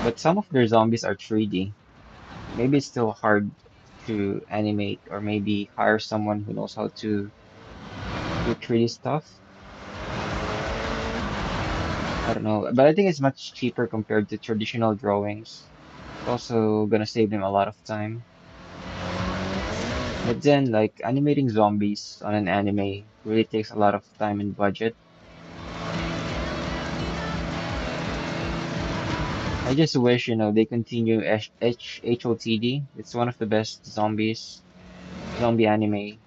But some of their zombies are 3D. Maybe it's still hard to animate, or maybe hire someone who knows how to do 3D stuff. I don't know, but I think it's much cheaper compared to traditional drawings. It's also gonna save them a lot of time. But then, like, animating zombies on an anime really takes a lot of time and budget. I just wish, they continue HOTD. It's one of the best zombie anime,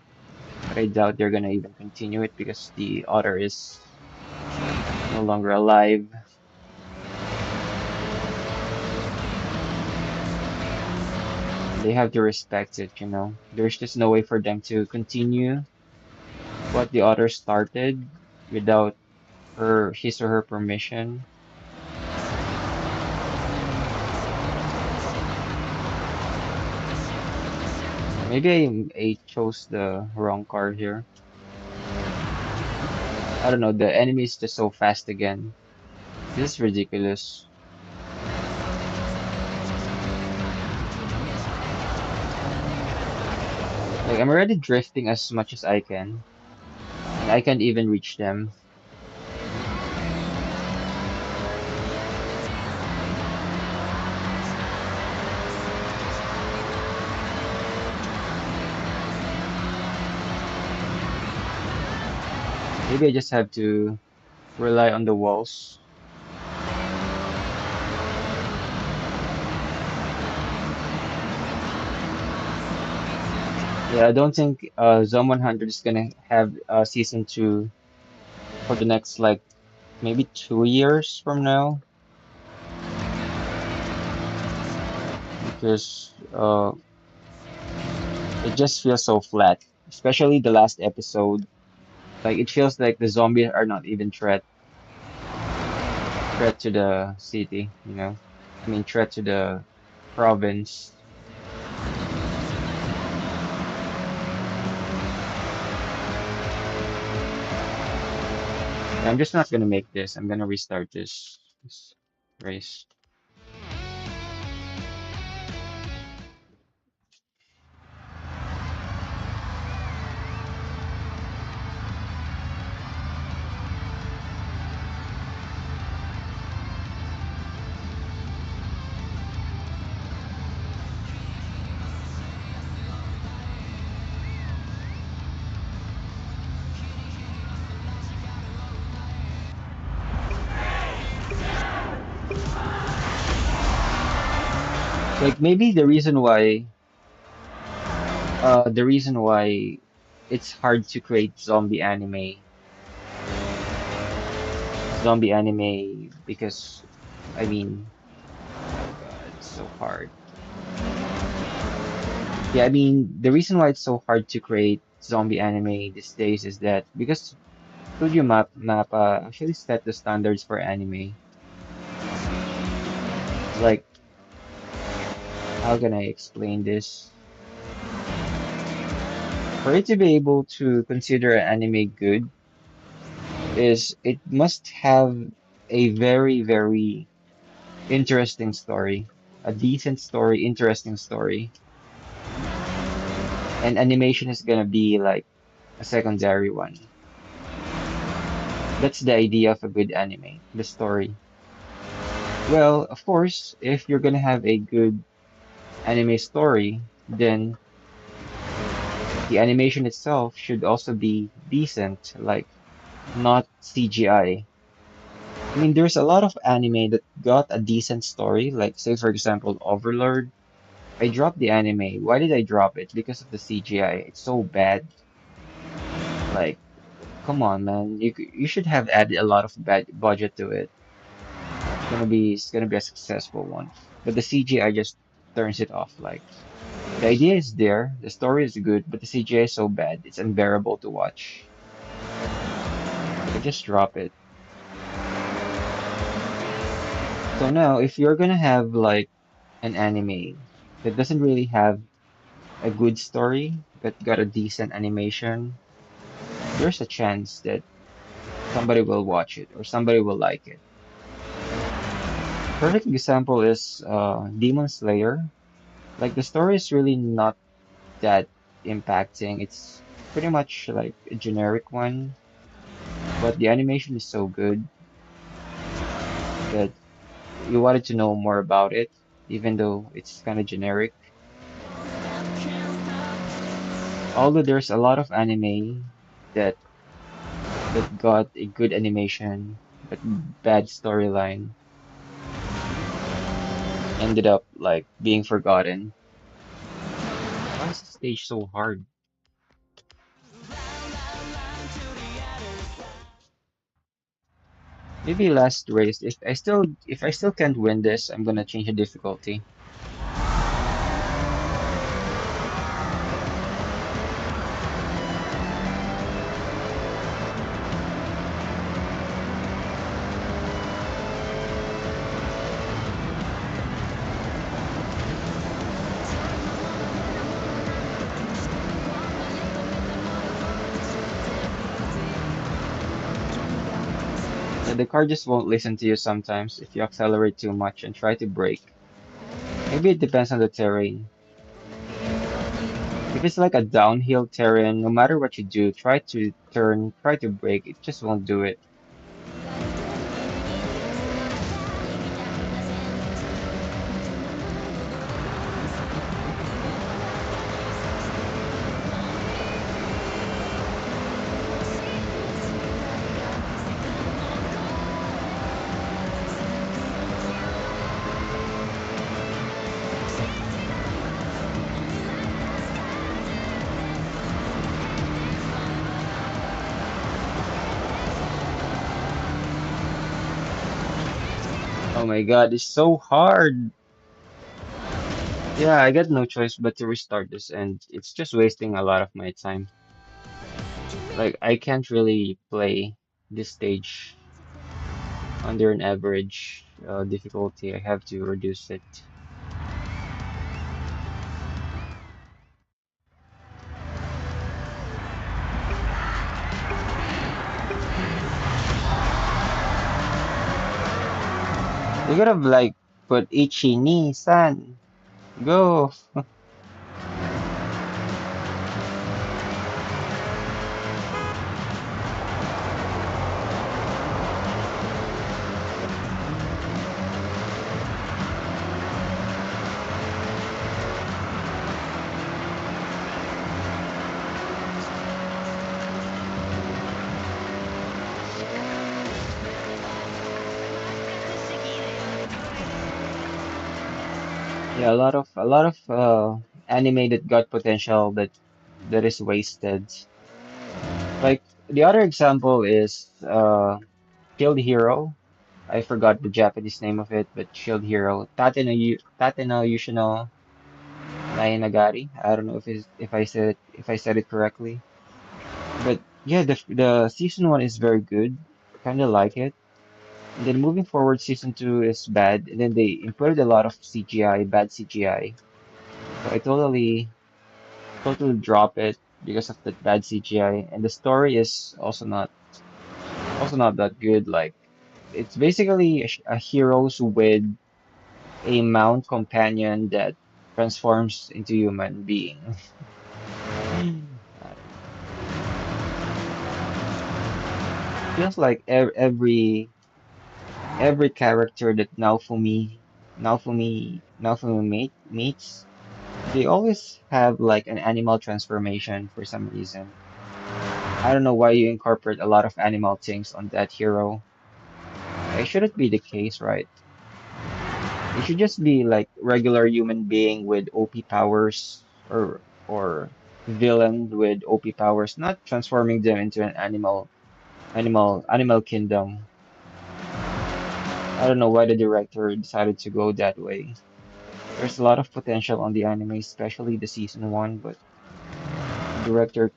but I doubt they're gonna even continue it because the author is no longer alive. And they have to respect it. There's just no way for them to continue what the author started without his or her permission. Maybe I chose the wrong card here. I don't know, the enemy is just so fast again. This is ridiculous. Like, I'm already drifting as much as I can, and I can't even reach them. Maybe I just have to rely on the walls. Yeah, I don't think Zone 100 is gonna have season two for the next like maybe 2 years from now because it just feels so flat, especially the last episode. Like it feels like the zombies are not even threat to the city. I mean threat to the province. Yeah, I'm just not gonna make this. I'm gonna restart this race. Like maybe the reason why The reason why it's hard to create zombie anime because I mean, oh God, it's so hard. Yeah, I mean, the reason why it's so hard to create zombie anime these days is that because Studio Mappa actually set the standards for anime. Like, how can I explain this? For it to be able to consider an anime good, is it must have a very, very interesting story, a decent story, interesting story, and animation is gonna be like a secondary one. That's the idea of a good anime, the story. Well, of course, if you're gonna have a good anime story, then the animation itself should also be decent, like not CGI. I mean, there's a lot of anime that got a decent story, like say for example, Overlord. I dropped the anime. Why did I drop it? Because of the CGI. It's so bad. Like, come on, man. You should have added a lot of bad budget to it. It's gonna be a successful one. But the CGI just turns it off. Like, the idea is there, the story is good, but the CGI is so bad, it's unbearable to watch. Like, I just drop it. So now, if you're gonna have like an anime that doesn't really have a good story, but got a decent animation, there's a chance that somebody will watch it or somebody will like it. Perfect example is Demon Slayer. Like the story is really not that impacting. It's pretty much like a generic one, but the animation is so good that you wanted to know more about it, even though it's kind of generic. Although there's a lot of anime that got a good animation but bad storyline, ended up like being forgotten. Why is the stage so hard? Maybe last race. If I still can't win this, I'm gonna change the difficulty. Yeah, the car just won't listen to you sometimes if you accelerate too much and try to brake. Maybe it depends on the terrain. If it's like a downhill terrain, no matter what you do, try to turn, try to brake, it just won't do it. Oh my God, it's so hard. Yeah, I got no choice but to restart this, and it's just wasting a lot of my time. Like, I can't really play this stage under an average difficulty. I have to reduce it. They could have like put Ichi ni san. Go. Yeah, a lot of anime that got potential that is wasted. Like the other example is Shield Hero. I forgot the Japanese name of it, but Shield Hero. Tate no Yushino Nainagari. I don't know if I said it correctly. But yeah, the season one is very good. Kind of like it. And then moving forward, season two is bad. And then they included a lot of CGI, bad CGI. So I totally drop it because of that bad CGI. And the story is also not that good. Like it's basically a heroes with a mount companion that transforms into human being. I don't know. Feels like every character that Naofumi meets, they always have like an animal transformation for some reason. I don't know why you incorporate a lot of animal things on that hero. It shouldn't be the case, right? They should just be like regular human being with OP powers or villain with OP powers, not transforming them into an animal kingdom. I don't know why the director decided to go that way. There's a lot of potential on the anime, especially the season one, but the director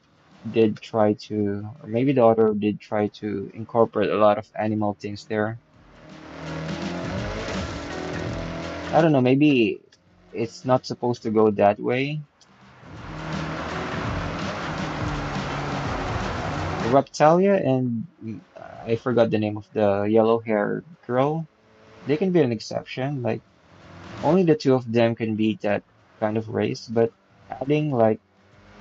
did try to, or maybe the author did try to incorporate a lot of animal things there. I don't know, maybe it's not supposed to go that way. Raptalia and I forgot the name of the yellow hair girl. They can be an exception. Like only the two of them can be that kind of race, but adding like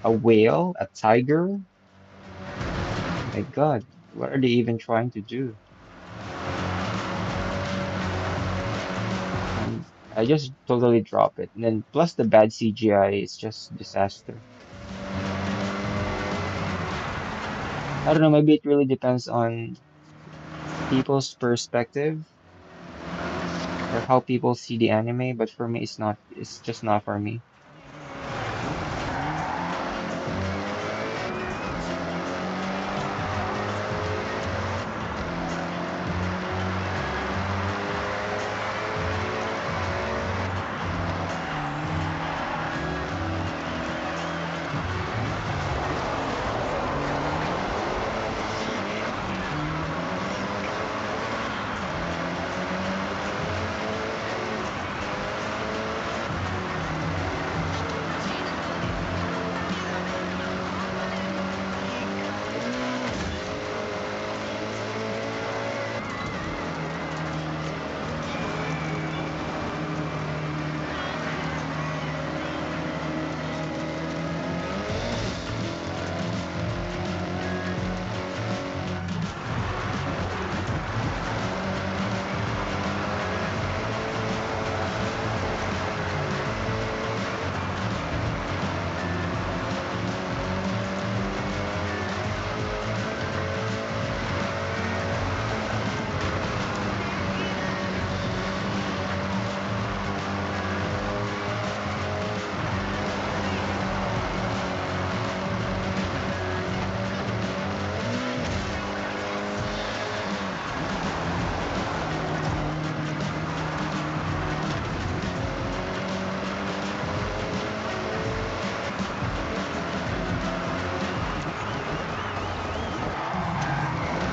a whale, a tiger, my God, what are they even trying to do? And I just totally drop it. And then plus the bad CGI is just disaster. I don't know, maybe it really depends on people's perspective or how people see the anime, but for me it's just not for me.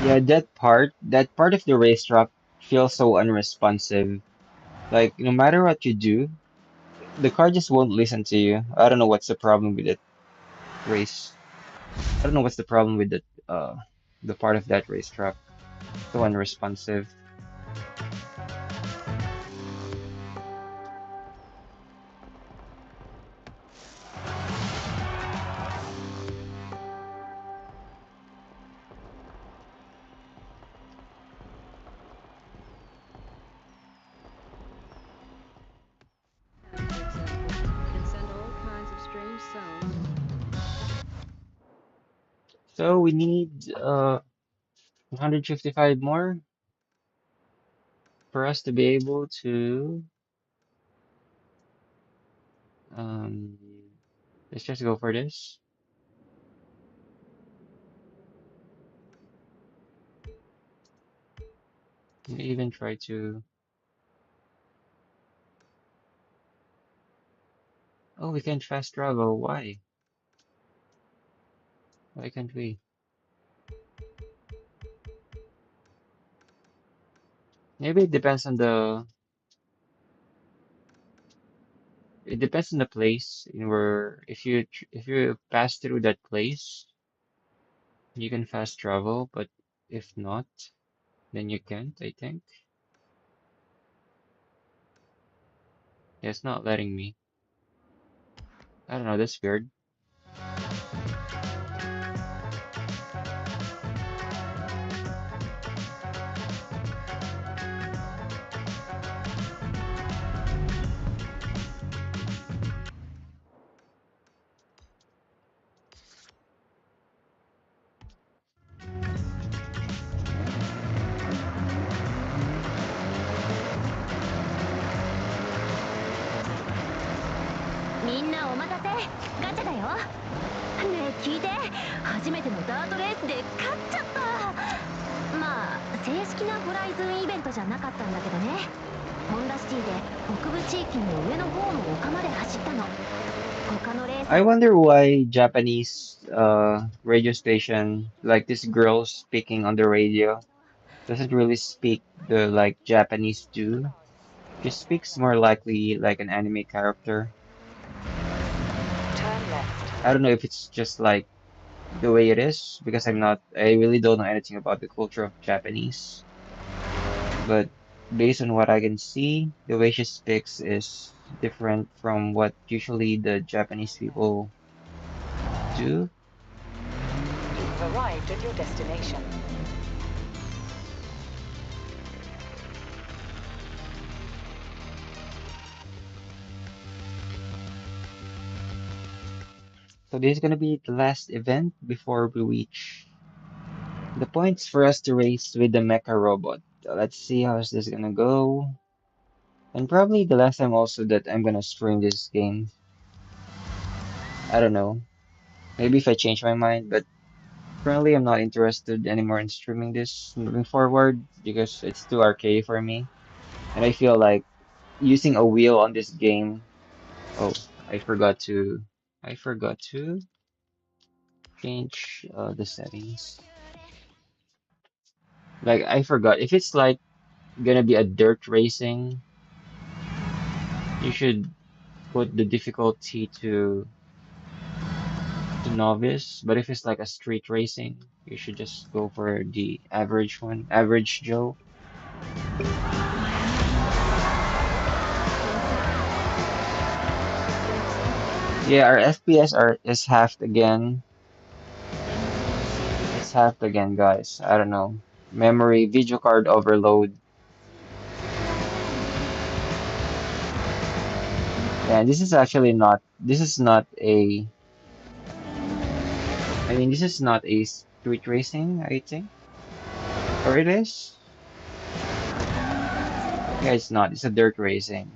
Yeah, that part of the racetrack feels so unresponsive. Like no matter what you do, the car just won't listen to you. I don't know what's the problem with that race. I don't know what's the problem with the part of that racetrack. So unresponsive. Can send all kinds of strange sounds. So we need 155 more for us to be able to um Let's just go for this. We even try to. Oh, we can fast travel. Why? Why can't we? Maybe it depends on the. It depends on the place in where if you pass through that place, you can fast travel. But if not, then you can't. I think. Yeah, it's not letting me. I don't know. That's weird.みんなお待たせ。ガチャだよ。ねえ聞いて、初めてのダートレースで勝っちゃった。まあ正式なホライズンイベントじゃなかったんだけどね。ホンダシティで北部地域の上の方の丘まで走ったの。他のレーサ I ー wonder why Japanese radio station like this girl speaking on the radio doesn't really speak the like Japanese do. She speaks more likely like an anime character. Turn left. I don't know if it's just like the way it is because I really don't know anything about the culture of Japanese. But based on what I can see, the way she speaks is different from what usually the Japanese people do. You've arrived at your destination. So this is gonna be the last event before we reach the points for us to race with the mecha robot. So let's see how is this gonna go. And probably the last time also that I'm gonna stream this game. I don't know. Maybe if I change my mind, but currently I'm not interested anymore in streaming this moving forward because it's too arcade for me. And I feel like using a wheel on this game. Oh, I forgot to change the settings. Like I forgot if it's like gonna be a dirt racing, you should put the difficulty to novice. But if it's like a street racing, you should just go for the average one, average Joe. Yeah, our FPS are is halved again. It's halved again, guys. I don't know. Memory, video card overload. Yeah, this is actually not. This is not a. I mean, this is not a street racing, I think. Or it is? Yeah, it's not. It's a dirt racing.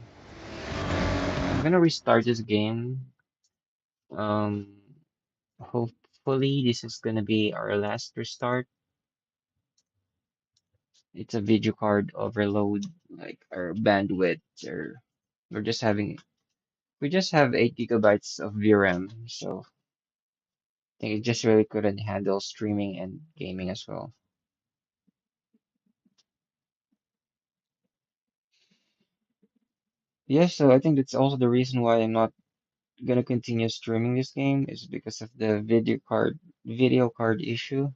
I'm gonna restart this game. Um, hopefully this is gonna be our last restart. It's a video card overload, like our bandwidth, or we're just having we just have 8 GB of VRAM, so I think it just really couldn't handle streaming and gaming as well. Yeah, so I think that's also the reason why I'm not gonna continue streaming this game is because of the video card issue.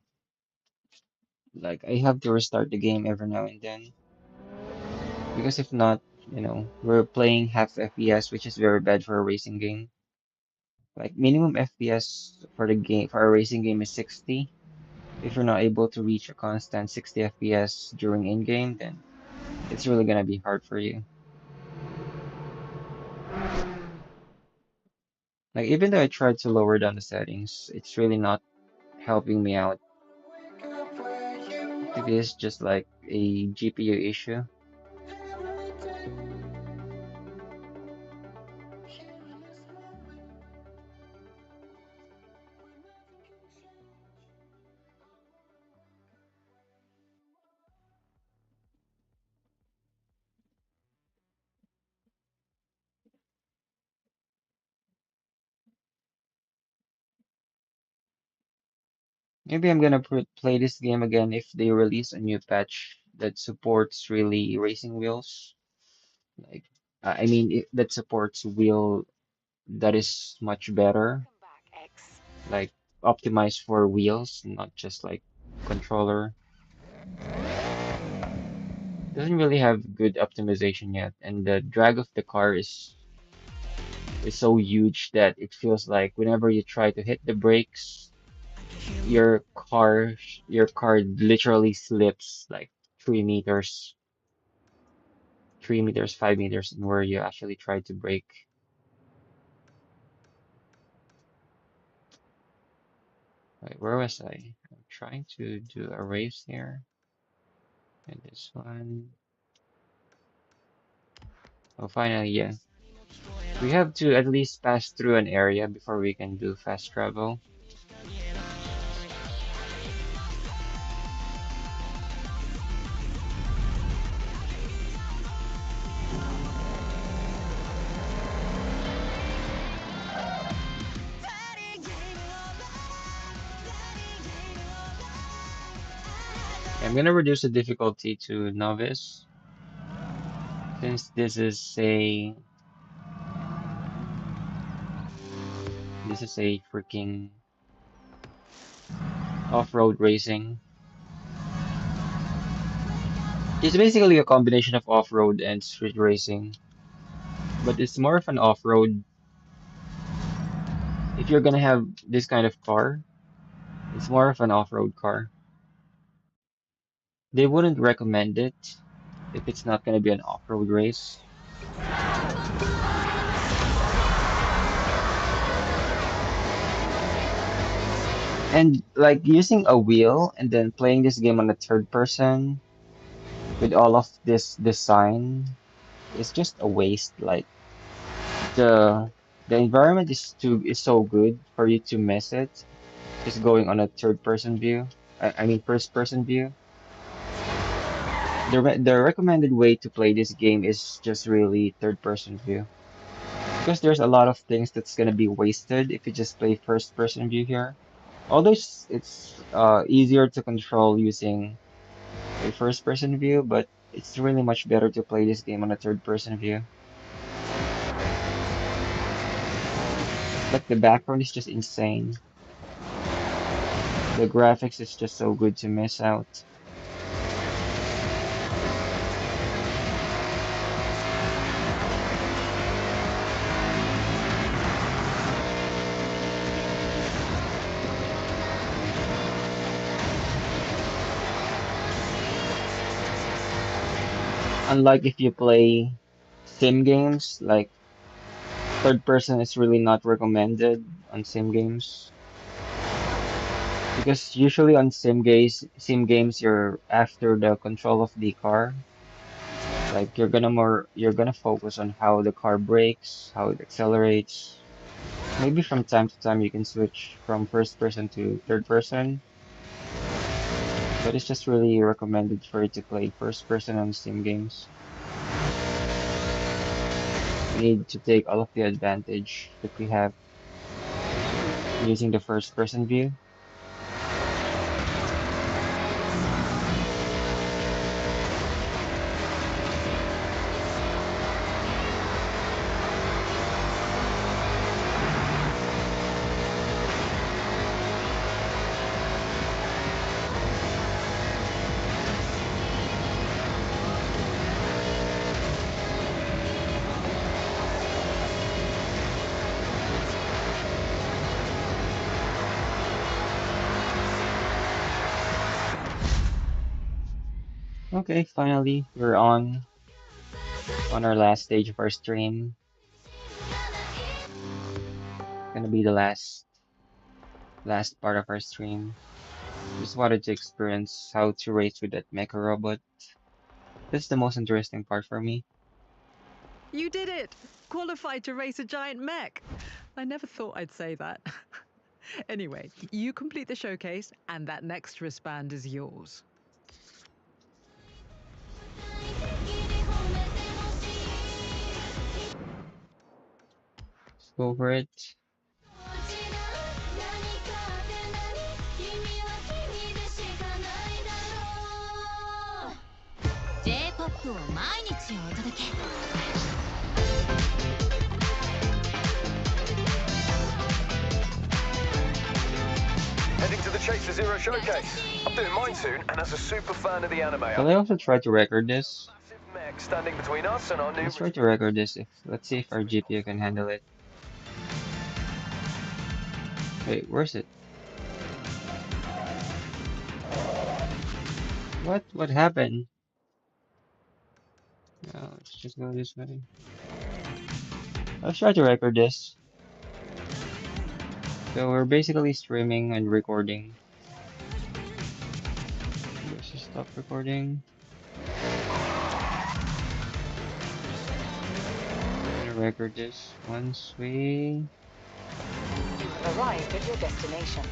Like I have to restart the game every now and then because if not, we're playing half FPS, which is very bad for a racing game. Like minimum FPS for the game for a racing game is 60. If you're not able to reach a constant 60 FPS during in-game, then it's really gonna be hard for you. Like even though I tried to lower down the settings, it's really not helping me out. I think this is just like a GPU issue. Maybe I'm gonna play this game again if they release a new patch that supports really racing wheels. Like, I mean, that supports wheel that is much better, Welcome back, X. like optimized for wheels, not just like controller. Doesn't really have good optimization yet, and the drag of the car is so huge that it feels like whenever you try to hit the brakes, your car literally slips like 3 meters, 3 meters, 5 meters, and where you actually try to brake. Wait, where was I? I'm trying to do a race here. And this one. Oh, finally, yeah. We have to at least pass through an area before we can do fast travel. I'm gonna reduce the difficulty to novice since this is a freaking off-road racing. It's basically a combination of off-road and street racing, but it's more of an off-road. If you're gonna have this kind of car, it's more of an off-road car. They wouldn't recommend it if it's not gonna be an off-road race. And like using a wheel and then playing this game on a third person with all of this design is just a waste. Like the the environment is so good for you to miss it just going on a third person view. I mean first person view. The recommended way to play this game is just really third person view because there's a lot of things that's gonna be wasted if you just play first person view here. Although it's easier to control using a first person view, but it's really much better to play this game on a third person view. Like the background is just insane. The graphics is just so good to miss out. Unlike if you play sim games, like third person is really not recommended on sim games. Because usually on sim games you're after the control of the car. Like you're gonna focus on how the car brakes, how it accelerates. Maybe from time to time you can switch from first person to third person, but it's just really recommended for you to play first person on sim games. You need to take all of the advantage that we have using the first person view. Okay, finally we're on our last stage of our stream. Gonna be the last part of our stream. Just wanted to experience how to race with that mecha robot. That's the most interesting part for me. You did it! Qualified to race a giant mech! I never thought I'd say that. Anyway, you complete the showcase, and that next wristband is yours. Let's go for it. を毎日お届け Heading to the Chaser Zero showcase. I'm doing mine soon, and as a super fan of the anime, Shall I'm I also try to record this? massive mech standing between us and our new. Let's try to record this. If let's see if our GPU can handle it. Wait, where's it? What happened? Let's just go this way. Let's try to record this. So we're basically streaming and recording. Let's just stop recording. I'm gonna record this once we. You've arrived at your destination.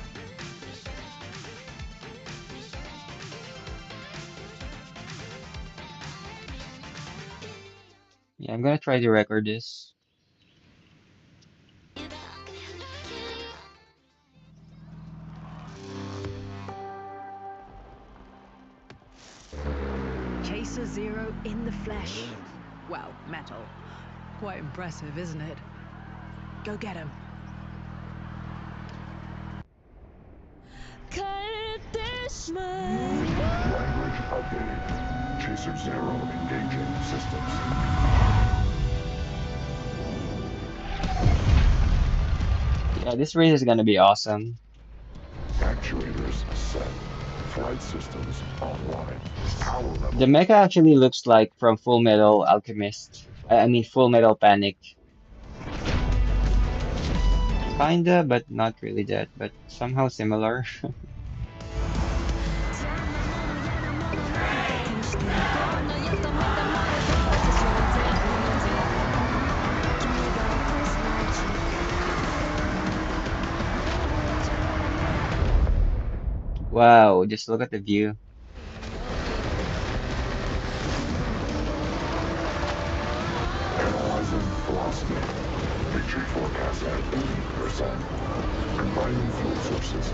Yeah, I'm gonna try to record this. Chaser Zero in the flesh. Well, metal. Quite impressive, isn't it? Go get him. Language updated. Chaser Zero engaging systems. Yeah, this race is gonna be awesome. Actuators set. Flight systems online. Power level. The mecha actually looks like from Full Metal Alchemist. I mean Full Metal Panic. Kinda, but not really that, but somehow similar. Wow, just look at the view. Analyzing velocity. Victory forecast at 80%. Combining fuel sources.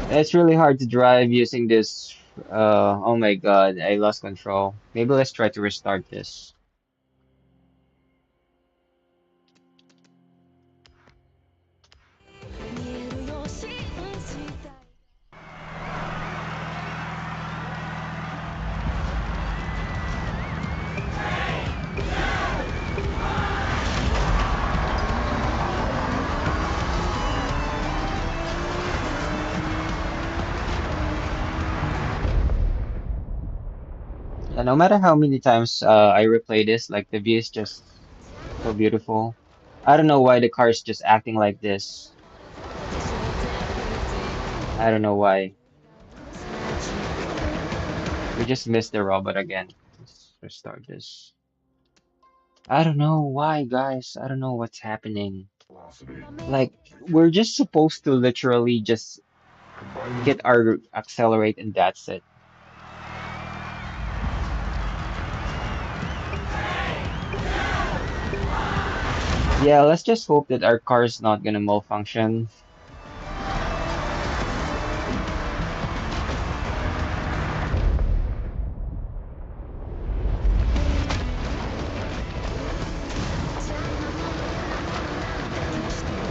It's really hard to drive using this. Oh my God, I lost control. Maybe let's try to restart this. Yeah, no matter how many times I replay this, like the view is just so beautiful. I don't know why the car is just acting like this. I don't know why. We just missed the robot again. Let's restart this. I don't know why, guys. I don't know what's happening. Velocity. Like, we're just supposed to literally just Combining. hit our accelerate and that's it. Yeah, let's just hope that our car is not gonna malfunction.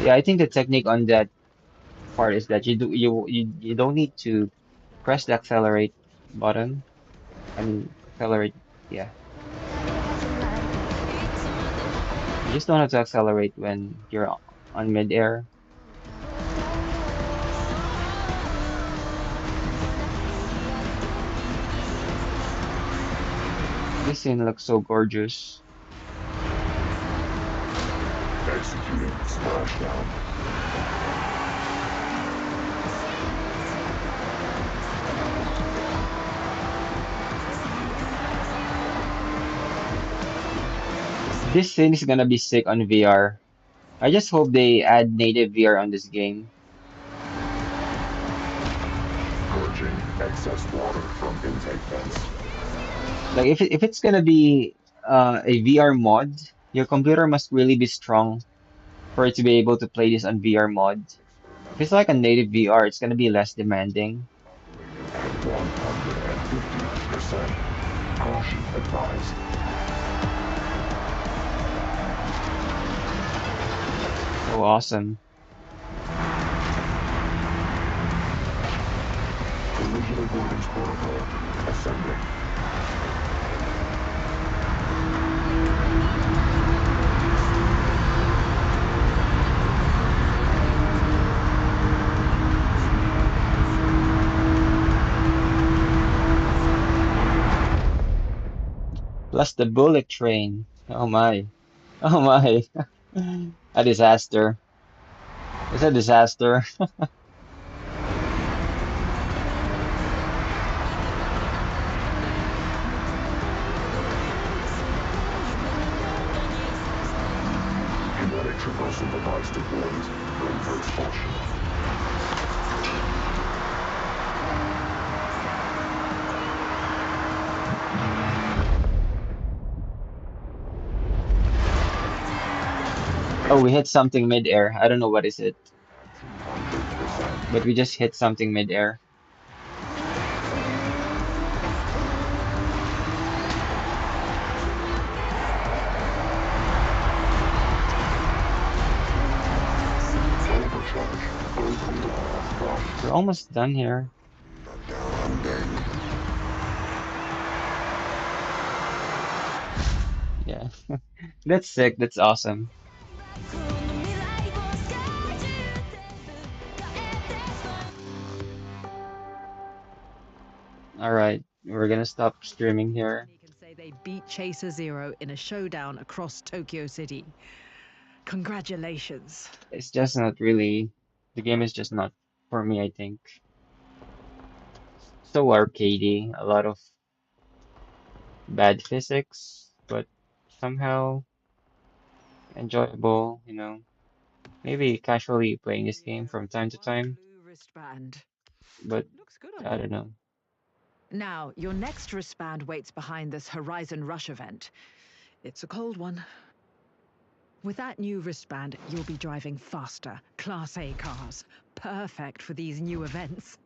Yeah, I think the technique on that part is that you don't need to press the accelerate button. I mean accelerate, yeah. You just don't have to accelerate when you're on mid-air. This scene looks so gorgeous. Executing splashdown. This scene is gonna be sick on VR. I just hope they add native VR on this game. Purging excess water from intake vents. Like if it's gonna be a VR mod, your computer must really be strong for it to be able to play this on VR mod. If it's like a native VR, it's gonna be less demanding. At 150%. Caution advised. So awesome. Collision avoidance protocol ascending. Plus the bullet train. Oh my. Oh my. A disaster. It's a disaster. Kinetic traversal device deployed. Ready for expulsion. Oh, we hit something mid-air. I don't know what is it, 200%. but we just hit something mid-air. Overcharge. Overheating. Prompt. We're almost done here. Down on deck. Yeah. That's sick. That's awesome. All right, we're gonna stop streaming here. Company can say they beat Chaser Zero in a showdown across Tokyo City. Congratulations. It's just not really, the game is just not for me, I think. So arcadey, a lot of bad physics, but somehow enjoyable, you know. Maybe casually playing this game Zero, from time to one time, blue wristband. but Looks good on I you. don't know. Now, your next wristband waits behind this Horizon Rush event. It's a cold one. With that new wristband, you'll be driving faster, Class A cars. Perfect for these new events.